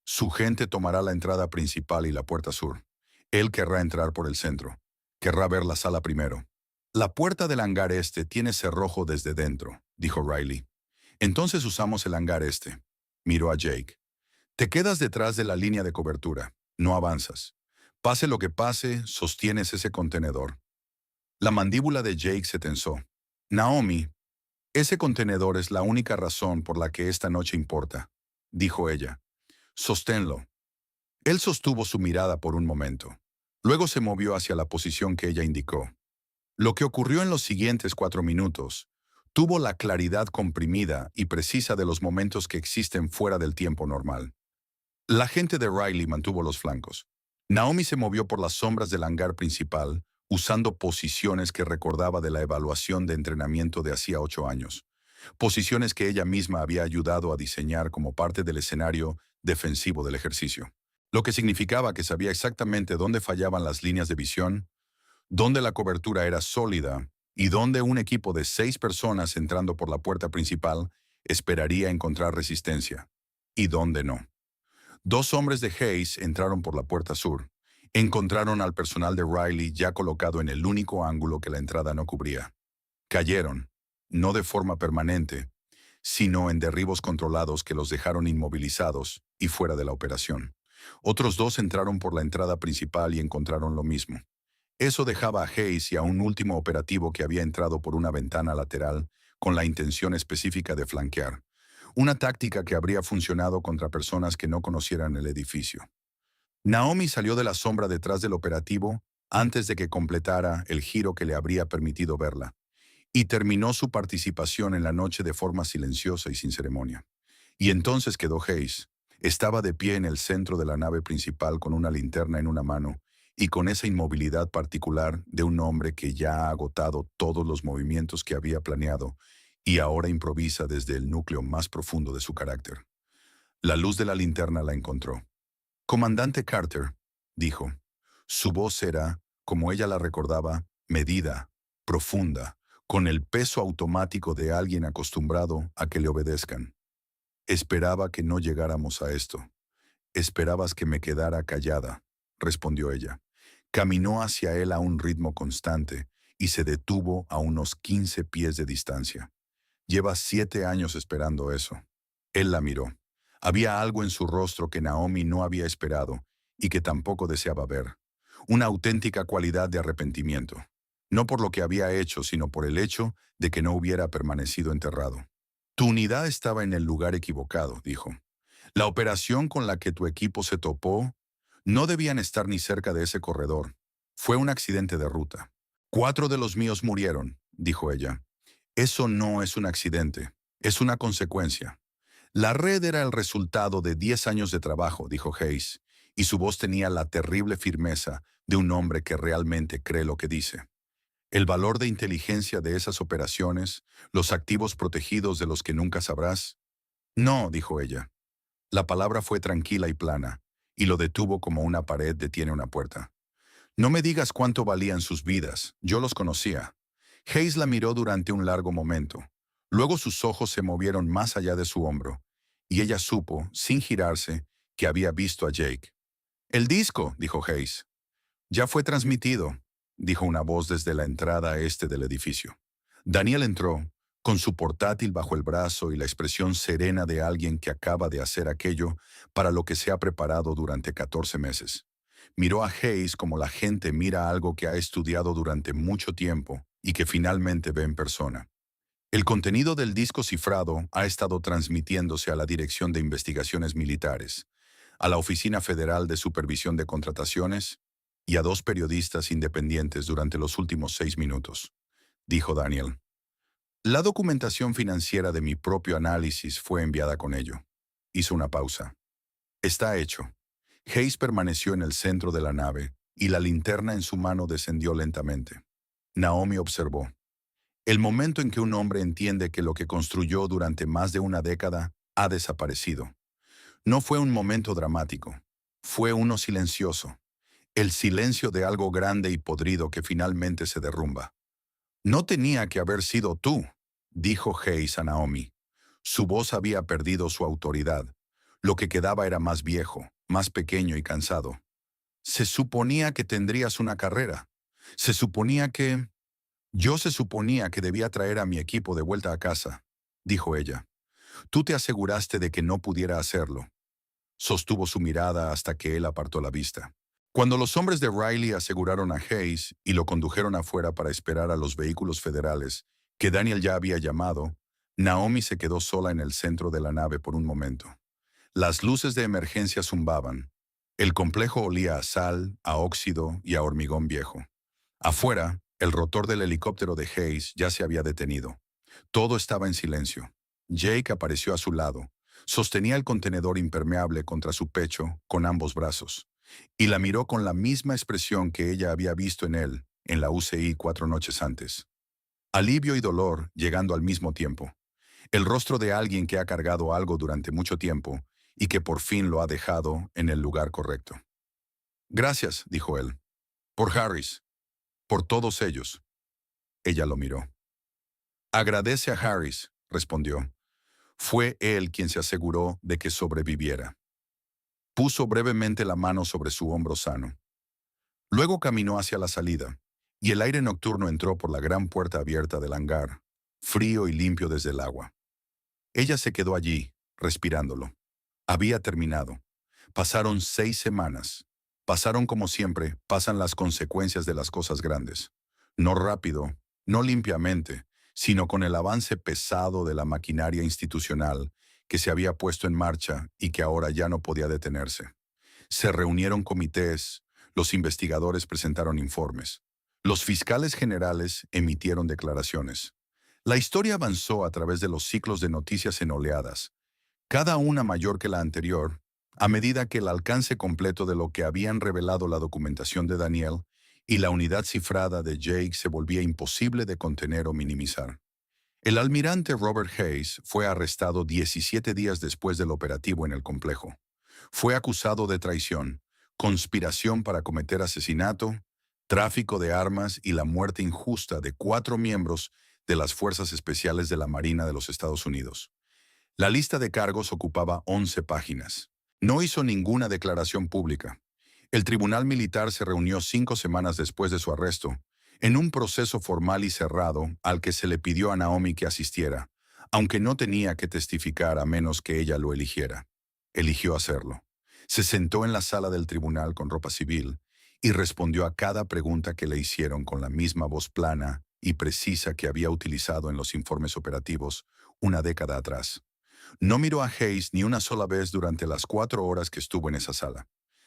S1: Su gente tomará la entrada principal y la puerta sur. Él querrá entrar por el centro. Querrá ver la sala primero. La puerta del hangar este tiene cerrojo desde dentro, dijo Riley. Entonces usamos el hangar este. Miró a Jake. Te quedas detrás de la línea de cobertura. No avanzas. Pase lo que pase, sostienes ese contenedor. La mandíbula de Jake se tensó. Naomi, ese contenedor es la única razón por la que esta noche importa, dijo ella. Sosténlo. Él sostuvo su mirada por un momento. Luego se movió hacia la posición que ella indicó. Lo que ocurrió en los siguientes 4 minutos tuvo la claridad comprimida y precisa de los momentos que existen fuera del tiempo normal. La gente de Riley mantuvo los flancos. Naomi se movió por las sombras del hangar principal, usando posiciones que recordaba de la evaluación de entrenamiento de hacía 8 años. Posiciones que ella misma había ayudado a diseñar como parte del escenario defensivo del ejercicio. Lo que significaba que sabía exactamente dónde fallaban las líneas de visión, dónde la cobertura era sólida y dónde un equipo de 6 personas entrando por la puerta principal esperaría encontrar resistencia, y dónde no. 2 hombres de Hayes entraron por la puerta sur. Encontraron al personal de Riley ya colocado en el único ángulo que la entrada no cubría. Cayeron, no de forma permanente, sino en derribos controlados que los dejaron inmovilizados y fuera de la operación. Otros 2 entraron por la entrada principal y encontraron lo mismo. Eso dejaba a Hayes y a un último operativo que había entrado por una ventana lateral con la intención específica de flanquear. Una táctica que habría funcionado contra personas que no conocieran el edificio. Naomi salió de la sombra detrás del operativo antes de que completara el giro que le habría permitido verla, y terminó su participación en la noche de forma silenciosa y sin ceremonia. Y entonces quedó Hayes. Estaba de pie en el centro de la nave principal con una linterna en una mano y con esa inmovilidad particular de un hombre que ya ha agotado todos los movimientos que había planeado y ahora improvisa desde el núcleo más profundo de su carácter. La luz de la linterna la encontró. «Comandante Carter», dijo. Su voz era, como ella la recordaba, medida, profunda, con el peso automático de alguien acostumbrado a que le obedezcan. «Esperaba que no llegáramos a esto. Esperabas que me quedara callada», respondió ella. Caminó hacia él a un ritmo constante y se detuvo a unos 15 pies de distancia. «Llevas 7 años esperando eso». Él la miró. Había algo en su rostro que Naomi no había esperado y que tampoco deseaba ver. Una auténtica cualidad de arrepentimiento. No por lo que había hecho, sino por el hecho de que no hubiera permanecido enterrado. «Tu unidad estaba en el lugar equivocado», dijo. «La operación con la que tu equipo se topó no debían estar ni cerca de ese corredor. Fue un accidente de ruta». «4 de los míos murieron», dijo ella. «Eso no es un accidente, es una consecuencia. La red era el resultado de 10 años de trabajo, dijo Hayes, y su voz tenía la terrible firmeza de un hombre que realmente cree lo que dice. El valor de inteligencia de esas operaciones, los activos protegidos de los que nunca sabrás. No, dijo ella. La palabra fue tranquila y plana, y lo detuvo como una pared detiene una puerta. No me digas cuánto valían sus vidas, yo los conocía. Hayes la miró durante un largo momento. Luego sus ojos se movieron más allá de su hombro, y ella supo, sin girarse, que había visto a Jake. El disco, dijo Hayes. Ya fue transmitido, dijo una voz desde la entrada este del edificio. Daniel entró, con su portátil bajo el brazo y la expresión serena de alguien que acaba de hacer aquello para lo que se ha preparado durante 14 meses. Miró a Hayes como la gente mira algo que ha estudiado durante mucho tiempo y que finalmente ve en persona. El contenido del disco cifrado ha estado transmitiéndose a la Dirección de Investigaciones Militares, a la Oficina Federal de Supervisión de Contrataciones y a 2 periodistas independientes durante los últimos 6 minutos, dijo Daniel. La documentación financiera de mi propio análisis fue enviada con ello. Hizo una pausa. Está hecho. Hayes permaneció en el centro de la nave y la linterna en su mano descendió lentamente. Naomi observó. El momento en que un hombre entiende que lo que construyó durante más de una década ha desaparecido. No fue un momento dramático. Fue uno silencioso. El silencio de algo grande y podrido que finalmente se derrumba. No tenía que haber sido tú, dijo Hayes a Naomi. Su voz había perdido su autoridad. Lo que quedaba era más viejo, más pequeño y cansado. Se suponía que tendrías una carrera. Se suponía que... Yo se suponía que debía traer a mi equipo de vuelta a casa, dijo ella. Tú te aseguraste de que no pudiera hacerlo. Sostuvo su mirada hasta que él apartó la vista. Cuando los hombres de Riley aseguraron a Hayes y lo condujeron afuera para esperar a los vehículos federales, que Daniel ya había llamado, Naomi se quedó sola en el centro de la nave por un momento. Las luces de emergencia zumbaban. El complejo olía a sal, a óxido y a hormigón viejo. Afuera, el rotor del helicóptero de Hayes ya se había detenido. Todo estaba en silencio. Jake apareció a su lado. Sostenía el contenedor impermeable contra su pecho con ambos brazos, y la miró con la misma expresión que ella había visto en él en la UCI 4 noches antes. Alivio y dolor llegando al mismo tiempo. El rostro de alguien que ha cargado algo durante mucho tiempo y que por fin lo ha dejado en el lugar correcto. Gracias, dijo él. Por Harris. Por todos ellos. Ella lo miró. Agradece a Harris, respondió. Fue él quien se aseguró de que sobreviviera. Puso brevemente la mano sobre su hombro sano. Luego caminó hacia la salida, y el aire nocturno entró por la gran puerta abierta del hangar, frío y limpio desde el agua. Ella se quedó allí, respirándolo. Había terminado. Pasaron 6 semanas. Pasaron como siempre, pasan las consecuencias de las cosas grandes. No rápido, no limpiamente, sino con el avance pesado de la maquinaria institucional que se había puesto en marcha y que ahora ya no podía detenerse. Se reunieron comités, los investigadores presentaron informes. Los fiscales generales emitieron declaraciones. La historia avanzó a través de los ciclos de noticias en oleadas, cada una mayor que la anterior, a medida que el alcance completo de lo que habían revelado la documentación de Daniel y la unidad cifrada de Jake se volvía imposible de contener o minimizar. El almirante Robert Hayes fue arrestado 17 días después del operativo en el complejo. Fue acusado de traición, conspiración para cometer asesinato, tráfico de armas y la muerte injusta de 4 miembros de las Fuerzas Especiales de la Marina de los Estados Unidos. La lista de cargos ocupaba 11 páginas. No hizo ninguna declaración pública. El tribunal militar se reunió 5 semanas después de su arresto, en un proceso formal y cerrado al que se le pidió a Naomi que asistiera, aunque no tenía que testificar a menos que ella lo eligiera. Eligió hacerlo. Se sentó en la sala del tribunal con ropa civil y respondió a cada pregunta que le hicieron con la misma voz plana y precisa que había utilizado en los informes operativos una década atrás. No miró a Hayes ni una sola vez durante las 4 horas que estuvo en esa sala.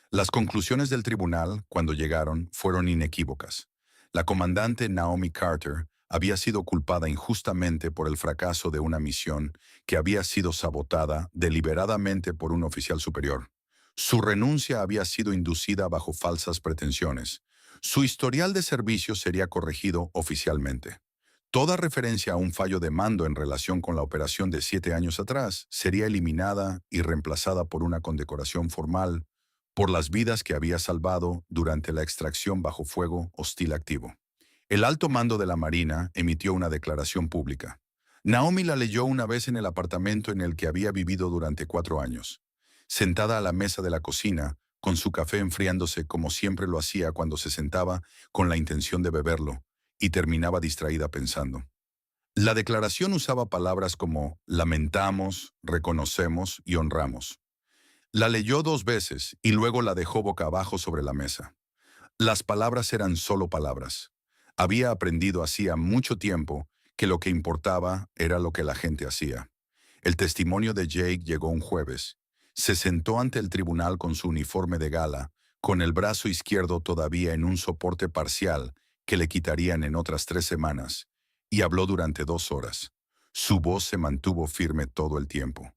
S1: Las conclusiones del tribunal, cuando llegaron, fueron inequívocas. La comandante Naomi Carter había sido culpada injustamente por el fracaso de una misión que había sido sabotada deliberadamente por un oficial superior. Su renuncia había sido inducida bajo falsas pretensiones. Su historial de servicio sería corregido oficialmente. Toda referencia a un fallo de mando en relación con la operación de 7 años atrás sería eliminada y reemplazada por una condecoración formal por las vidas que había salvado durante la extracción bajo fuego hostil activo. El alto mando de la Marina emitió una declaración pública. Naomi la leyó una vez en el apartamento en el que había vivido durante 4 años. Sentada a la mesa de la cocina, con su café enfriándose como siempre lo hacía cuando se sentaba con la intención de beberlo, y terminaba distraída pensando. La declaración usaba palabras como lamentamos, reconocemos y honramos. La leyó 2 veces y luego la dejó boca abajo sobre la mesa. Las palabras eran solo palabras. Había aprendido hacía mucho tiempo que lo que importaba era lo que la gente hacía. El testimonio de Jake llegó un jueves. Se sentó ante el tribunal con su uniforme de gala, con el brazo izquierdo todavía en un soporte parcial que le quitarían en otras 3 semanas, y habló durante 2 horas. Su voz se mantuvo firme todo el tiempo.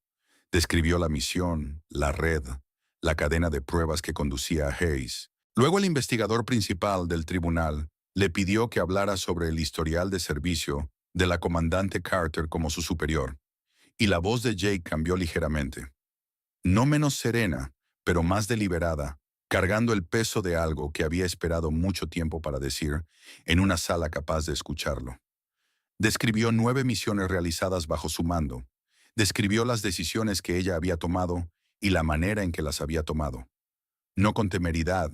S1: Describió la misión, la red, la cadena de pruebas que conducía a Hayes. Luego el investigador principal del tribunal le pidió que hablara sobre el historial de servicio de la comandante Carter como su superior, y la voz de Jake cambió ligeramente. No menos serena, pero más deliberada, cargando el peso de algo que había esperado mucho tiempo para decir, en una sala capaz de escucharlo. Describió 9 misiones realizadas bajo su mando. Describió las decisiones que ella había tomado y la manera en que las había tomado. No con temeridad,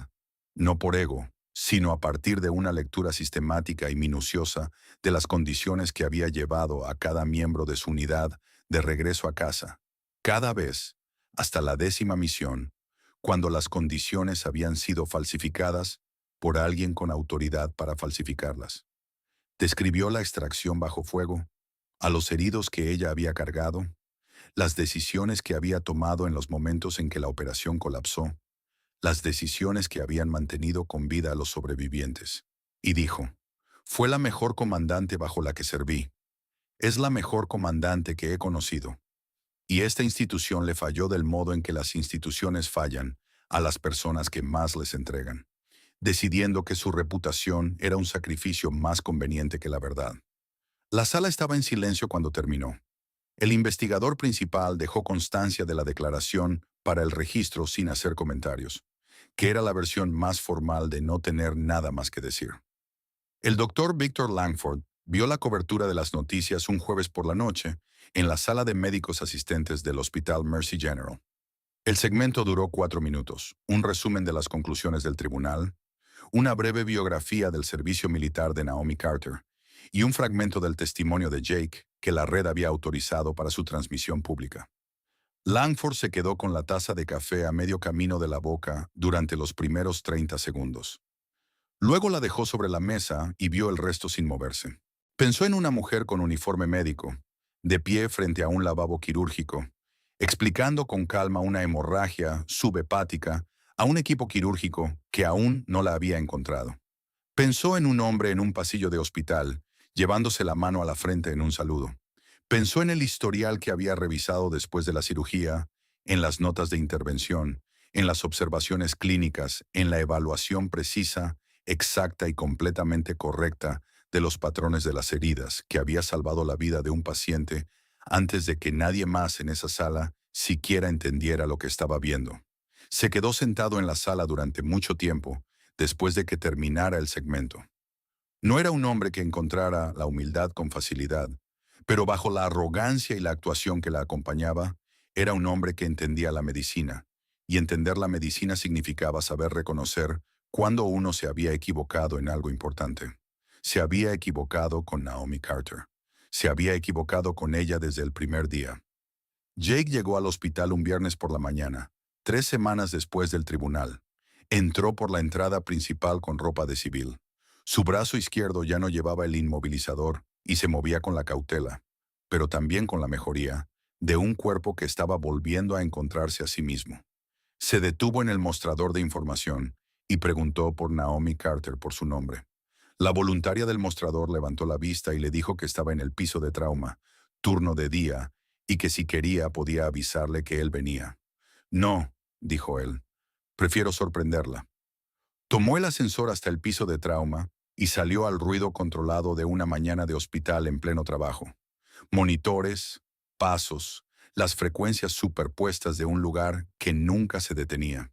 S1: no por ego, sino a partir de una lectura sistemática y minuciosa de las condiciones que había llevado a cada miembro de su unidad de regreso a casa. Cada vez, hasta la 10ª misión, cuando las condiciones habían sido falsificadas por alguien con autoridad para falsificarlas. Describió la extracción bajo fuego, a los heridos que ella había cargado, las decisiones que había tomado en los momentos en que la operación colapsó, las decisiones que habían mantenido con vida a los sobrevivientes. Y dijo, fue la mejor comandante bajo la que serví. Es la mejor comandante que he conocido. Y esta institución le falló del modo en que las instituciones fallan a las personas que más les entregan, decidiendo que su reputación era un sacrificio más conveniente que la verdad. La sala estaba en silencio cuando terminó. El investigador principal dejó constancia de la declaración para el registro sin hacer comentarios, que era la versión más formal de no tener nada más que decir. El doctor Victor Langford vio la cobertura de las noticias un jueves por la noche en la sala de médicos asistentes del Hospital Mercy General. El segmento duró 4 minutos, un resumen de las conclusiones del tribunal, una breve biografía del servicio militar de Naomi Carter y un fragmento del testimonio de Jake que la red había autorizado para su transmisión pública. Langford se quedó con la taza de café a medio camino de la boca durante los primeros 30 segundos. Luego la dejó sobre la mesa y vio el resto sin moverse. Pensó en una mujer con uniforme médico, de pie frente a un lavabo quirúrgico, explicando con calma una hemorragia subhepática a un equipo quirúrgico que aún no la había encontrado. Pensó en un hombre en un pasillo de hospital, llevándose la mano a la frente en un saludo. Pensó en el historial que había revisado después de la cirugía, en las notas de intervención, en las observaciones clínicas, en la evaluación precisa, exacta y completamente correcta de los patrones de las heridas que había salvado la vida de un paciente antes de que nadie más en esa sala siquiera entendiera lo que estaba viendo. Se quedó sentado en la sala durante mucho tiempo, después de que terminara el segmento. No era un hombre que encontrara la humildad con facilidad, pero bajo la arrogancia y la actuación que la acompañaba, era un hombre que entendía la medicina, y entender la medicina significaba saber reconocer cuando uno se había equivocado en algo importante. Se había equivocado con Naomi Carter. Se había equivocado con ella desde el primer día. Jake llegó al hospital un viernes por la mañana, 3 semanas después del tribunal. Entró por la entrada principal con ropa de civil. Su brazo izquierdo ya no llevaba el inmovilizador y se movía con la cautela, pero también con la mejoría, de un cuerpo que estaba volviendo a encontrarse a sí mismo. Se detuvo en el mostrador de información y preguntó por Naomi Carter por su nombre. La voluntaria del mostrador levantó la vista y le dijo que estaba en el piso de trauma, turno de día, y que si quería podía avisarle que él venía. No, dijo él, prefiero sorprenderla. Tomó el ascensor hasta el piso de trauma y salió al ruido controlado de una mañana de hospital en pleno trabajo. Monitores, pasos, las frecuencias superpuestas de un lugar que nunca se detenía.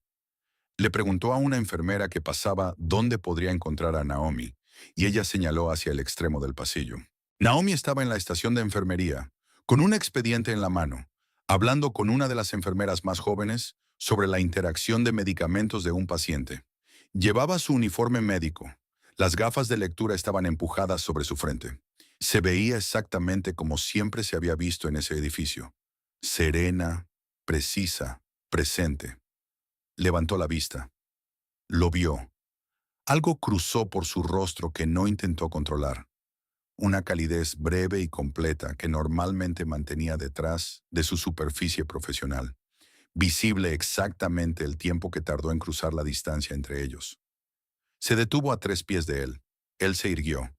S1: Le preguntó a una enfermera que pasaba dónde podría encontrar a Naomi, y ella señaló hacia el extremo del pasillo. Naomi estaba en la estación de enfermería, con un expediente en la mano, hablando con una de las enfermeras más jóvenes sobre la interacción de medicamentos de un paciente. Llevaba su uniforme médico. Las gafas de lectura estaban empujadas sobre su frente. Se veía exactamente como siempre se había visto en ese edificio. Serena, precisa, presente. Levantó la vista. Lo vio. Algo cruzó por su rostro que no intentó controlar. Una calidez breve y completa que normalmente mantenía detrás de su superficie profesional, visible exactamente el tiempo que tardó en cruzar la distancia entre ellos. Se detuvo a 3 pies de él. Él se irguió.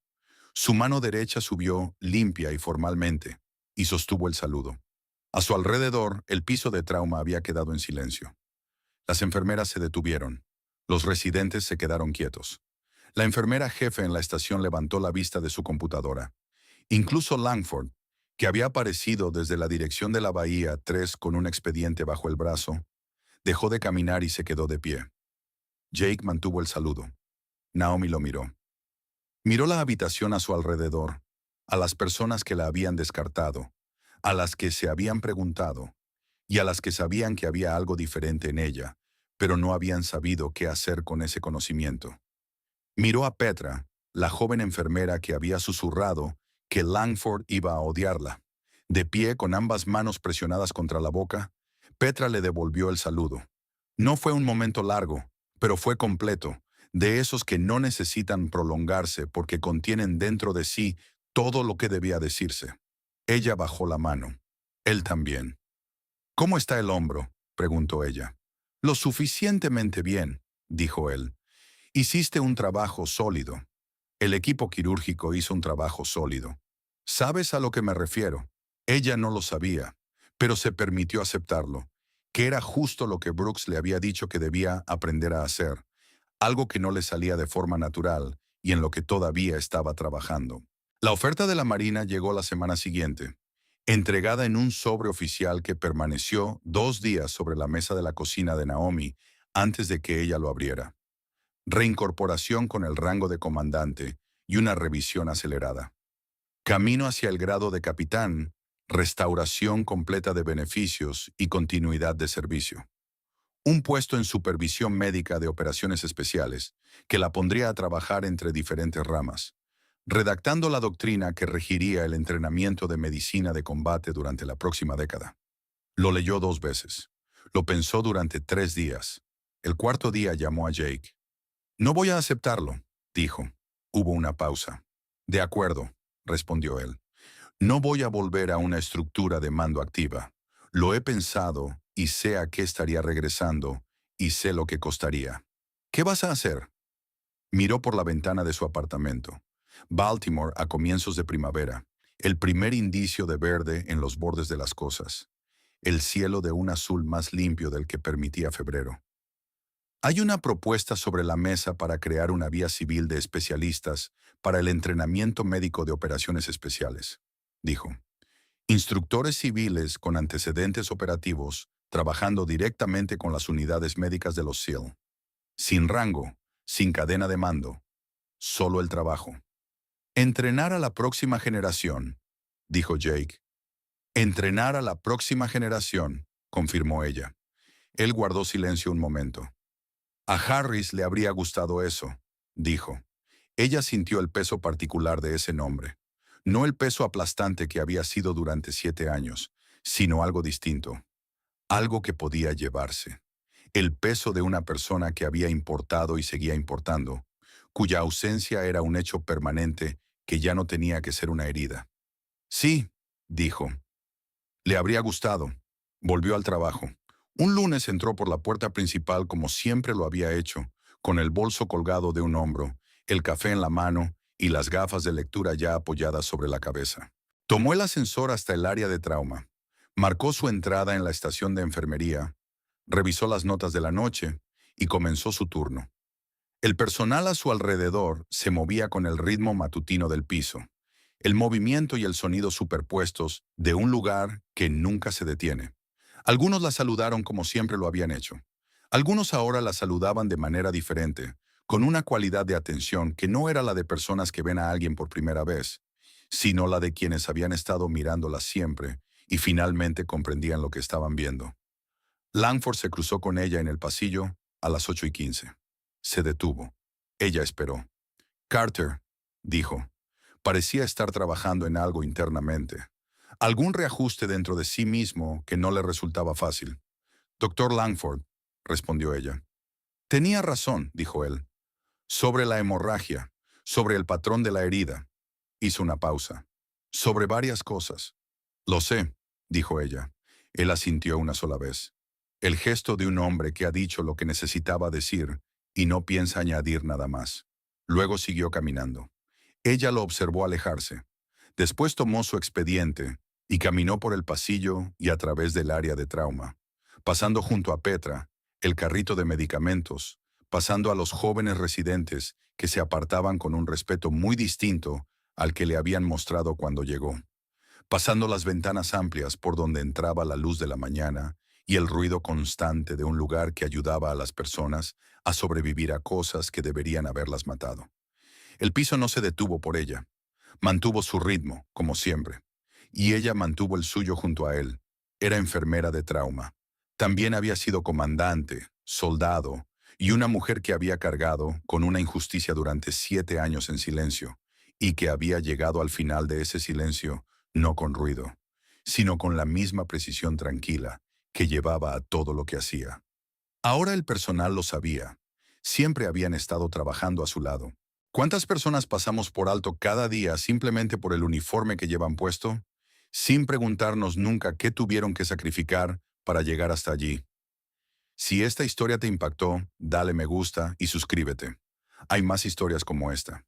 S1: Su mano derecha subió limpia y formalmente, y sostuvo el saludo. A su alrededor, el piso de trauma había quedado en silencio. Las enfermeras se detuvieron. Los residentes se quedaron quietos. La enfermera jefe en la estación levantó la vista de su computadora. Incluso Langford, que había aparecido desde la dirección de la Bahía 3 con un expediente bajo el brazo, dejó de caminar y se quedó de pie. Jake mantuvo el saludo. Naomi lo miró. Miró la habitación a su alrededor, a las personas que la habían descartado, a las que se habían preguntado, y a las que sabían que había algo diferente en ella, pero no habían sabido qué hacer con ese conocimiento. Miró a Petra, la joven enfermera que había susurrado que Langford iba a odiarla. De pie, con ambas manos presionadas contra la boca, Petra le devolvió el saludo. No fue un momento largo, pero fue completo, de esos que no necesitan prolongarse porque contienen dentro de sí todo lo que debía decirse. Ella bajó la mano. Él también. ¿Cómo está el hombro?, preguntó ella. Lo suficientemente bien, dijo él. Hiciste un trabajo sólido. El equipo quirúrgico hizo un trabajo sólido. ¿Sabes a lo que me refiero? Ella no lo sabía, pero se permitió aceptarlo, que era justo lo que Brooks le había dicho que debía aprender a hacer, algo que no le salía de forma natural y en lo que todavía estaba trabajando. La oferta de la Marina llegó la semana siguiente, entregada en un sobre oficial que permaneció 2 días sobre la mesa de la cocina de Naomi antes de que ella lo abriera. Reincorporación con el rango de comandante y una revisión acelerada. Camino hacia el grado de capitán, restauración completa de beneficios y continuidad de servicio. Un puesto en supervisión médica de operaciones especiales, que la pondría a trabajar entre diferentes ramas, redactando la doctrina que regiría el entrenamiento de medicina de combate durante la próxima década. Lo leyó 2 veces. Lo pensó durante 3 días. El cuarto día llamó a Jake. No voy a aceptarlo, dijo. Hubo una pausa. De acuerdo, respondió él. No voy a volver a una estructura de mando activa. Lo he pensado y sé a qué estaría regresando y sé lo que costaría. ¿Qué vas a hacer? Miró por la ventana de su apartamento. Baltimore a comienzos de primavera. El primer indicio de verde en los bordes de las cosas. El cielo de un azul más limpio del que permitía febrero. Hay una propuesta sobre la mesa para crear una vía civil de especialistas para el entrenamiento médico de operaciones especiales, dijo. Instructores civiles con antecedentes operativos trabajando directamente con las unidades médicas de los SEAL. Sin rango, sin cadena de mando, solo el trabajo. Entrenar a la próxima generación, dijo Jake. Entrenar a la próxima generación, confirmó ella. Él guardó silencio un momento. A Harris le habría gustado eso, dijo. Ella sintió el peso particular de ese nombre. No el peso aplastante que había sido durante 7 años, sino algo distinto. Algo que podía llevarse. El peso de una persona que había importado y seguía importando, cuya ausencia era un hecho permanente que ya no tenía que ser una herida. Sí, dijo. Le habría gustado. Volvió al trabajo. Un lunes entró por la puerta principal como siempre lo había hecho, con el bolso colgado de un hombro, el café en la mano y las gafas de lectura ya apoyadas sobre la cabeza. Tomó el ascensor hasta el área de trauma. Marcó su entrada en la estación de enfermería, revisó las notas de la noche y comenzó su turno. El personal a su alrededor se movía con el ritmo matutino del piso, el movimiento y el sonido superpuestos de un lugar que nunca se detiene. Algunos la saludaron como siempre lo habían hecho. Algunos ahora la saludaban de manera diferente, con una cualidad de atención que no era la de personas que ven a alguien por primera vez, sino la de quienes habían estado mirándola siempre y finalmente comprendían lo que estaban viendo. Langford se cruzó con ella en el pasillo a las 8:15. Se detuvo. Ella esperó. Carter, dijo, parecía estar trabajando en algo internamente. Algún reajuste dentro de sí mismo que no le resultaba fácil. Doctor Langford, respondió ella. Tenía razón, dijo él. Sobre la hemorragia, sobre el patrón de la herida. Hizo una pausa. Sobre varias cosas. Lo sé, dijo ella. Él asintió una sola vez. El gesto de un hombre que ha dicho lo que necesitaba decir y no piensa añadir nada más. Luego siguió caminando. Ella lo observó alejarse. Después tomó su expediente y caminó por el pasillo y a través del área de trauma, pasando junto a Petra, el carrito de medicamentos, pasando a los jóvenes residentes que se apartaban con un respeto muy distinto al que le habían mostrado cuando llegó, pasando las ventanas amplias por donde entraba la luz de la mañana y el ruido constante de un lugar que ayudaba a las personas a sobrevivir a cosas que deberían haberlas matado. El piso no se detuvo por ella. Mantuvo su ritmo, como siempre, y ella mantuvo el suyo junto a él. Era enfermera de trauma. También había sido comandante, soldado, y una mujer que había cargado con una injusticia durante 7 años en silencio, y que había llegado al final de ese silencio no con ruido, sino con la misma precisión tranquila que llevaba a todo lo que hacía. Ahora el personal lo sabía. Siempre habían estado trabajando a su lado. ¿Cuántas personas pasamos por alto cada día simplemente por el uniforme que llevan puesto, sin preguntarnos nunca qué tuvieron que sacrificar para llegar hasta allí? Si esta historia te impactó, dale me gusta y suscríbete. Hay más historias como esta.